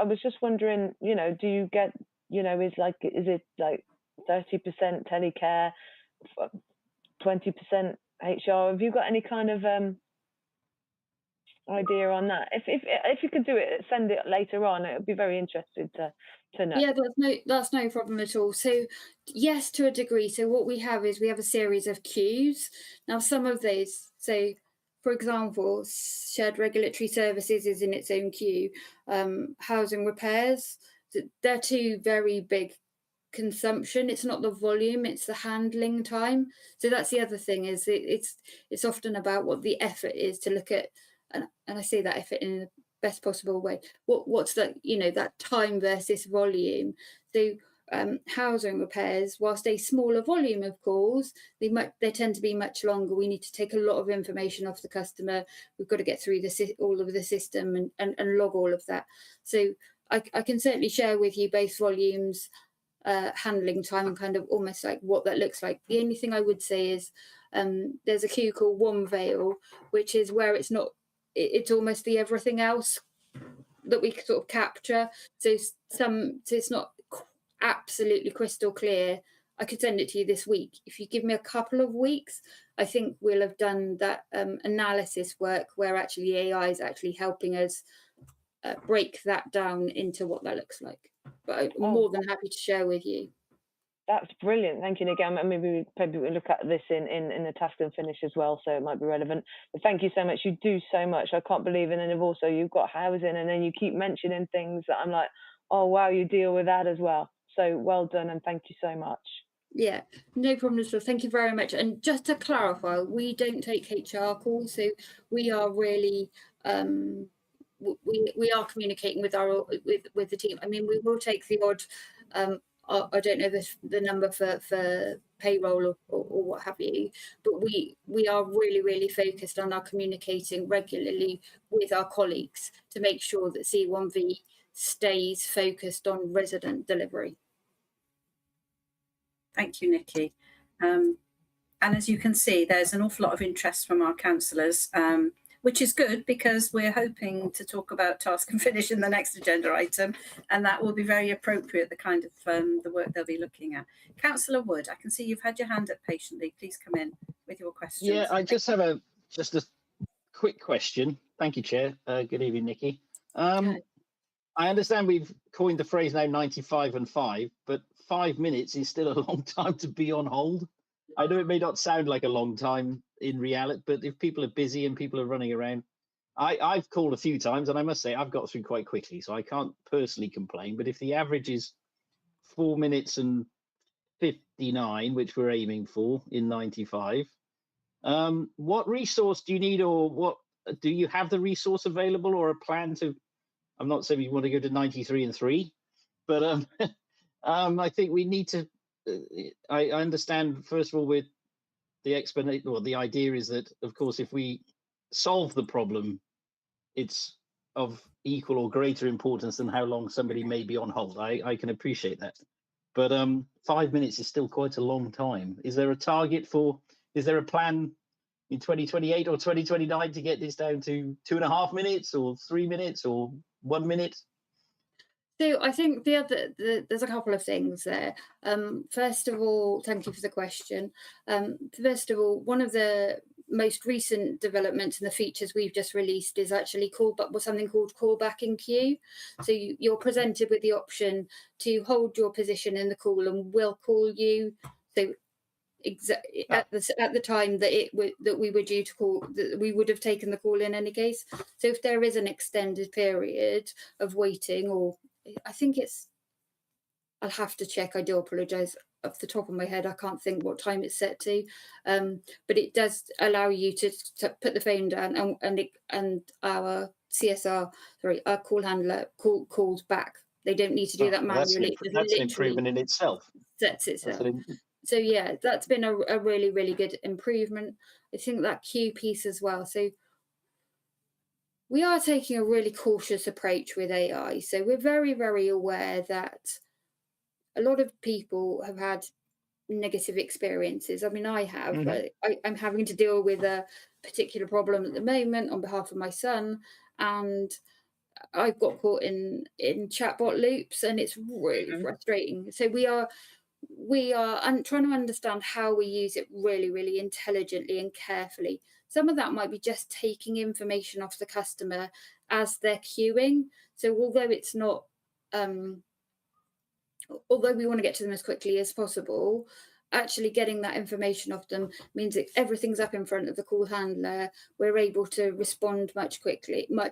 Speaker 10: was just wondering, do you get, is it like 30% telecare, 20% HR? Have you got any kind of idea on that? If you could do it, send it later on. It would be very interested to know.
Speaker 14: Yeah, that's no problem at all. So yes, to a degree. So what we have is a series of queues. Now some of those, so for example, shared regulatory services is in its own queue. Housing repairs, they're two very big consumption. It's not the volume, it's the handling time. So that's the other thing, is it's often about what the effort is to look at, and I say that effort in the best possible way. What's that, that time versus volume. So housing repairs, whilst a smaller volume, of course, they tend to be much longer. We need to take a lot of information off the customer. We've got to get through all of the system and log all of that. So I can certainly share with you both volumes, handling time, and kind of almost like what that looks like. The only thing I would say is there's a queue called One Veil, which is where it's almost the everything else that we sort of capture. So it's not absolutely crystal clear. I could send it to you this week. If you give me a couple of weeks, I think we'll have done that analysis work where actually AI is actually helping us break that down into what that looks like. But I'm more than happy to share with you.
Speaker 10: That's brilliant. Thank you, again. Maybe we'll look at this in the task and finish as well, so it might be relevant. But thank you so much. You do so much. I can't believe it. And then also you've got housing, and then you keep mentioning things that I'm like, oh wow, you deal with that as well. So well done, and thank you so much.
Speaker 14: Yeah, no problem at all. Thank you very much. And just to clarify, we don't take HR calls, so we are really we are communicating with the team. I mean, we will take the odd I don't know the number for payroll or what have you, but we are really focused on our communicating regularly with our colleagues to make sure that C1V stays focused on resident delivery.
Speaker 1: Thank you, Nikki. And as you can see, there's an awful lot of interest from our councillors, which is good because we're hoping to talk about task and finish in the next agenda item, and that will be very appropriate, the kind of the work they'll be looking at. Councillor Wood, I can see you've had your hand up patiently. Please come in with your questions.
Speaker 11: Yeah, I just have a quick question. Thank you, Chair. Good evening, Nikki. I understand we've coined the phrase now 95 and 5, but 5 minutes is still a long time to be on hold. I know it may not sound like a long time in reality, but if people are busy and people are running around, I've called a few times and I must say I've got through quite quickly, so I can't personally complain. But if the average is 4 minutes and 59, which we're aiming for in 95, what resource do you need, or what do you have the resource available or a plan to? I'm not saying we want to go to 93 and 3, but I think we need to. I understand, first of all, with the explanation, or the idea is that, of course, if we solve the problem, it's of equal or greater importance than how long somebody may be on hold. I can appreciate that, but 5 minutes is still quite a long time. Is there a target for? Is there a plan in 2028 or 2029 to get this down to 2.5 minutes or 3 minutes or 1 minute?
Speaker 14: So I think there's a couple of things there. First of all, thank you for the question. First of all, one of the most recent developments and the features we've just released is actually something called callback in queue. So you're presented with the option to hold your position in the call, and we'll call you. So at the time that we were due to call, that we would have taken the call in any case. So if there is an extended period of waiting, or I think I'll have to check. I do apologise. Off the top of my head, I can't think what time it's set to, but it does allow you to put the phone down, and our CSR, our call handler calls back. They don't need to do that manually.
Speaker 11: That's an improvement in itself.
Speaker 14: That's itself. So yeah, that's been a really good improvement. I think that queue piece as well. So we are taking a really cautious approach with AI. So we're very aware that a lot of people have had negative experiences. I mean, I have. I'm having to deal with a particular problem at the moment on behalf of my son, and I've got caught in chatbot loops, and it's really frustrating. So we are trying to understand how we use it really intelligently and carefully. Some of that might be just taking information off the customer as they're queuing. So although it's not, although we want to get to them as quickly as possible, actually getting that information off them means that everything's up in front of the call handler. We're able to respond much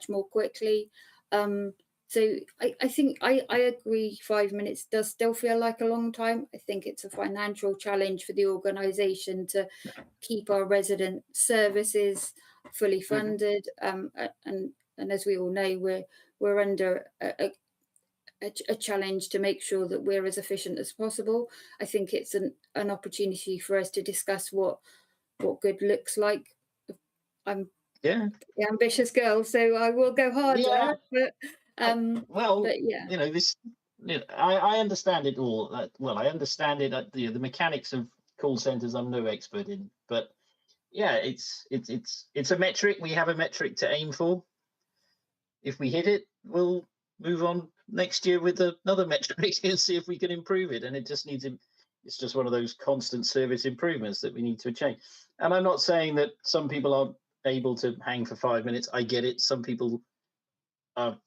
Speaker 14: more quickly. So I think I agree 5 minutes does still feel like a long time. I think it's a financial challenge for the organisation to keep our resident services fully funded. And as we all know, we're under a challenge to make sure that we're as efficient as possible. I think it's an opportunity for us to discuss what good looks like. I'm an ambitious girl, so I will go harder. But yeah,
Speaker 11: you know, this. You know, I understand it all. Well, I understand it. The mechanics of call centers, I'm no expert in, but yeah, it's a metric. We have a metric to aim for. If we hit it, we'll move on next year with another metric and see if we can improve it. And it just needs it's just one of those constant service improvements that we need to change. And I'm not saying that some people aren't able to hang for 5 minutes. I get it. Some people are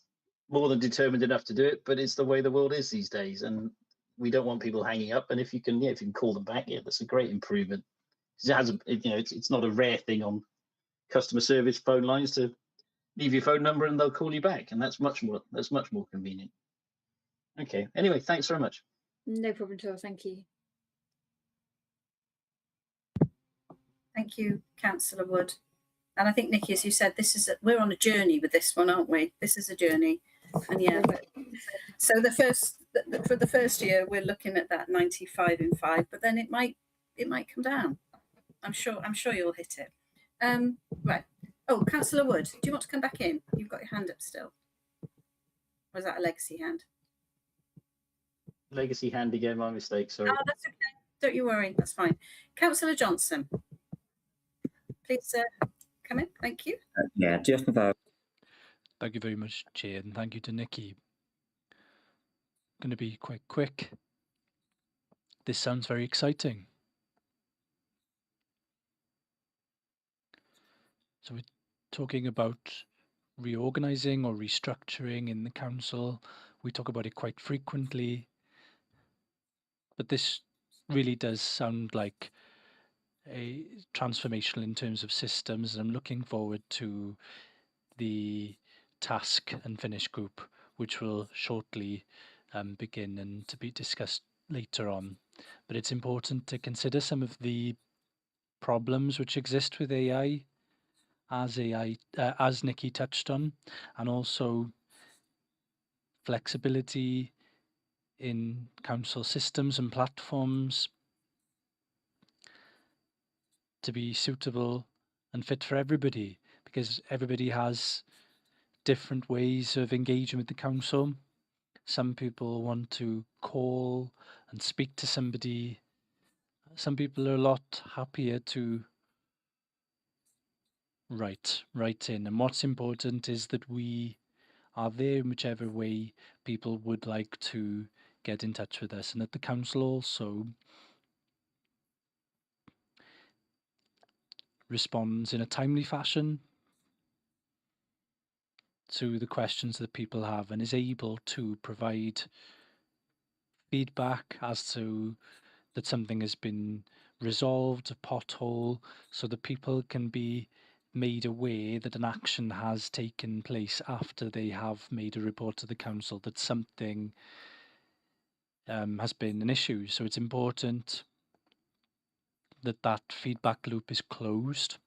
Speaker 11: more than determined enough to do it, but it's the way the world is these days, and we don't want people hanging up. And if you can call them back, that's a great improvement. It has it's not a rare thing on customer service phone lines to leave your phone number and they'll call you back, and that's much more convenient. Okay. Anyway, thanks very much.
Speaker 14: No problem at all. Thank you.
Speaker 1: Thank you, Councillor Wood. And I think, Nikki, as you said, we're on a journey with this one, aren't we? This is a journey, and yeah. So the for the first year, we're looking at that 95 in 5, but then it might come down. I'm sure you'll hit it. Right. Oh, Councillor Wood, do you want to come back in? You've got your hand up still. Or is that a legacy hand?
Speaker 11: Legacy hand again, my mistake, sorry.
Speaker 1: Oh, that's okay. Don't you worry, that's fine. Councillor Johnson, please come in. Thank you.
Speaker 6: Yeah, diolch yn fawr.
Speaker 5: Thank you very much, Chair, and thank you to Nikki. Going to be quite quick. This sounds very exciting. So we're talking about reorganising or restructuring in the council. We talk about it quite frequently, but this really does sound like a transformational in terms of systems, and I'm looking forward to the task and finish group, which will shortly begin and to be discussed later on. But it's important to consider some of the problems which exist with AI, as Nikki touched on, and also flexibility in council systems and platforms to be suitable and fit for everybody, because everybody has different ways of engaging with the council. Some people want to call and speak to somebody. Some people are a lot happier to write in. And what's important is that we are there in whichever way people would like to get in touch with us, and that the council also responds in a timely fashion to the questions that people have, and is able to provide feedback as to that something has been resolved, a pothole, so that people can be made aware that an action has taken place after they have made a report to the council that something has been an issue. So it's important that that feedback loop is closed,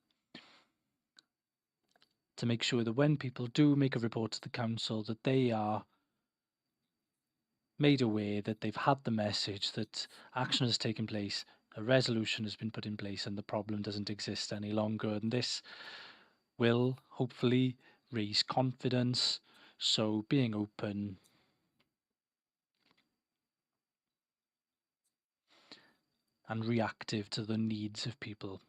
Speaker 5: to make sure that when people do make a report to the council, that they are made aware that they've had the message that action has taken place, a resolution has been put in place, and the problem doesn't exist any longer. And this will hopefully raise confidence. So being open and reactive to the needs of people.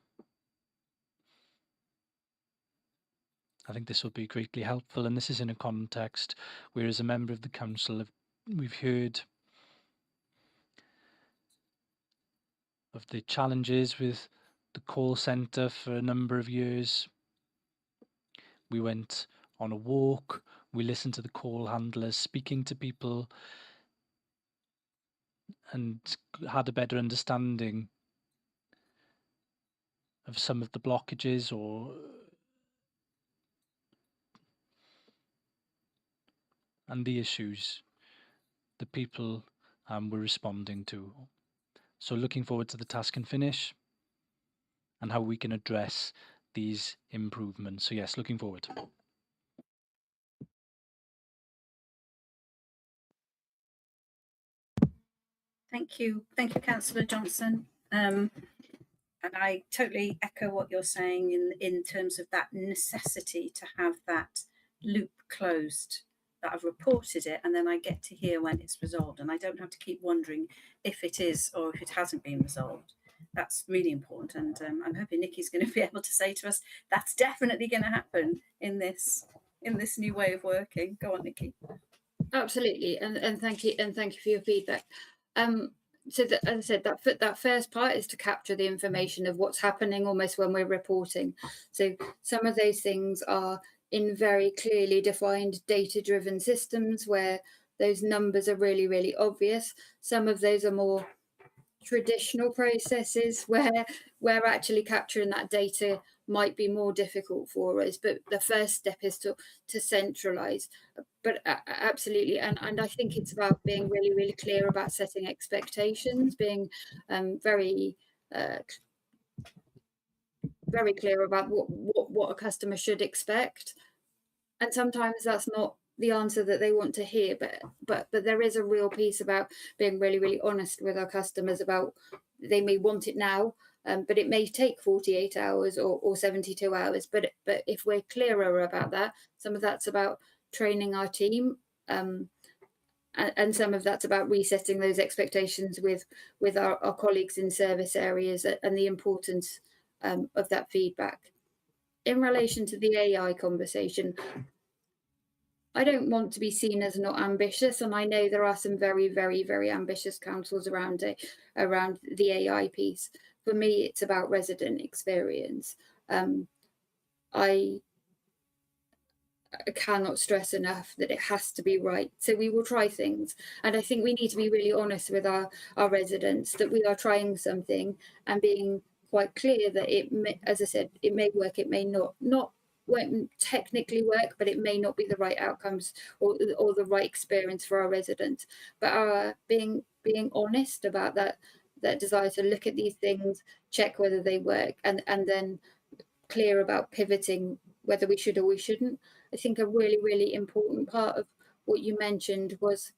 Speaker 5: I think this will be greatly helpful, and this is in a context where, as a member of the council, we've heard of the challenges with the call centre for a number of years. We went on a walk, we listened to the call handlers speaking to people, and had a better understanding of some of the blockages and the issues that people were responding to. So looking forward to the task and finish and how we can address these improvements. So yes, looking forward.
Speaker 1: Thank you, Councillor Johnson. And I totally echo what you're saying in terms of that necessity to have that loop closed, that I've reported it and then I get to hear when it's resolved, and I don't have to keep wondering if it is or if it hasn't been resolved. That's really important, and I'm hoping Nikki's going to be able to say to us that's definitely going to happen in this new way of working. Go on, Nikki.
Speaker 14: Absolutely, and thank you for your feedback. So that, as I said, that first part is to capture the information of what's happening almost when we're reporting. So some of those things are in very clearly defined data-driven systems where those numbers are really, really obvious. Some of those are more traditional processes where actually capturing that data might be more difficult for us, but the first step is to centralize. But absolutely, and I think it's about being really, really clear about setting expectations, being very clear about what a customer should expect. And sometimes that's not the answer that they want to hear, but there is a real piece about being really honest with our customers about they may want it now, but it may take 48 hours or 72 hours. But if we're clearer about that, some of that's about training our team, and some of that's about resetting those expectations with our colleagues in service areas and the importance of that feedback. In relation to the AI conversation, I don't want to be seen as not ambitious, and I know there are some very ambitious councils around the AI piece. For me, it's about resident experience. I cannot stress enough that it has to be right. So we will try things, and I think we need to be really honest with our residents that we are trying something and being quite clear that it may, as I said, it may work, it may not won't technically work, but it may not be the right outcomes or the right experience for our residents. But being honest about that desire to look at these things, check whether they work, and then clear about pivoting whether we should or we shouldn't. I think a really important part of what you mentioned was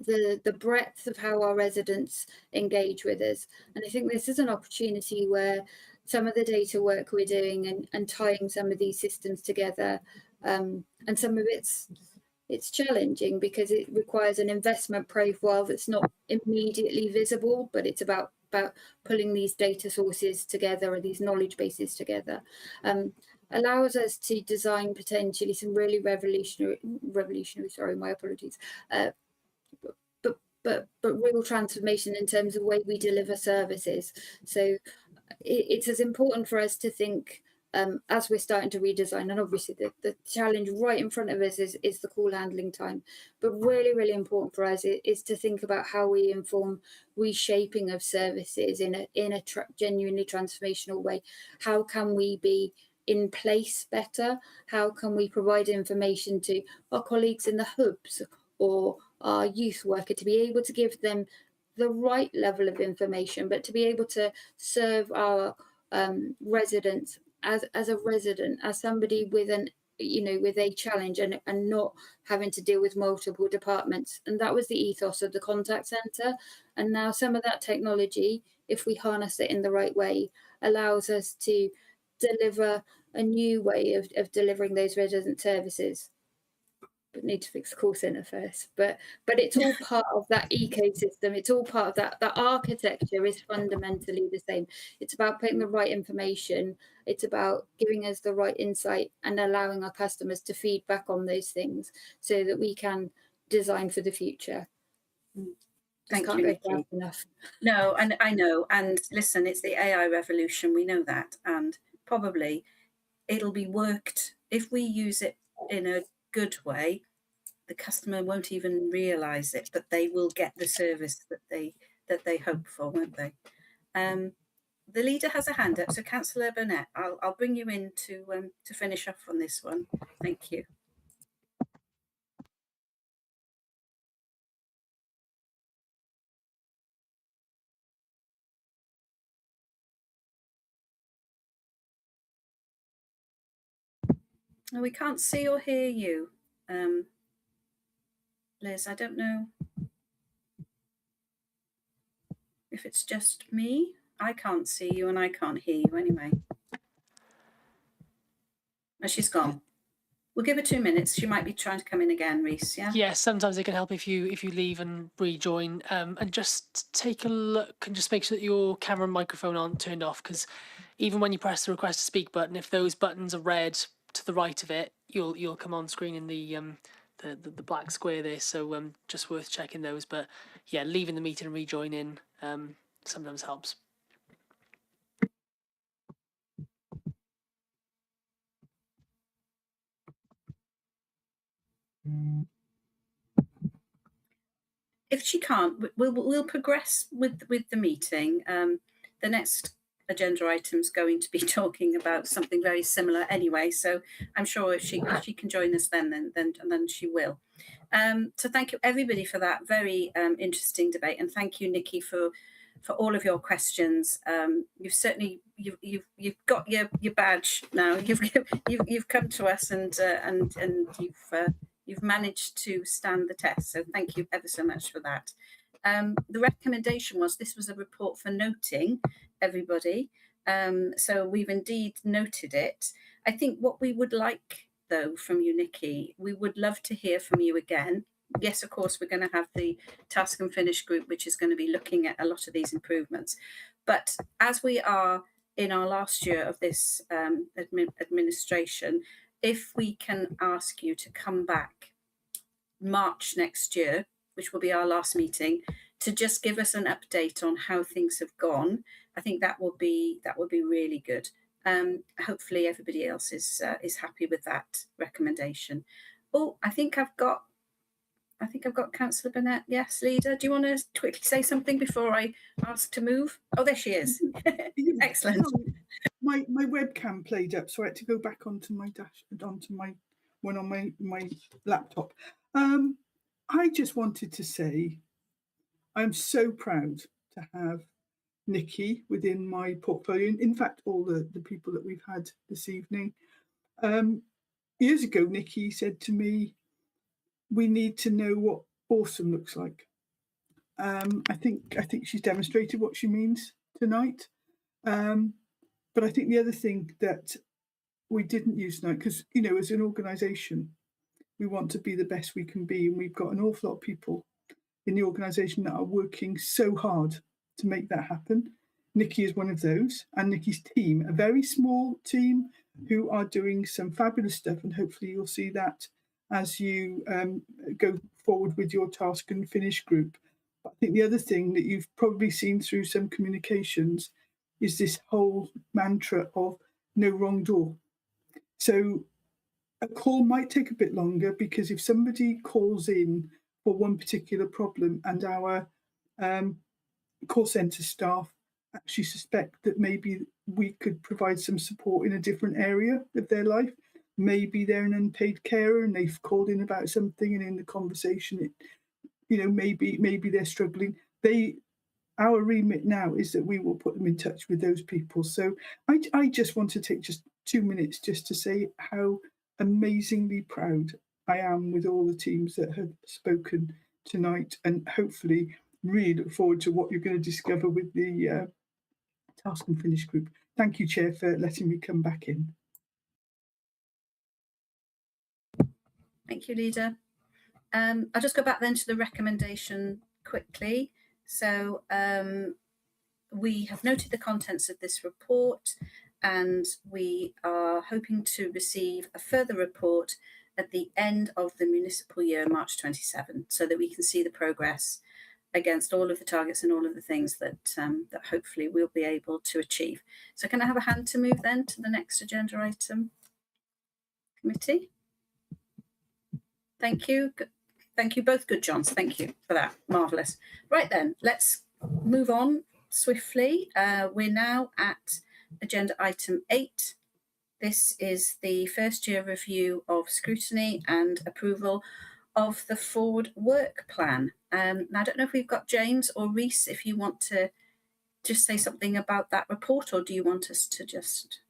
Speaker 14: the breadth of how our residents engage with us. And I think this is an opportunity where some of the data work we're doing and tying some of these systems together, and some of it's challenging because it requires an investment profile that's not immediately visible, but it's about pulling these data sources together or these knowledge bases together. Allows us to design potentially some really revolutionary, sorry, my apologies, but real transformation in terms of the way we deliver services. So it's as important for us to think as we're starting to redesign, and obviously the challenge right in front of us is the call handling time, but really important for us is to think about how we inform reshaping of services in a genuinely transformational way. How can we be in place better? How can we provide information to our colleagues in the hubs or our youth worker to be able to give them the right level of information, but to be able to serve our residents as a resident, as somebody with with a challenge and not having to deal with multiple departments. And that was the ethos of the contact centre. And now some of that technology, if we harness it in the right way, allows us to deliver a new way of delivering those resident services. But need to fix the call centre first. But it's all part of that ecosystem. It's all part of that architecture is fundamentally the same. It's about putting the right information. It's about giving us the right insight and allowing our customers to feedback on those things so that we can design for the future.
Speaker 1: Thank you, Nikki.
Speaker 14: Enough.
Speaker 1: No, and I know. And listen, it's the AI revolution. We know that, and probably it'll be worked if we use it in a good way. The customer won't even realise it, but they will get the service that they hope for, won't they? The leader has a hand up, so Councillor Burnett, I'll bring you in to finish off on this one. Thank you. No, we can't see or hear you. Liz, I don't know if it's just me. I can't see you and I can't hear you anyway. Oh, she's gone. We'll give her 2 minutes. She might be trying to come in again, Reese, yeah?
Speaker 3: Yeah, sometimes it can help if you leave and rejoin, and just take a look and just make sure that your camera and microphone aren't turned off, because even when you press the request to speak button, if those buttons are red to the right of it, you'll come on screen in the black square there. So just worth checking those. But yeah, leaving the meeting and rejoining sometimes helps.
Speaker 1: If she can't, we'll progress with the meeting. The next agenda item's going to be talking about something very similar anyway, so I'm sure if she can join us then she will. So thank you everybody for that very interesting debate, and thank you, Nikki, for all of your questions. You've certainly you've got your badge now. You've come to us and you've managed to stand the test. So thank you ever so much for that. The recommendation was this was a report for noting, everybody. So we've indeed noted it. I think what we would like, though, from you, Nikki, we would love to hear from you again. Yes, of course, we're going to have the task and finish group, which is going to be looking at a lot of these improvements. But as we are in our last year of this administration, if we can ask you to come back March next year, which will be our last meeting, to just give us an update on how things have gone, I think that will be really good. Hopefully everybody else is happy with that recommendation. Oh, I think I've got Councillor Burnett. Yes, Leader, do you want to quickly say something before I ask to move? Oh, there she is. Excellent.
Speaker 8: My webcam played up, so I had to go back onto my one on my laptop. I just wanted to say I'm so proud to have Nikki within my portfolio. In fact, all the people that we've had this evening. Years ago, Nikki said to me, we need to know what awesome looks like. I think she's demonstrated what she means tonight. But I think the other thing that we didn't use tonight, because, you know, as an organisation, we want to be the best we can be. And we've got an awful lot of people in the organisation that are working so hard to make that happen. Nikki is one of those, and Nikki's team, a very small team who are doing some fabulous stuff. And hopefully you'll see that as you go forward with your task and finish group. But I think the other thing that you've probably seen through some communications is this whole mantra of no wrong door. So a call might take a bit longer, because if somebody calls in for one particular problem and our call centre staff actually suspect that maybe we could provide some support in a different area of their life, maybe they're an unpaid carer and they've called in about something, and in the conversation, maybe they're struggling. Our remit now is that we will put them in touch with those people. So I just want to take just 2 minutes just to say how amazingly proud I am with all the teams that have spoken tonight, and hopefully really look forward to what you're going to discover with the task and finish group. Thank you, Chair, for letting me come back in.
Speaker 1: Thank you, Leader. I'll just go back then to the recommendation quickly. So we have noted the contents of this report, and we are hoping to receive a further report at the end of the municipal year, March 27, so that we can see the progress against all of the targets and all of the things that that hopefully we'll be able to achieve. So can I have a hand to move then to the next agenda item, committee? Thank you. Thank you both, good Johns. Thank you for that. Marvellous. Right then, let's move on swiftly. We're now at agenda item 8. This is the first year review of scrutiny and approval of the forward work plan. Now, I don't know if we've got James or Reese, if you want to just say something about that report, or do you want us to just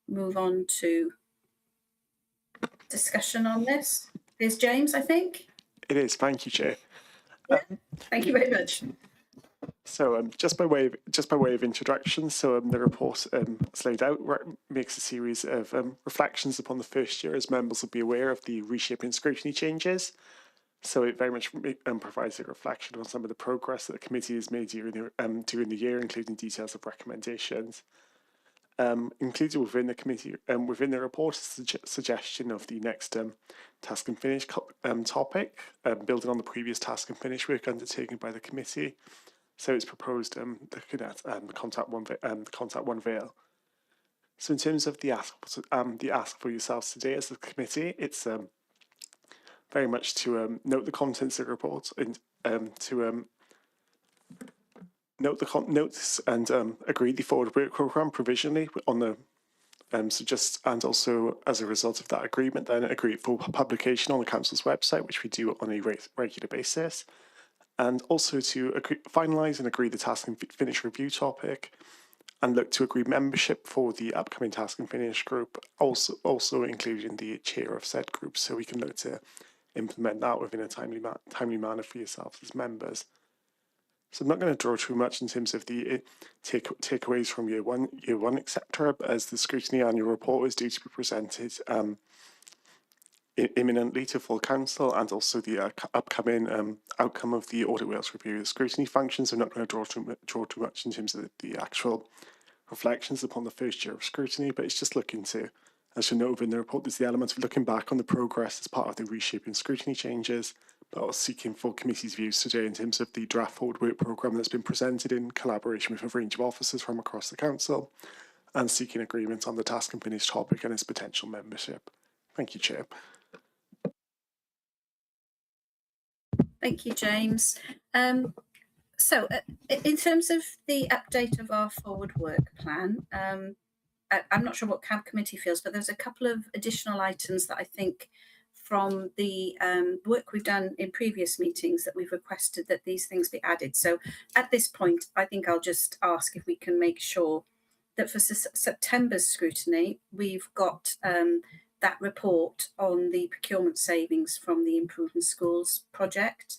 Speaker 1: move on to discussion on this? Here's James, I think.
Speaker 15: It is. Thank you, Chair.
Speaker 1: Thank you very much.
Speaker 15: So, just by way of introduction, so the report, as laid out, makes a series of reflections upon the first year, as members will be aware of the reshaping scrutiny changes. So it very much provides a reflection on some of the progress that the committee has made during the year, including details of recommendations. Included within the committee, within the report, is a suggestion of the next task and finish topic, building on the previous task and finish work undertaken by the committee. So it's proposed looking at the contact one veil. So in terms of the ask for yourselves today as a committee, it's very much to note the contents of the report and to notes and agree the forward work programme provisionally on the and also as a result of that agreement, then agree for publication on the council's website, which we do on a regular basis, and also to finalise and agree the task and finish review topic, and look to agree membership for the upcoming task and finish group, also including the chair of said group, so we can look to implement that within a timely manner for yourselves as members. So I'm not going to draw too much in terms of the takeaways from year one, etc. But as the scrutiny annual report is due to be presented imminently to full council, and also the upcoming outcome of the audit Wales review of the scrutiny functions, I'm not going to draw too much in terms of the actual reflections upon the first year of scrutiny, but it's just looking to, as you know, in the report, there's the element of looking back on the progress as part of the reshaping scrutiny changes, but also seeking full committee's views today in terms of the draft forward work programme that's been presented in collaboration with a range of officers from across the council, and seeking agreement on the task and finish topic and its potential membership. Thank you, Chair.
Speaker 1: Thank you, James. So in terms of the update of our forward work plan, I'm not sure what CAB committee feels, but there's a couple of additional items that I think from the work we've done in previous meetings that we've requested that these things be added. So at this point, I think I'll just ask if we can make sure that for September's scrutiny, we've got that report on the procurement savings from the Improving Schools project.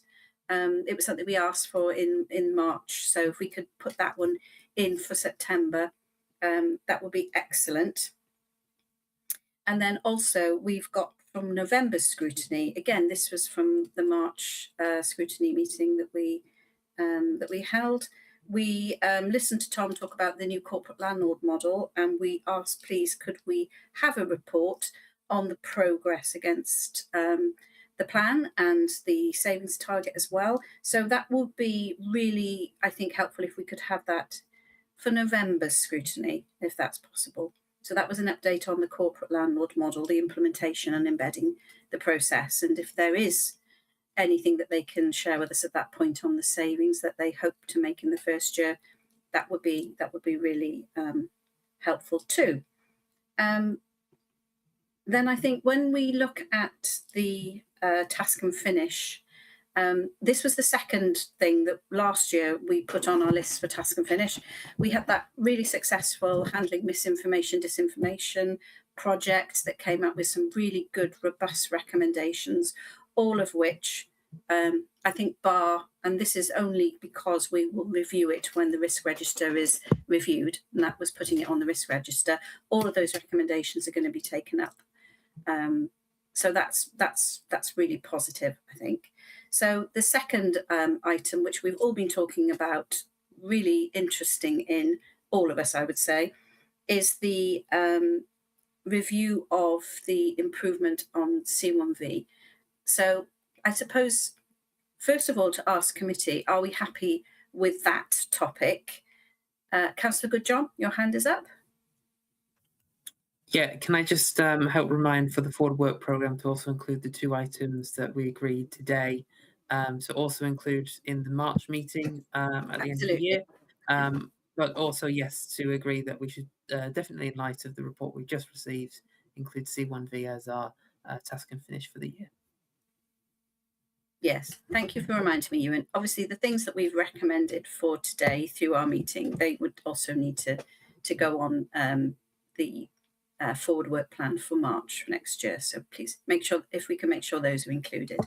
Speaker 1: It was something we asked for in March. So if we could put that one in for September, that would be excellent. And then also we've got from November's scrutiny, again, this was from the March scrutiny meeting that we held. We listened to Tom talk about the new corporate landlord model, and we asked, please, could we have a report on the progress against the plan and the savings target as well. So that would be really, I think, helpful if we could have that for November's scrutiny, if that's possible. So that was an update on the corporate landlord model, the implementation and embedding the process. And if there is anything that they can share with us at that point on the savings that they hope to make in the first year, that would be really helpful too. Then I think when we look at the task and finish, this was the second thing that last year we put on our list for task and finish. We had that really successful handling misinformation, disinformation project that came up with some really good, robust recommendations, all of which I think and this is only because we will review it when the risk register is reviewed, and that was putting it on the risk register. All of those recommendations are going to be taken up. So that's really positive, I think. So the second item, which we've all been talking about, really interesting in all of us, I would say, is the review of the improvement on C1V. So I suppose, first of all, to ask committee, are we happy with that topic? Councillor Goodjohn, your hand is up.
Speaker 16: Yeah, can I just help remind for the forward work programme to also include the two items that we agreed today? So also include in the March meeting at the end of the year. But also, yes, to agree that we should definitely, in light of the report we just received, include C1V as our task and finish for the year.
Speaker 1: Yes, thank you for reminding me, Ewan. Obviously, the things that we've recommended for today through our meeting, they would also need to go on the forward work plan for March next year. So please make sure, if we can make sure those are included.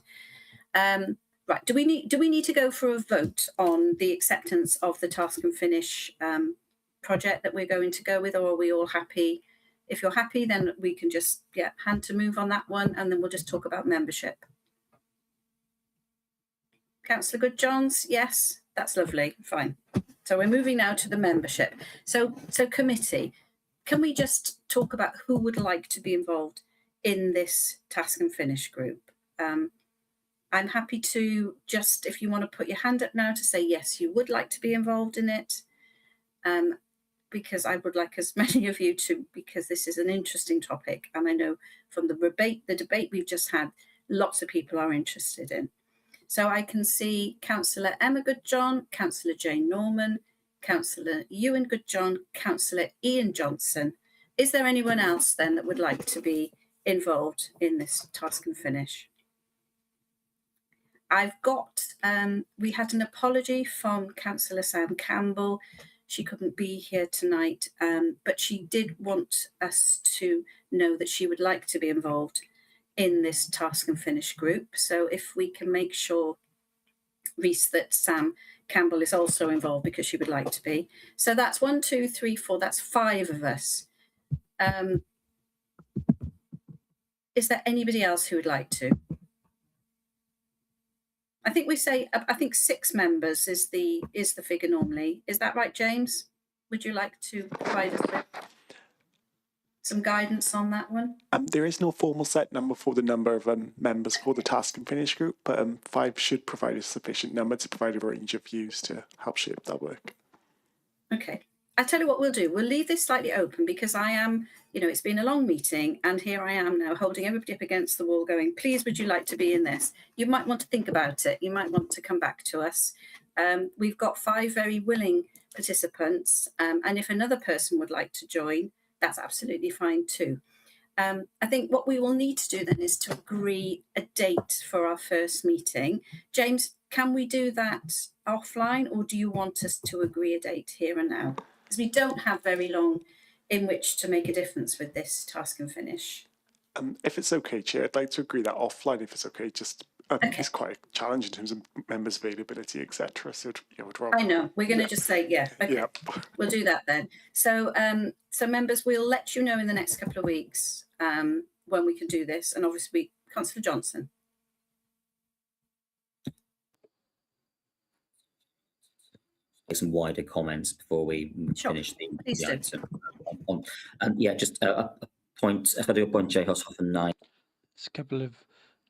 Speaker 1: Right, do we need to go for a vote on the acceptance of the task and finish project that we're going to go with, or are we all happy? If you're happy, then we can just hand to move on that one, and then we'll just talk about membership. Councillor Goodjohns, yes, that's lovely, fine. So we're moving now to the membership. So committee, can we just talk about who would like to be involved in this task and finish group? I'm happy to just, if you want to put your hand up now to say yes, you would like to be involved in it, because I would like as many of you to, because this is an interesting topic, and I know from the debate we've just had, lots of people are interested in. So I can see Councillor Emma Goodjohn, Councillor Jane Norman, Councillor Ewan Goodjohn, Councillor Ian Johnson. Is there anyone else then that would like to be involved in this task and finish? I've got, we had an apology from Councillor Sam Campbell. She couldn't be here tonight, but she did want us to know that she would like to be involved in this task and finish group. So if we can make sure, Reese, that Sam Campbell is also involved because she would like to be. So that's 1, 2, 3, 4, that's 5 of us. Is there anybody else who would like to? I think we say, I think 6 members is the figure normally. Is that right, James? Would you like to provide us with some guidance on that one?
Speaker 15: There is no formal set number for the number of members for the task and finish group, but 5 should provide a sufficient number to provide a range of views to help shape that work.
Speaker 1: Okay. I'll tell you what we'll do. We'll leave this slightly open because I am, it's been a long meeting and here I am now holding everybody up against the wall going, please, would you like to be in this? You might want to think about it. You might want to come back to us. We've got 5 very willing participants. And if another person would like to join, that's absolutely fine too. I think what we will need to do then is to agree a date for our first meeting. James, can we do that offline or do you want us to agree a date here and now? Because we don't have very long in which to make a difference with this task and finish.
Speaker 15: If it's okay, Chair, I'd like to agree that offline, if it's okay, just it's quite a challenge in terms of members' availability, etc. So
Speaker 1: I know we're going to just say okay.
Speaker 15: Yeah.
Speaker 1: We'll do that then. So so members, we'll let you know in the next couple of weeks when we can do this, and obviously, Councillor Johnson.
Speaker 6: Some wider comments before we finish the item. Yeah, just a point. If I do a point, J. Hoshoff and 9.
Speaker 5: There's a couple of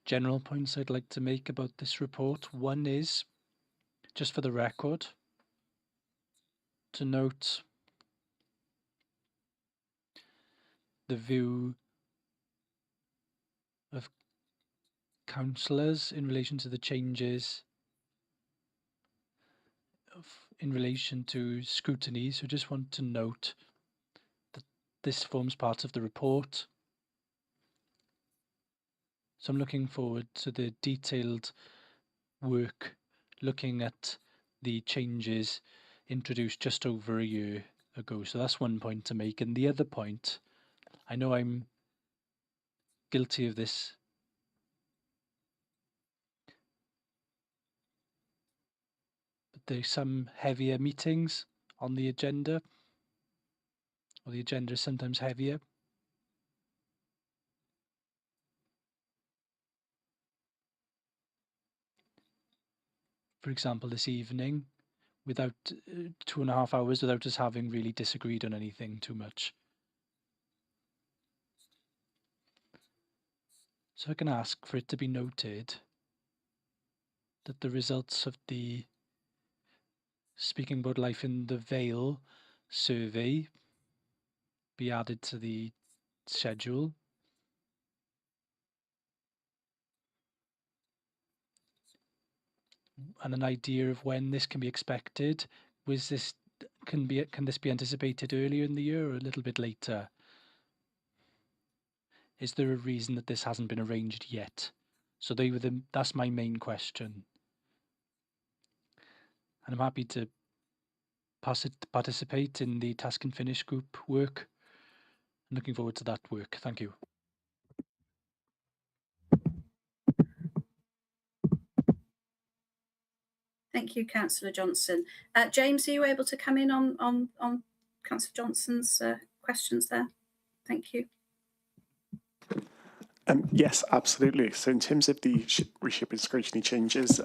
Speaker 5: general points I'd like to make about this report. One is, just for the record, to note the view of councillors in relation to the changes in relation to scrutiny. So just want to note that this forms part of the report. So I'm looking forward to the detailed work looking at the changes introduced just over a year ago. So that's one point to make. And the other point, I know I'm guilty of this, but there's some heavier meetings on the agenda, or the agenda is sometimes heavier. For example, this evening, without 2.5 hours, without us having really disagreed on anything too much. So I can ask for it to be noted that the results of the Speaking About Life in the Vale survey be added to the schedule. And an idea of when this can be expected. Can this be anticipated earlier in the year or a little bit later? Is there a reason that this hasn't been arranged yet? So that's my main question. And I'm happy to participate in the task and finish group work. I'm looking forward to that work. Thank you.
Speaker 1: Thank you, Councillor Johnson. James, are you able to come in on Councillor Johnson's questions there? Thank you.
Speaker 15: Yes, absolutely. So in terms of the reshaping scrutiny changes,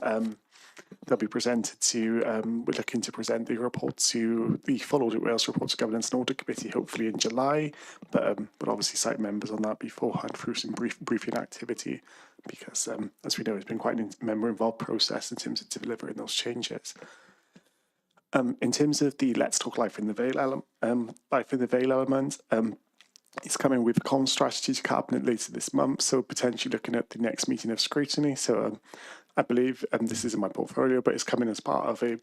Speaker 15: they'll be presented to, we're looking to present the report to the full Audit Wales report to Governance and Audit Committee, hopefully in July, but obviously cite members on that beforehand through some briefing activity, because as we know, it's been quite a member-involved process in terms of delivering those changes. In terms of the Let's Talk Life in the Vale element, it's coming with a comms strategy to Cabinet later this month, so potentially looking at the next meeting of scrutiny. So I believe, and this is in my portfolio, but it's coming as part of a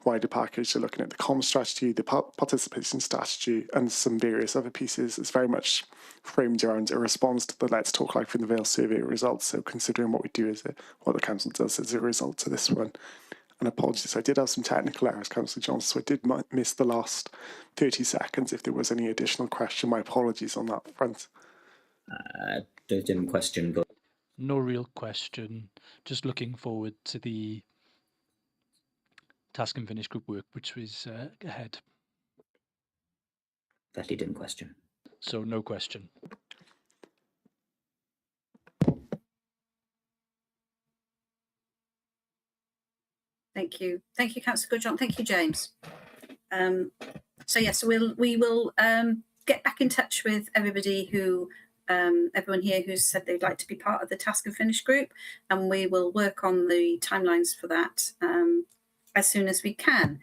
Speaker 15: wider package. So looking at the comms strategy, the participation strategy, and some various other pieces. It's very much framed around a response to the Let's Talk Life in the Vale survey results. So considering what we do what the council does as a result to this one. And apologies, I did have some technical errors, Councillor Johnson, so I did miss the last 30 seconds. If there was any additional question, my apologies on that front.
Speaker 6: Didn't question, but
Speaker 5: No real question. Just looking forward to the task and finish group work, which was ahead.
Speaker 6: That he didn't question.
Speaker 5: So no question.
Speaker 1: Thank you, Councillor Goodjohn. Thank you, James. So yes, we will get back in touch with everybody who everyone here who's said they'd like to be part of the task and finish group, and we will work on the timelines for that as soon as we can.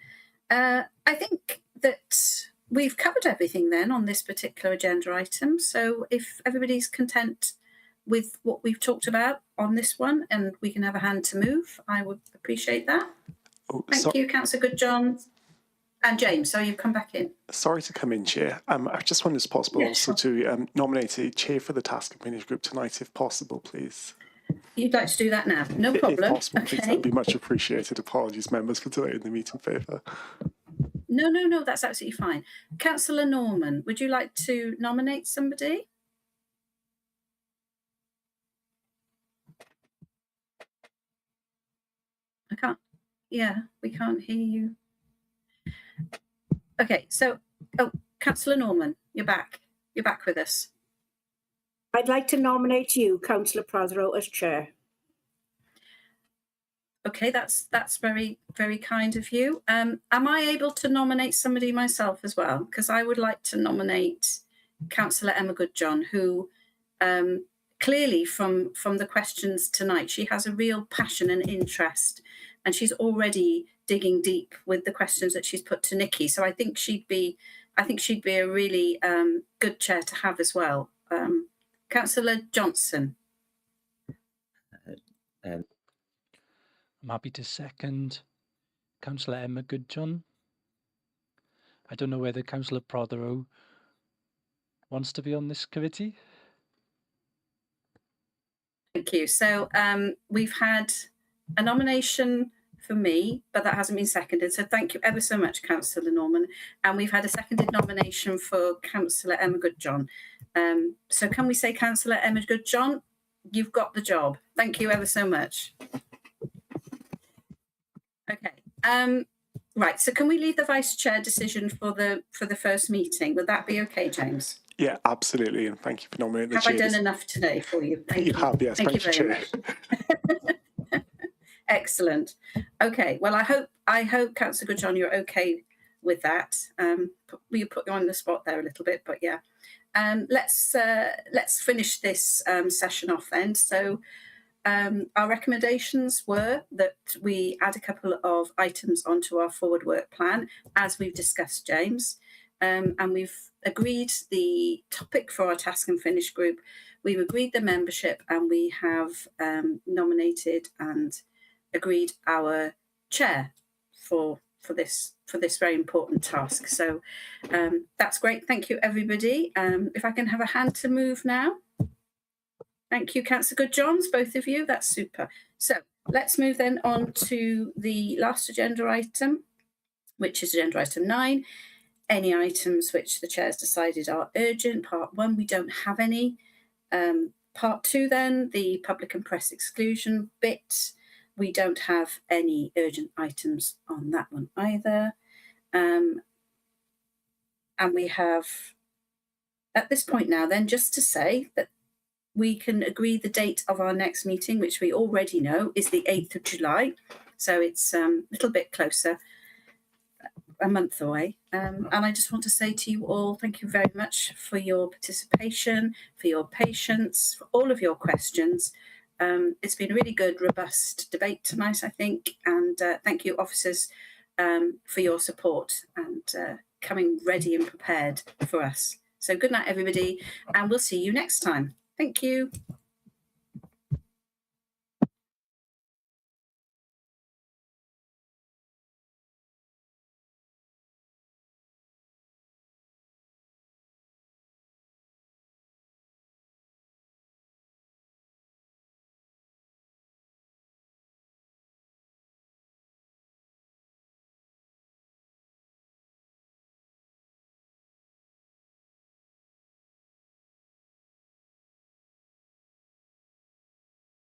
Speaker 1: I think that we've covered everything then on this particular agenda item. So if everybody's content with what we've talked about on this one, and we can have a hand to move, I would appreciate that. Thank you, Councillor Goodjohn. And James, so you've come back in.
Speaker 15: Sorry to come in, Chair. I just wondered if it's possible also to nominate a chair for the task and finish group tonight, if possible, please.
Speaker 1: You'd like to do that now? No problem.
Speaker 15: If possible, please, that would be much appreciated. Apologies, members, for delaying the meeting further.
Speaker 1: No, that's absolutely fine. Councillor Norman, would you like to nominate somebody? I can't. Yeah, we can't hear you. Okay, so, Councillor Norman, you're back. You're back with us.
Speaker 2: I'd like to nominate you, Councillor Prothero, as chair.
Speaker 1: Okay, that's very, very kind of you. Am I able to nominate somebody myself as well? Because I would like to nominate Councillor Emma Goodjohn, who clearly from the questions tonight, she has a real passion and interest, and she's already digging deep with the questions that she's put to Nikki. So I think she'd be a really good chair to have as well. Councillor Johnson.
Speaker 5: I'm happy to second Councillor Emma Goodjohn. I don't know whether Councillor Prothero wants to be on this committee.
Speaker 1: Thank you. So we've had a nomination for me, but that hasn't been seconded. So thank you ever so much, Councillor Norman. And we've had a seconded nomination for Councillor Emma Goodjohn. So can we say, Councillor Emma Goodjohn, you've got the job. Thank you ever so much. Okay. Right. So can we leave the vice chair decision for the first meeting? Would that be okay, James?
Speaker 15: Yeah, absolutely. And thank you for nominating the chair.
Speaker 1: Have I done enough today for you? Thank you.
Speaker 15: You have, yes.
Speaker 1: Thank you very
Speaker 15: Chair.
Speaker 1: much. Excellent. Okay. Well, I hope, Councillor Goodjohn, you're okay with that. We put you on the spot there a little bit, but yeah. Let's finish this session off then. So our recommendations were that we add a couple of items onto our forward work plan, as we've discussed, James. And we've agreed the topic for our task and finish group. We've agreed the membership, and we have nominated and agreed our chair for this very important task. So that's great. Thank you, everybody. If I can have a hand to move now. Thank you, Councillor Goodjohn, both of you. That's super. So let's move then on to the last agenda item, which is agenda item 9. Any items which the chair's decided are urgent. Part 1, we don't have any. Part 2 then, the public and press exclusion bit. We don't have any urgent items on that one either. And we have, at this point now then, just to say that we can agree the date of our next meeting, which we already know is the 8th of July. So it's a little bit closer, a month away. And I just want to say to you all, thank you very much for your participation, for your patience, for all of your questions. It's been a really good, robust debate tonight, I think. And thank you, officers, for your support and coming ready and prepared for us. So good night, everybody, and we'll see you next time. Thank you.